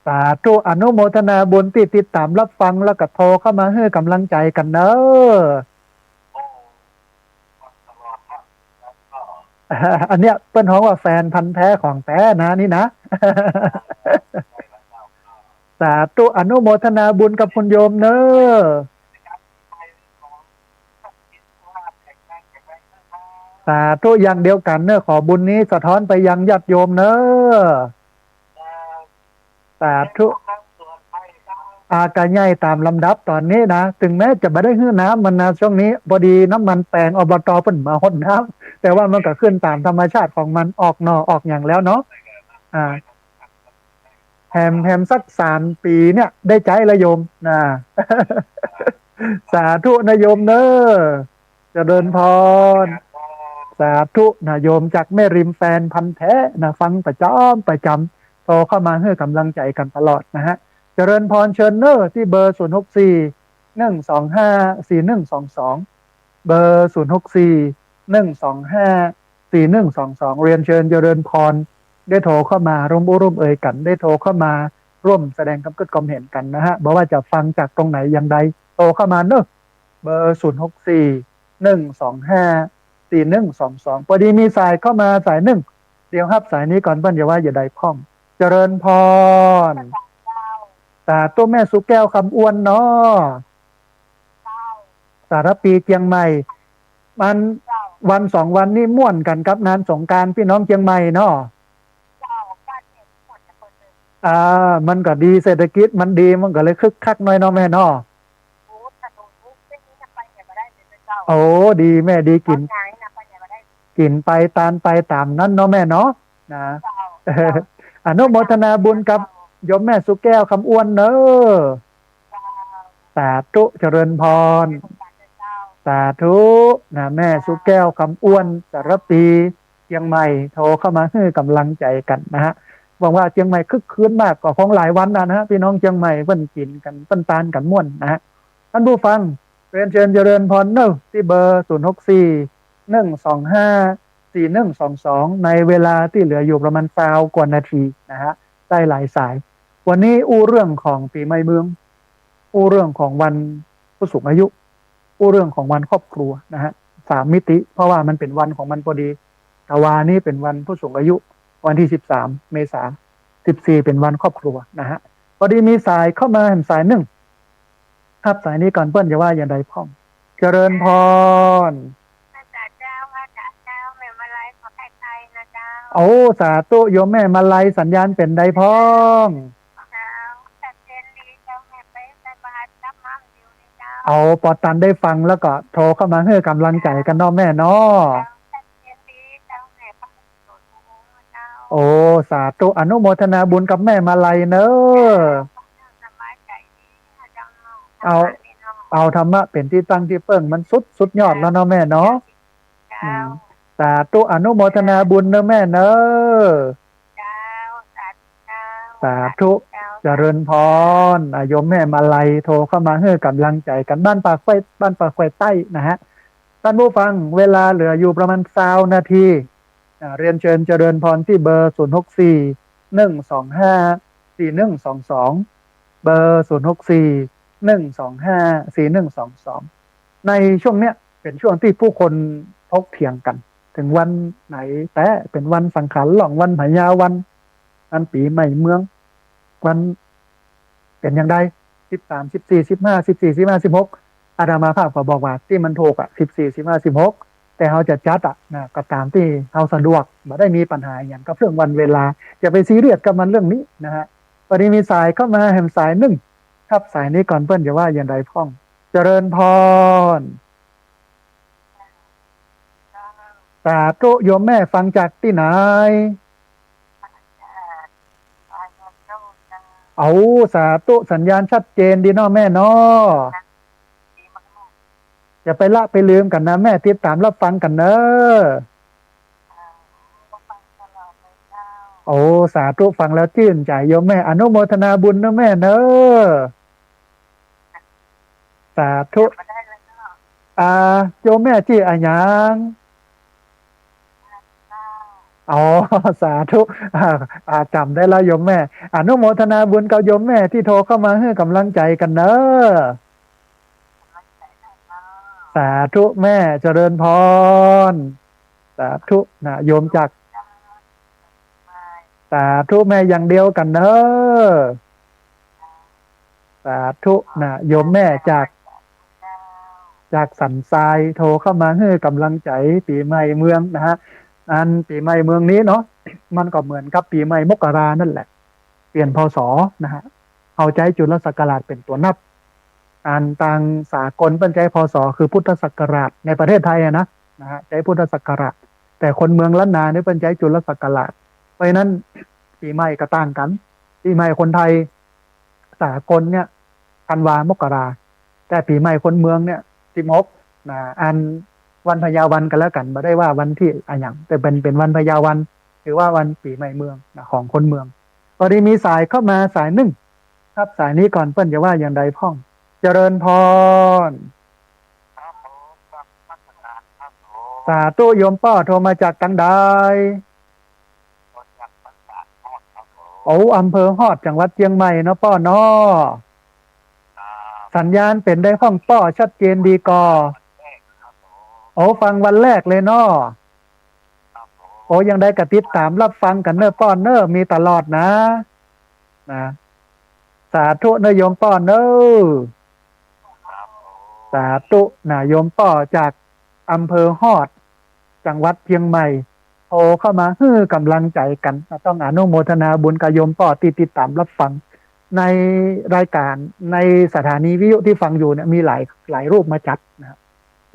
สาธุอนุโมทนาบุญที่ติดตามรับฟังแล้วก็โทรเข้ามาให้กำลังใจกันเนอะอันเนี้ยเปิ้นฮ้องว่าแฟนพันธุ์แท้ของแท้นะนี่นะ สาธุอนุโมทนาบุญกับคุณโยมเนอะสาธุอย่างเดียวกันเนอะขอบุญนี้สะท้อนไปยังญาติโยมเนอะสาธุอากาใหญ่ตามลำดับตอนนี้นะถึงแม้จะไม่ได้หื้อน้ำมันนะช่วงนี้พอดีน้ำมันแปลงอบต.เพิ่นมาหดน้ำแต่ว่ามันก็ขึ้นตามธรรมชาติของมันออกหน่อออกอย่างแล้วเนาะแฮมสัก3 ปีเนี่ยได้ใจละโยมนะ สาธุนะโยมเนอะเจริญพรสาธุนะโยมจากแม่ริมแฟนพันธุ์แท้นะฟังประจำโทรเข้ามาให้กำลังใจกันตลอดนะฮะเจริญพรเชิญเนอร์ที่เบอร์0641254122เบอร์0641254122เรียนเชิญเจริญพรได้โทรเข้ามาร่วมเอ่ยกันได้โทรเข้ามาร่วมแสดงความคิดความเห็นกันนะฮะบอกว่าจะฟังจากตรงไหนอย่างใดโทรเข้ามาเนอะเบอร์0641254122พอดีมีสายเข้ามาสายหนึ่งเดี๋ยวครับสายนี้ก่อนเพิ่นอย่าว่าอย่าใดพ้องเจริญพรสาธุแม่สุแก้วคำอ้วนเนาะสารปีเชียงใหม่มันวัน2 วันนี่ม่วนกันครับงานสงกรานต์พี่น้องเชียงใหม่เนาะมันก็ดีเศรษฐกิจมันดีมันก็เลยคึกคักหน่อยเนาะแม่เนาะโอ้ดีแม่ดีกินไปตานไปตามนั้นเนาะแม่เนาะนะอนุโมทนาบุญกับโยมแม่สุแก้วคำอ้วนเนอะสาธุเจริญพรสาธุนะแม่สุแก้วคำอ้วนสารปีเชียงใหม่โทรเข้ามาให้กำลังใจกันนะฮะหวังว่าเชียงใหม่คึกคืนมากกว่าของหลายวันนะฮะพี่น้องเชียงใหม่เพิ่นกินกันเพิ่นตานกันม่วนนะฮะท่านผู้ฟังเรียนเชิญเจริญพรเนอะที่เบอร์0641254122ในเวลาที่เหลืออยู่ประมาณ20 กว่านาทีนะฮะได้หลายสายวันนี้อู้เรื่องของปีใหม่เมืองอู้เรื่องของวันผู้สูงอายุอู้เรื่องของวันครอบครัวนะฮะ3 มิติเพราะว่ามันเป็นวันของมันพอดีตะวานี้เป็นวันผู้สูงอายุวันที่13 เมษายน14เป็นวันครอบครัวนะฮะพอดีมีสายเข้ามาสายหนึ่งครับสายนี้ก่อนเปิ้นจะว่าอย่างใดพ้องเจริญพรโอ้สาธุโยมแม่มาลัยสัญญาณเป็นใดพ้องเอาปอตันได้ฟังแล้วก็โทรเข้ามาให้กำลังใจกันเนาะแม่เนาะ โอ้สาธุอนุโมทนาบุญกับแม่มาลัยเนอะสบายใจดีเจ้าธรรเอา มะนี่เนาะเอาธรรมะเป็นที่ตั้งที่เปิ้งมันสุดยอดแล้วเนาะแม่เนาะอืเจ้ามสาธุอนุโมทนาบุญเนอะแม่เนอะเจ้าสาธุเจ้าสาธุเจ้าเจริญพรโยมแม่มาลัยโทรเข้ามาให้กำลังใจกันบ้านปากไฟใต้นะฮะท่านผู้ฟังเวลาเหลืออยู่ประมาณ20 นาทีเรียนเชิญเจริญพรที่เบอร์0641254122เบอร์0641254122ในช่วงเนี้ยเป็นช่วงที่ผู้คนถกเถียงกัน ถึงวันไหนแต่เป็นวันสังขารหล่องวันพญาวันปีใหม่เมืองวันเป็นอย่างไร13 14 15 14 15 16อาดามาภาพก็บอกว่าที่มันถูก14 15 16แต่เขาจะจัดนะก็ตามที่เขาสะดวกไม่ได้มีปัญหาอย่างกับเรื่องวันเวลาจะไปซีเรียสกับมันเรื่องนี้นะฮะวันนี้มีสายเข้ามาแหมสายหนึ่งครับสายนี้ก่อนเปิ้ลจะว่าอย่างไรพ้องเจริญพรสาธุโยมแม่ฟังจากที่ไหนเอาสาธุสัญญาณชัดเจนดีเนาะแม่เนาะอย่าไปละไปลืมกันนะแม่ติดตามรับฟังกันเนอะโอ้สาธุฟังแล้วชื่นใจโยมแม่อนุโมทนาบุญนะแม่เนอะสาธุโยมแม่ชื่ออะไรยังอ๋อสาธุจำได้แล้วโยมแม่อนุโมทนาบุญกับโยมแม่ที่โทรเข้ามาให้กำลังใจกันเนอะสาธุแม่เจริญพรสาธุนะโยมจากสาธุแม่อย่างเดียวกันเนอะสาธุนะโยมแม่จากสันทรายโทรเข้ามาให้กำลังใจปีใหม่เมืองนะฮะอันปีใหม่เมืองนี้เนาะมันก็เหมือนกับปีใหม่มกรานั่นแหละเปลี่ยนพศนะฮะเอาใจจุลศักราชเป็นตัวนับอันต่างสากลเป็นใจพศคือพุทธศักราชในประเทศไทยนะฮะใจพุทธศักราชแต่คนเมืองล้านนาเนี่ยเป็นใจจุลศักราชเพราะฉะนั้นปีใหม่ก็ต่างกันปีใหม่คนไทยสากลเนี่ยธันวามกราแต่ปีใหม่คนเมืองเนี่ย16นะอันวันพญาวันกันแล้วกันไม่ได้ว่าวันที่อย่างแต่เป็นวันพญาวันหรือว่าวันปีใหม่เมืองนะของคนเมืองพอดีมีสายเข้ามาสายหนึ่งครับสายนี้ก่อนเปิ้ลจะว่าอย่างไรพ่องเจริญพรสาธุโยมป้อโทรมาจากตังใดโอ้อำเภอฮอดจังหวัดเชียงใหม่เนาะป้อเนาะสัญญาณเป็นได้ห้องป้อชัดเจนดีกอโอ้ฟังวันแรกเลยเนาะโอ้ยังได้กระติดตามรับฟังกันเนอป้อนเนอมีตลอดนะสาธุเนอโยมป้อนเนอสาธุนะโยมป้อจากอำเภอฮอดจังหวัดเชียงใหม่โทรเข้ามาฮื้อกำลังใจกันต้องอนุโมทนาบุญกับโยมป้อติดตามรับฟังในรายการในสถานีวิทยุที่ฟังอยู่เนี่ยมีหลายรูปมาจัดนะ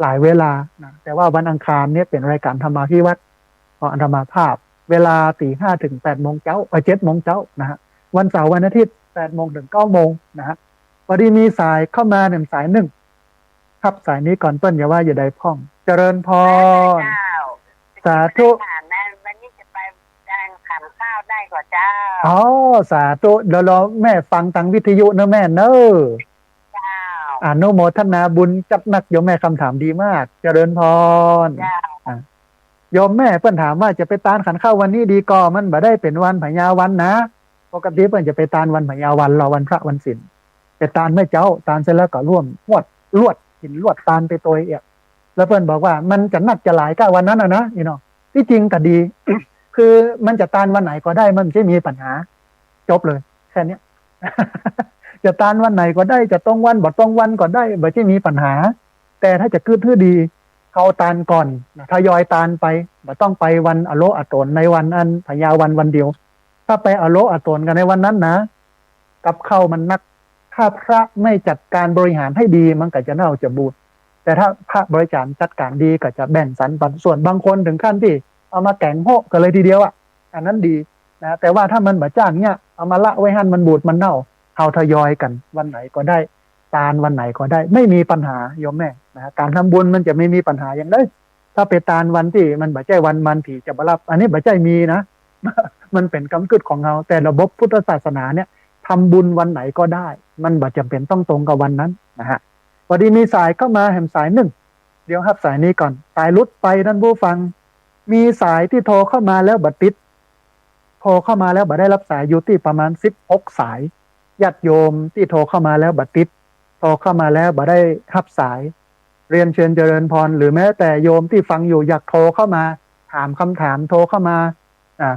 หลายเวลานะแต่ว่าวันอังคารเนี่ยเป็นรายการธรรมาภิวัตรของธรรมาภาพเวลา4:05 ถึง 8 โมงเช้า7 โมงเช้านะฮะวันเสาร์วันอาทิตย์8 โมงถึง 9 โมงนะฮะพอดีมีสายเข้ามา1 สายครับสายนี้ก่อนเปิ้ลอย่าว่าอย่าได้พ่องเจริญพรสาธุวันนี้จะไปดังขันข้าวได้กว่าเจ้าอ๋อสาธุเดี๋ยวรอแม่ฟังทางวิทยุนะแม่เนอะอนุโมทนาบุญจัดหนักโยมแม่คำถามดีมากเจริญพรโยมแม่เปิ้ลถามว่าจะไปตานขันข้าววันนี้ดีก่อมันบ่ได้เป็นวันพญาวันนะปกติเปิ้ลจะไปตานวันพญาวันรอวันพระวันศีลไปตานไม่เจ้าตานเสร็จแล้วก็ร่วมลวดหินลวดตานไปตัวเองแล้วเปิ้ลบอกว่ามันจะหนักจะหลายก็วันนั้นนะนี่เนาะที่จริงก็ดี คือมันจะตานวันไหนก็ได้มันไม่มีปัญหาจบเลยแค่นี้ จะตานวันไหนก็ได้จะต้องวันบ่ต้องวันก็ได้ไม่ใช่มีปัญหาแต่ถ้าจะคืดดีเขาตานก่อนทยอยตานไปบ่ต้องไปวันอโลอโตนในวันอันพญาวันเดียวถ้าไปอโลอโตนกันในวันนั้นนะกับเข้ามันนักถ้าพระไม่จัดการบริหารให้ดีมันก็จะเน่าจะบูดแต่ถ้าพระบริจาคจัดการดีก็จะแบ่งสรรปันส่วนบางคนถึงขั้นที่เอามาแกงโฮกกันเลยทีเดียว อันนั้นดีนะแต่ว่าถ้ามันบ่จ้างเนี่ยเอามาละไว้หั่นมันบูดมันเน่าเอาทยอยกันวันไหนก็ได้ตานวันไหนก็ได้ไม่มีปัญหาโยมแม่นะการทำบุญมันจะไม่มีปัญหาอย่างได้ถ้าไปตานวันที่มันบ่ใจวันมันผีจะบ่รับ อันนี้บ่ใจมีนะ มันเป็นกำกึดของเราแต่ระบบพุทธศาสนาเนี่ยทำบุญวันไหนก็ได้ มันบ่จำเป็นต้องตรงกับวันนั้นนะฮะพอดีมีสายเข้ามาแหมสายหนึ่งเดี๋ยวครับสายนี้ก่อนสายรุดไปท่านผู้ฟังมีสายที่โทรเข้ามาแล้วบัดติดโทรเข้ามาแล้วบัดได้รับสายอยู่ที่ประมาณ16สายญาติโยมที่โทรเข้ามาแล้วบัดติดโทรเข้ามาแล้วบัดได้รับสายเรียนเชิญเจริญพรหรือแม้แต่โยมที่ฟังอยู่อยากโทรเข้ามาถามคำถามโทรเข้ามา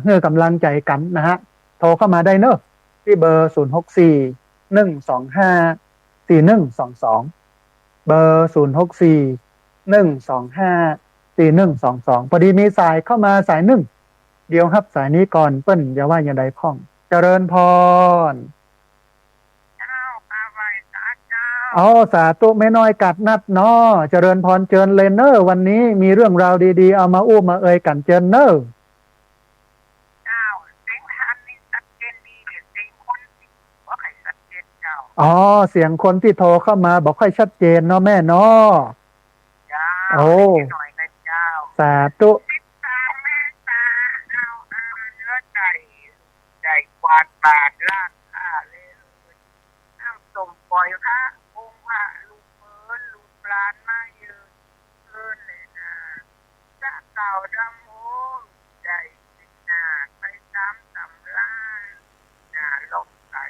เพื่อกำลังใจกันนะฮะโทรเข้ามาได้เนอะที่เบอร์064 125 4122เบอร์064 125 4122พอดีมีสายเข้ามาสายหนึ่งเดี๋ยวครับสายนี้ก่อนเปิ้นอย่าว่าอย่างใดพ้องเจริญพรอ๋อสาธุไม่น้อยกัดนัดเนาะเจริญพรเจิญเลนเนอร์วันนี้มีเรื่องราวดีๆเอามาอู้มาเอ่ยกันเจิญเนอร์อ๋อเสียงคนที่โทรเข้ามาบอกค่อยชัดเจนเนาะแม่เนาะโอ้สาธุกวาดบาดลากข้าเลยน้ำส้มปล่อยพระองค์พระลูกเอิญลูกปราณมาเยอะเกินเลยนะจะเก่าดำโอ้ใจสินาไปตามตำรานาลงใส่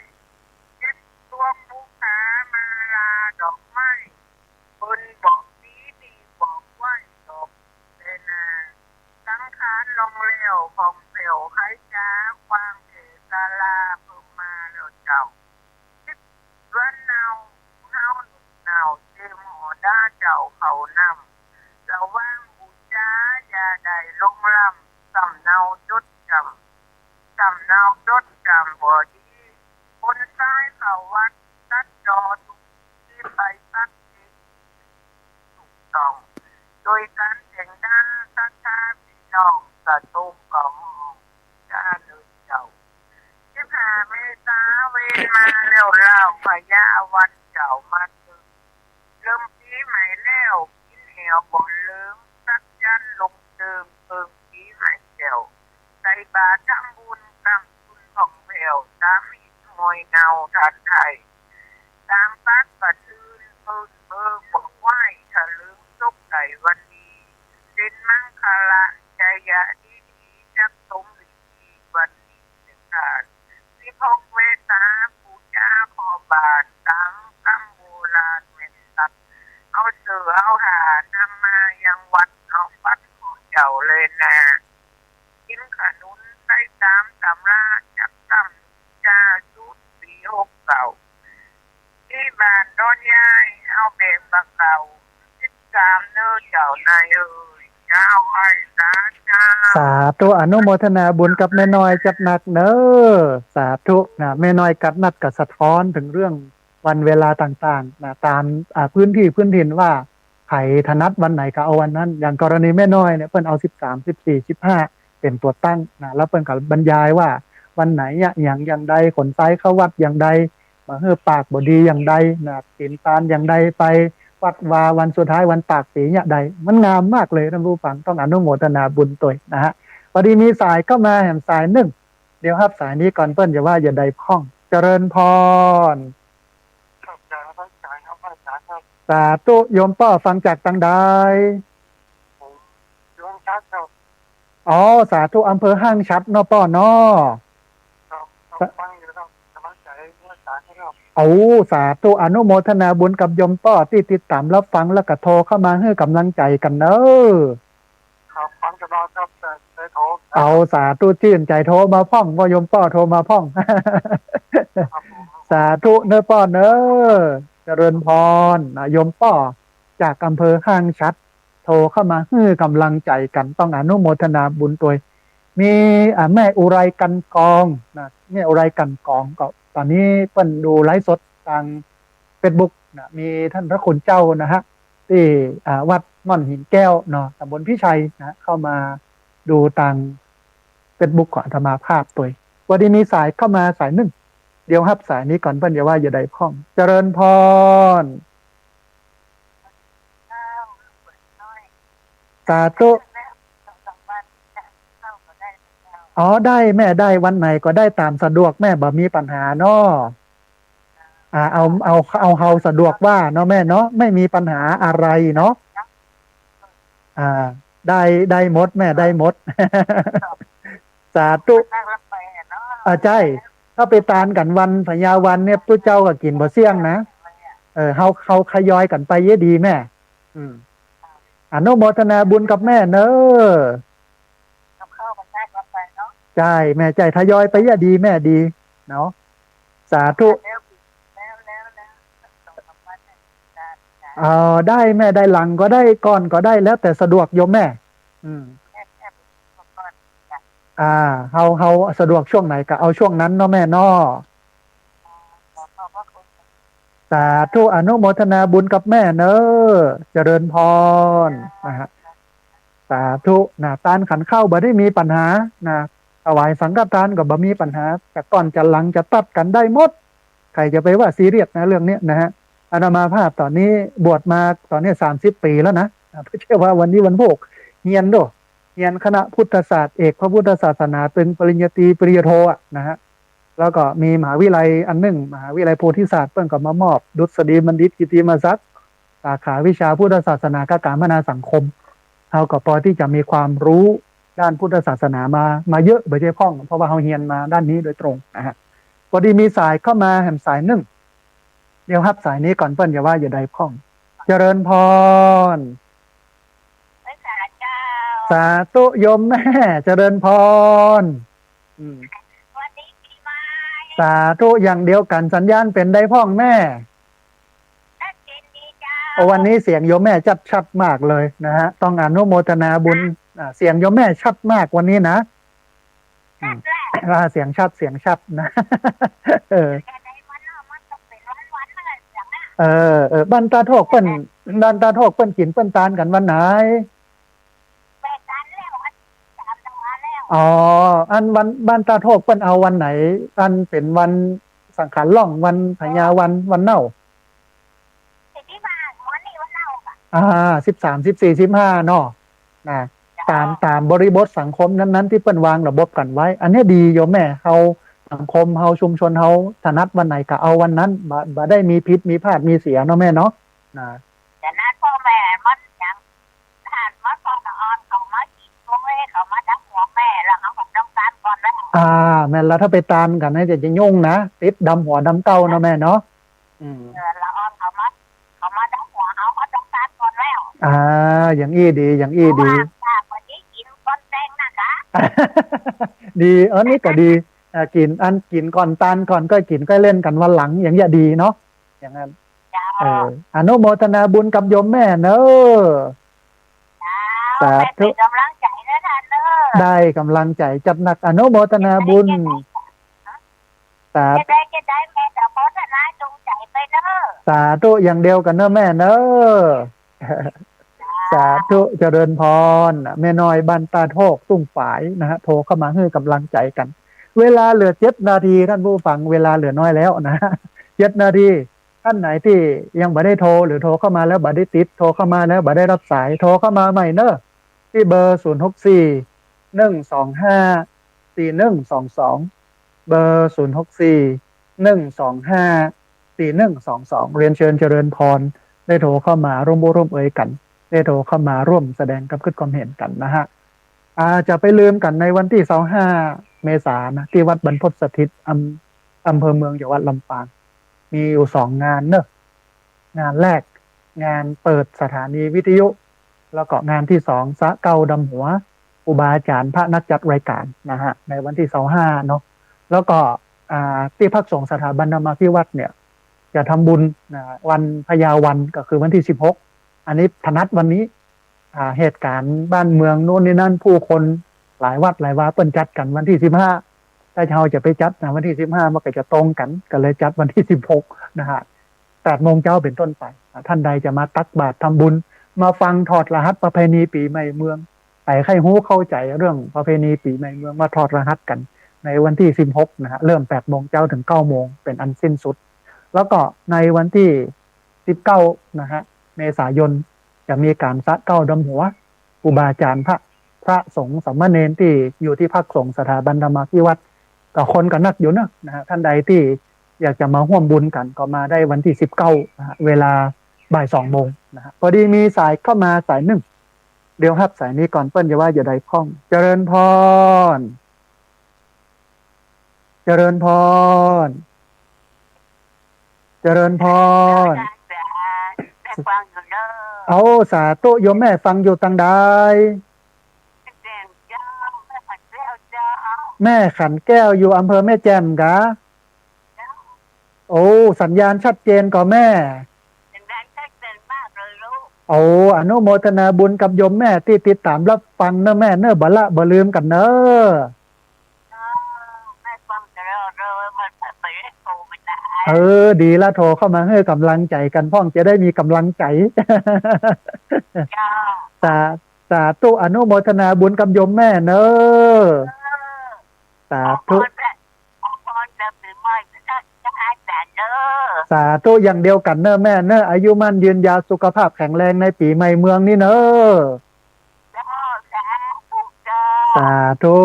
เก็บตัวภูขามาลาดอกไม้คนบอกดีบอกไหวดอกเลยนะสังขารลงเร็วของเร็วใครจ้าความศาลาเพิ่มมาแล้วเจ้าวันเนาเฮาหนุนเนาเต็มหัวด้าเจ้าเขานำระว่างบูชาอย่าได้ลงลำสำเนาจดจำบ่ดีคนซ้ายเขาวัดตัดจอทุกที่ไปตัดที่ถูกต้องโดยการแต่งหน้าทักทายพี่น้องกระตุ้มกล่อมจ้าเลยเจ้าเมษาเวนมาแล้วเล่าพญาวันเจ้ามาถึงเริ่มปีใหม่แล้วกินเหวบนเลิมสักยันลงเติมเพิ่มปีใหม่เจ้าใส่บาตรทำบุญกำบุญของแผ่วตามอิฐมวยเงาทันไทยตามปัดกระทืนเพิ่มเบอร์บอกไหวถลึงสุกไก่วันนี้เส้นมังคละใจยะดีจักสมฤทธิ์วันนี้หนึ่งการที่พกเวตาปูชาขอบาทตั้งตั้งโบราณเม็ดตัดเอาเสือเอาหานำมายังวัดเอาฟัดของเจ้าเลยนะกินขนุนใส่ตามตำราจักตั้มจาชุดสีหกเก่าที่บ้านดอนยายเอาเบงบักเก่า13เนื้อเจ้านายเอ้ยเจ้าไอ้สาสาธุอนุโมทนาบุญกับแม่น้อยจัดหนักเนอสาธุนะแม่น้อยกัดนัดกับสะท้อนถึงเรื่องวันเวลาต่างๆนะตามพื้นที่พื้นถิ่นว่าใครถนัดวันไหนก็เอาวันนั้นอย่างกรณีแม่น้อยเนี่ยเพิ่นเอา13 14 15เป็นตัวตั้งนะแล้วเพิ่นก็บรรยายว่าวันไหนเนี่ยอย่างใดขนซ้ายเข้าวัดอย่างใดมาเฮือปากบ่ดีอย่างใดนะกินตาลอย่างใดไปวัดวาวันสุดท้ายวันปากปีเนี่ยใดมันงามมากเลยท่านผู้ฟังต้องอนุโมทนาบุญตัวนะฮะพอดีมีสายก็มาแห่งสายหนึ่งเดี๋ยวครับสายนี้ก่อนเปิ้ลอย่าว่าอย่าใดพ้องเจริญพรครับสาธุโยมป้อฟังจากตังใดโยมชัดครับอ๋อสาธุอำเภอห้างชัดเนาะป้อเนาะฟังอยู่ครับกำลังใจรักษาให้ครับโอ้สาธุอนุโมทนาบุญกับโยมป้อที่ติดตามรับฟังแล้วก็โทรเข้ามาให้กำลังใจกันเนอะครับฟังจะรอครับแต่โทรเอาสาธุชื่นใจโทรมาพ่องว่าโยมป้อโทรมาพ่องสาธุเนอะป้อเนอะเจริญพรโยมป้อจากอำเภอห้างชัดโทรเข้ามาให้กำลังใจกันต้องอนุโมทนาบุญตัวมีแม่อุไรกันกองนะแม่อุไรกันกองก็ตอนนี้เพิ่นดูไลฟ์สดทาง Facebook นะมีท่านพระคุณเจ้านะฮะที่วัดม่อนหินแก้วเนาะตำบลพิชัยนะเข้ามาดูทาง Facebook ของอาตมาภาพตัววันนี้มีสายเข้ามาสายหนึ่งเดี๋ยวรับสายนี้ก่อนเพิ่นอย่าว่าอย่าใดพ้องเจริญพรสาธุอ๋อได้แม่ได้วันไหนก็ได้ตามสะดวกแม่บ่มีปัญหาเนาะเอาเฮาสะดวกว่าเนาะแม่เนาะไม่มีปัญหาอะไรเนาะได้หมดแม่ได้หมด สาธุใช่ถ้าไปตานกันวันพญาวันเนี่ยผู้เจ้าก็กินบ่เสี่ยงนะเฮาขยอยกันไปเยอะดีแม่อนุโมทนาบุญกับแม่เนอะใช่แม่ใจทยอยไปเยอะดีแม่ดีเนาะสาธุได้แม่ได้หลังก็ได้ก่อนก็ได้แล้วแต่สะดวกโยมแม่เฮาสะดวกช่วงไหนก็เอาช่วงนั้นเนาะแม่เนาะสาธุอนุโมทนาบุญกับแม่เนอะเจริญพรนะฮะสาธุนะตานขันเข้าบ่ได้มีปัญหานะถวายสังฆทานก็บ่มีปัญหาแต่ก่อนจะหลังจะตัดกันได้หมดใครจะไปว่าซีเรียสนะเรื่องนี้นะฮะอาตมาภาพตอนนี้บวชมาตอนนี้30 ปีแล้วนะไม่ใช่ว่าวันนี้วันโบกเฮียนโดเรียนคณะพุทธศาสตร์เอกพระพุทธศาสนาเป็นปริญญาตรีปริญญาโทนะฮะแล้วก็มีมหาวิทยาลัยอันหนึ่งมหาวิทยาลัยโพธิศาสตร์เพิ่นก็มามอบดุษฎีบัณฑิตกิตติมศักดิ์สาขาวิชาพุทธศาสนากับการพัฒนาสังคมเฮาก็พอที่จะมีความรู้ด้านพุทธศาสนามาเยอะบ่ใช่พ้องเพราะว่าเฮาเรียนมาด้านนี้โดยตรงนะฮะพอดีมีสายเข้ามาแห่งสายหนึ่งเดี๋ยวรับสายนี้ก่อนเพิ่นอย่าว่าอย่าใดพ้องเจริญพรสาธุโยมแม่เจริญพรสาธุอย่างเดียวกันสัญญาณเป็นได้พ้องแม่วันนี้เสียงโยมแม่ชัดมากเลยนะฮะต้องอนุโมทนาบุญเสียงโยมแม่ชัดมากวันนี้นะเสียงชัดนะบ้านตาโทกเปิ้นกินเปิ้นตานกันวันไหนอันวันบ้านตาโทกเปิ้นเอาวันไหนอันเป็นวันสังขารล่องวันพญาวันเน่า13 14 15เนาะนะตามบริบทสังคมนั้นที่เปิ้นวางระบบกันไว้อันนี้ดีโยมแม่เฮาสังคมเฮาชุมชนเฮาถนัดวันไหนก็เอาวันนั้นบ่ได้มีพิษมีพลาดมีเสียเนาะแม่เนาะนะแต่นั้นพ่อแม่มันยังทานมาพ่ออ่อนเขามากินตัวเขามาดักหัวแม่แล้วเขาก็ต้องการก่อนแล้วแม่แล้วถ้าไปตามกันให้จะยุ่งนะติดดำหัวดำเต้าเนาะแม่เนาะละอ่อนเขามาดักหัวเขาต้องการก่อนแล้วอย่างอี้ดีวันนี้กินก้อนแดงนะคะดีนี่ก็ดีกินก่อนตานก่อนก็กินก็เล่นกันวันหลังอย่างเงี้ยดีเนาะอย่างนั้นอนุโมทนาบุญกับโยมแม่เนอะสาธุกำลังใจนะท่านเนอะได้กำลังใจจัดหนักอนุโมทนาบุญสาธุจะได้แม่จะโมทนาจงใจไปเนอะสาธุอย่างเดียวกันเนอะแม่เนอะสาธุเจริญพรแม่น้อยบ้านตาโทกตุ้งฝายนะฮะโทรเข้ามาให้กำลังใจกันเวลาเหลือ7 นาทีท่านผู้ฟังเวลาเหลือน้อยแล้วนะ7 นาทีท่านไหนที่ยังบ่ได้โทรหรือโทรเข้ามาแล้วบ่ได้ติดโทรเข้ามาแล้วบ่ได้รับสายโทรเข้ามาใหม่เนอะที่เบอร์064 125 4122เบอร์064 125 4122เรียนเชิญเจริญพรได้โทรเข้ามาร่วมเอ่ยกันได้โทรเข้ามาร่วมแสดงความเห็นกันนะฮะจะไปลืมกันในวันที่25 เมษายนนะที่วัดบรรพตสถิตอำเภอเมืองจังหวัดลำปางมีอยู่2 งานเนอะงานแรกงานเปิดสถานีวิทยุแล้วก็งานที่2สะเกาดำหัวครูบาอาจารย์พระนักจัดรายการนะฮะในวันที่25เนาะแล้วก็ที่พักสงฆ์สถาบันธรรมาภิวัตน์เนี่ยจะทำบุญวันพญาวันก็คือวันที่16อันนี้ถนัดวันนี้เหตุการณ์บ้านเมืองโน่นนี่นั่นผู้คนหลายวัดหลายวาเปิ้นจัดกันวันที่15ถ้าเราจะไปจัดนะวันที่15มันก็จะตรงกันก็เลยจัดวันที่16นะฮะ8 โมงเช้าเป็นต้นไปท่านใดจะมาตักบาตรทำบุญมาฟังถอดรหัสประเพณีปีใหม่เมือง ไปใครฮู้เข้าใจเรื่องประเพณีปีใหม่เมืองมาทอดรหัสกันในวันที่16นะฮะเริ่ม8โมงเช้าถึง9โมงเป็นอันสิ้นสุดแล้วก็ในวันที่19นะฮะเมษายนจะมีการสะเก้าดำหัวครูบาอาจารย์พระสงฆ์สามเณรที่อยู่ที่พักสงฆ์สถาบันธรรมาภิวัตรก็คนก็นักอยู่นะฮะท่านใดที่อยากจะมาร่วมบุญกันก็มาได้วันที่19นะฮะเวลาบ่าย2โมงนะฮะพอดีมีสายเข้ามาสายหนึ่งเดี๋ยวครับสายนี้ก่อนเปิ้ลจะว่าอย่าได้พ้องเจริญพรเจริญพรเจริญพรฟังอยู่เด้อเอาสาธุโยมแม่ฟังอยู่ตังใดแม่ขันแก้วอยู่อำเภอแม่แจ่มกะโอ้สัญญาณชัดเจนก่อแม่สัญญาณชัดเจนมากเลยลูกโอ้อนุโมทนาบุญกับโยมแม่ที่ติดตามรับฟังเนอะแม่เนอะบ่ละบ่ลืมกันเนอะแม่ฟังจะเรอมันไปโทรไม่ได้ดีละโทรเข้ามาให้กำลังใจกันพ่องจะได้มีกำลังใจสาธุอนุโมทนาบุญกับโยมแม่เนอะสาธุสาธุอย่างเดียวกันเนอะแม่เนอะอายุมั่นยืนยาวสุขภาพแข็งแรงในปีใหม่เมืองนี่เนอะสาธุ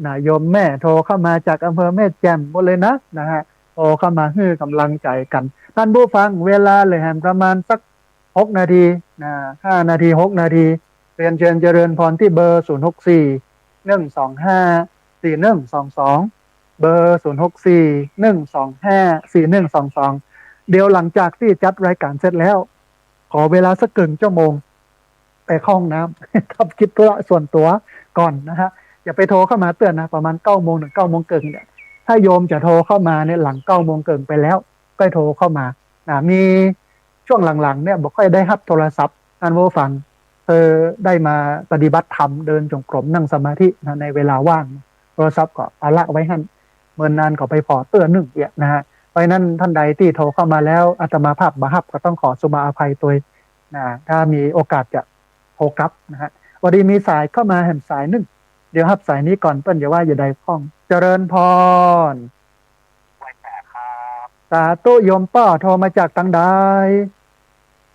นะโยมแม่โทรเข้ามาจากอำเภอแม่แจ่มหมดเลยนะฮะโทรเข้ามาให้กำลังใจกันท่านผู้ฟังเวลาเลยแหมประมาณสัก6นาทีนะ5นาที6นาทีเรียนเชิญเจริญพรที่เบอร์064-125-4122เบอร์064-125-4122เดี๋ยวหลังจากที่จัดรายการเสร็จแล้วขอเวลาสัก1 ชั่วโมงไปเข้าห้องน้ำทำกิจธุระส่วนตัวก่อนนะฮะอย่าไปโทรเข้ามาเตือนนะประมาณ9 โมงถึง9 โมงครึ่งเนี่ยถ้าโยมจะโทรเข้ามาเนี่ยหลัง9 โมงครึ่งไปแล้วก็โทรเข้ามามีช่วงหลังๆเนี่ยบอกค่อยได้รับโทรศัพท์ท่านผู้ฟังได้มาปฏิบัติธรรมเดินจงกรมนั่งสมาธินะในเวลาว่างโทรศัพท์ก็เอาละไว้ให้เมื่อนานก็ไปพอเตือน1เนี่ยนะฮะเพราะนั้นท่านใดที่โทรเข้ามาแล้วอาตมาภาพบาฮับก็ต้องขอสุมาอภัยตัวนะถ้ามีโอกาสจะโทรกลับนะฮะวันนี้มีสายเข้ามาแห่งสาย1เดี๋ยวรับสายนี้ก่อนเปิ้ลอย่าว่าอย่าใดพ้องเจริญพรไหว้แปะครับสาธุโยมป้าโทรมาจากตังใด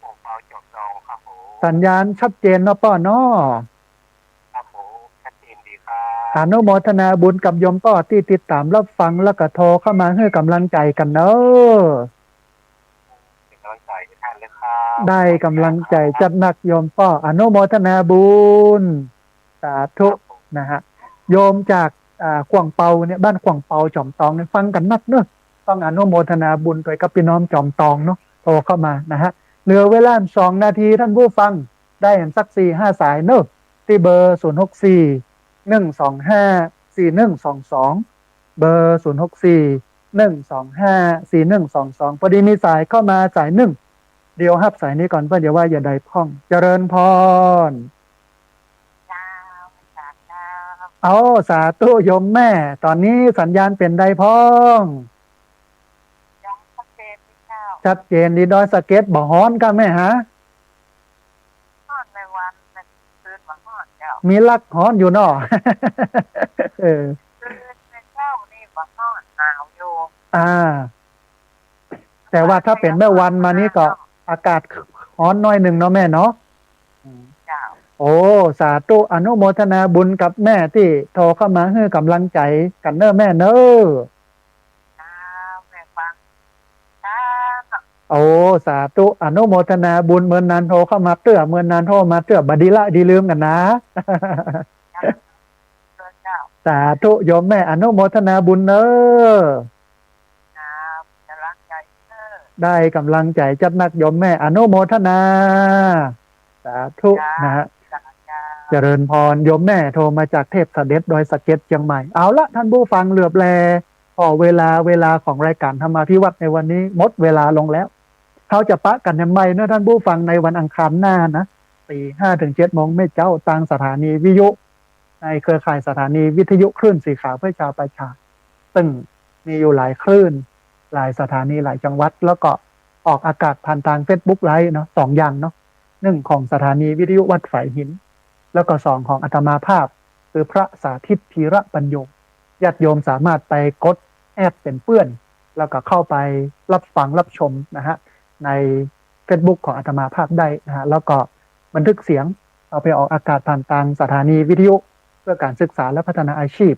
โอ้เปาจบจองครับผมสัญญาณชัดเจนเนาะป้าเนาะครับผมชัดเจนดีครับอนุโมทนาบุญกับโยมป้าที่ติดตามรับฟังแล้วก็โทรเข้ามาให้กำลังใจกันเนาะเป็นกำลังใจให้ท่านเลยครับได้กำลังใจจัดหนักโยมป้าอนุโมทนาบุญสาธุนะฮะโยมจากขวางเปาเนี่ยบ้านขวางเปาจอมตองเนี่ยฟังกันนักเนอะต้องอนุโมทนาบุญโดยกับพี่น้องจอมตองเนาะโทรเข้ามานะฮะเหลือเวลา2 นาทีท่านผู้ฟังได้เห็นสัก4-5 สายเนอะที่เบอร์064-125-4122เบอร์064-125-4122พอดีมีสายเข้ามาสาย1เดี๋ยวรับสายนี้ก่อนเพื่ออย่าว่าอย่าใดพ้องเจริญพรเอาสาธุโยมแม่ตอนนี้สัญญาณเป็นไดพ้องชัดเจนดีดอยสะเก็ดบ่ฮ้อนกันไหมฮะฮ้อนในวันคืนวันฮ้อนเจ้ามีลักฮ้อนอยู่เนาะคืนในเช้านี่บ่ฮ้อนหนาวอยู่แต่ว่าถ้าเป็นเมื่อวันมานี้ก็อากาศฮ้อนน้อยหนึ่งเนาะแม่เนาะโอ้สาธุอนุโมทนาบุญกับแม่ที่โทรเข้ามาให้กำลังใจกันเนอะแม่เนอะแม่ฟังโอ้สาธุอนุโมทนาบุญเมื่อนานโทรเข้ามาเตื้อเมื่อนานโทรมาเตื้อบดีละดีลืมกันนะสาธุโยมแม่อนุโมทนาบุญเนอะได้กำลังใจจัดนักโยมแม่อนุโมทนาสาธุนะฮะเจริญพรโยมแม่โทรมาจากเทพเสด็จดอยสะเก็ดเชียงใหม่เอาละท่านผู้ฟังเหลือบแลพอเวลาของรายการธรรมาภิวัตรในวันนี้หมดเวลาลงแล้วเขาจะปะกันยังไงนะท่านผู้ฟังในวันอังคารหน้านะ5 ถึง 7 โมงไม่เจ้าต่างสถานีวิทยุในเครือข่ายสถานีวิทยุคลื่นสีขาวเพื่อชาวประชาซึ่งมีอยู่หลายคลื่นหลายสถานีหลายจังหวัดแล้วก็ออกอากาศผ่านทาง Facebook ไลฟ์เนาะ2 อย่างเนาะ1ของสถานีวิทยุวัดฝายหิน แล้วก็2ของอาตมาภาพคือพระสาธิตธีระปัญโยญาติโยมสามารถไปกดแอดเป็นเพื่อนแล้วก็เข้าไปรับฟังรับชมนะฮะใน Facebook ของอาตมาภาพได้นะฮะแล้วก็บันทึกเสียงเอาไปออกอากาศผ่านทางสถานีวิทยุเพื่อการศึกษาและพัฒนาอาชีพ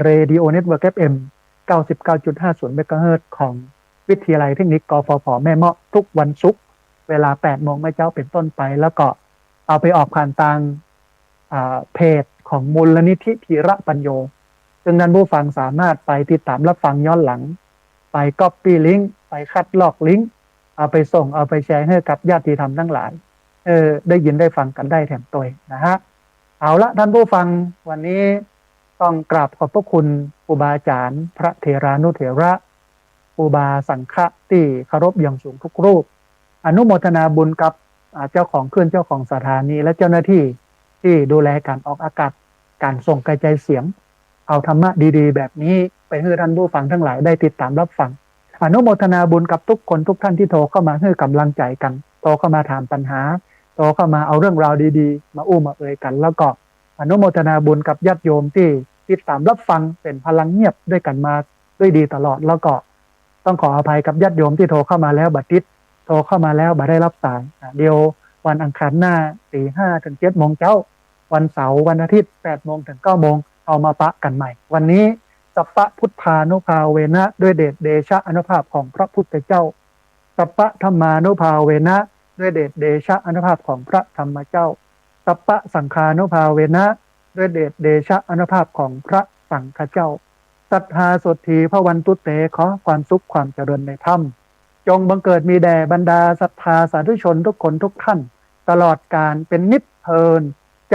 Radio Network FM 99.50 เมกะเฮิรตซ์ของวิทยาลัยเทคนิคกฟผแม่เมาะทุกวันศุกร์เวลา 8 โมงเช้าเป็นต้นไปแล้วก็เอาไปออกผ่านทางเพจของมูลนิธิธีระปัญโยซึ่งท่านผู้ฟังสามารถไปติดตามรับฟังย้อนหลังไปก๊อปปี้ลิงก์ไปคัดลอกลิงก์เอาไปส่งเอาไปแชร์ให้กับญาติธรรมทั้งหลายได้ยินได้ฟังกันได้แถมตัวนะฮะเอาละท่านผู้ฟังวันนี้ต้องกราบขอบพระคุณครูบาอาจารย์พระเถรานุเถระครูบาสังฆะที่เคารพอย่างสูงทุกรูปอนุโมทนาบุญกับเจ้าของเครื่องเจ้าของสถานีและเจ้าหน้าที่ที่ดูแลการออกอากาศการส่งกระจายเสียงเอาธรรมะดีๆแบบนี้ไปให้ท่านผู้ฟังทั้งหลายได้ติดตามรับฟังอนุโมทนาบุญกับทุกคนทุกท่านที่โทรเข้ามาให้กำลังใจกันโทรเข้ามาถามปัญหาโทรเข้ามาเอาเรื่องราวดีๆมาอู้มาเอ่ยกันแล้วก็อนุโมทนาบุญกับญาติโยมที่ติดตามรับฟังเป็นพลังเงียบด้วยกันมาด้วยดีตลอดแล้วก็ต้องขออภัยกับญาติโยมที่โทรเข้ามาแล้วบัดติดโทรเข้ามาแล้วบัดได้รับสายเดียววันอังคารหน้า 4-5 ถึง 7 โมงเช้าวันเสาร์วันอาทิตย์ 8 โมงถึง 9 โมงเอามาปะกันใหม่วันนี้สัพพะพุทธานุภาเวนะด้วยเดชเดชะอนุภาพของพระพุทธเจ้าสัพพะธรรมานุภาเวนะด้วยเดชเดชะอนุภาพของพระธรรมเจ้าสัพพะสังฆานุภาเวนะด้วยเดชเดชะอนุภาพของพระสังฆเจ้าศรัทธาสดทีพระวันตุเตขอความสุขความเจริญในธรรมจงบังเกิดมีแด่บรรดาศรัทธาสาธุชนทุกคนทุกท่านตลอดกาลเป็นนิจเทิน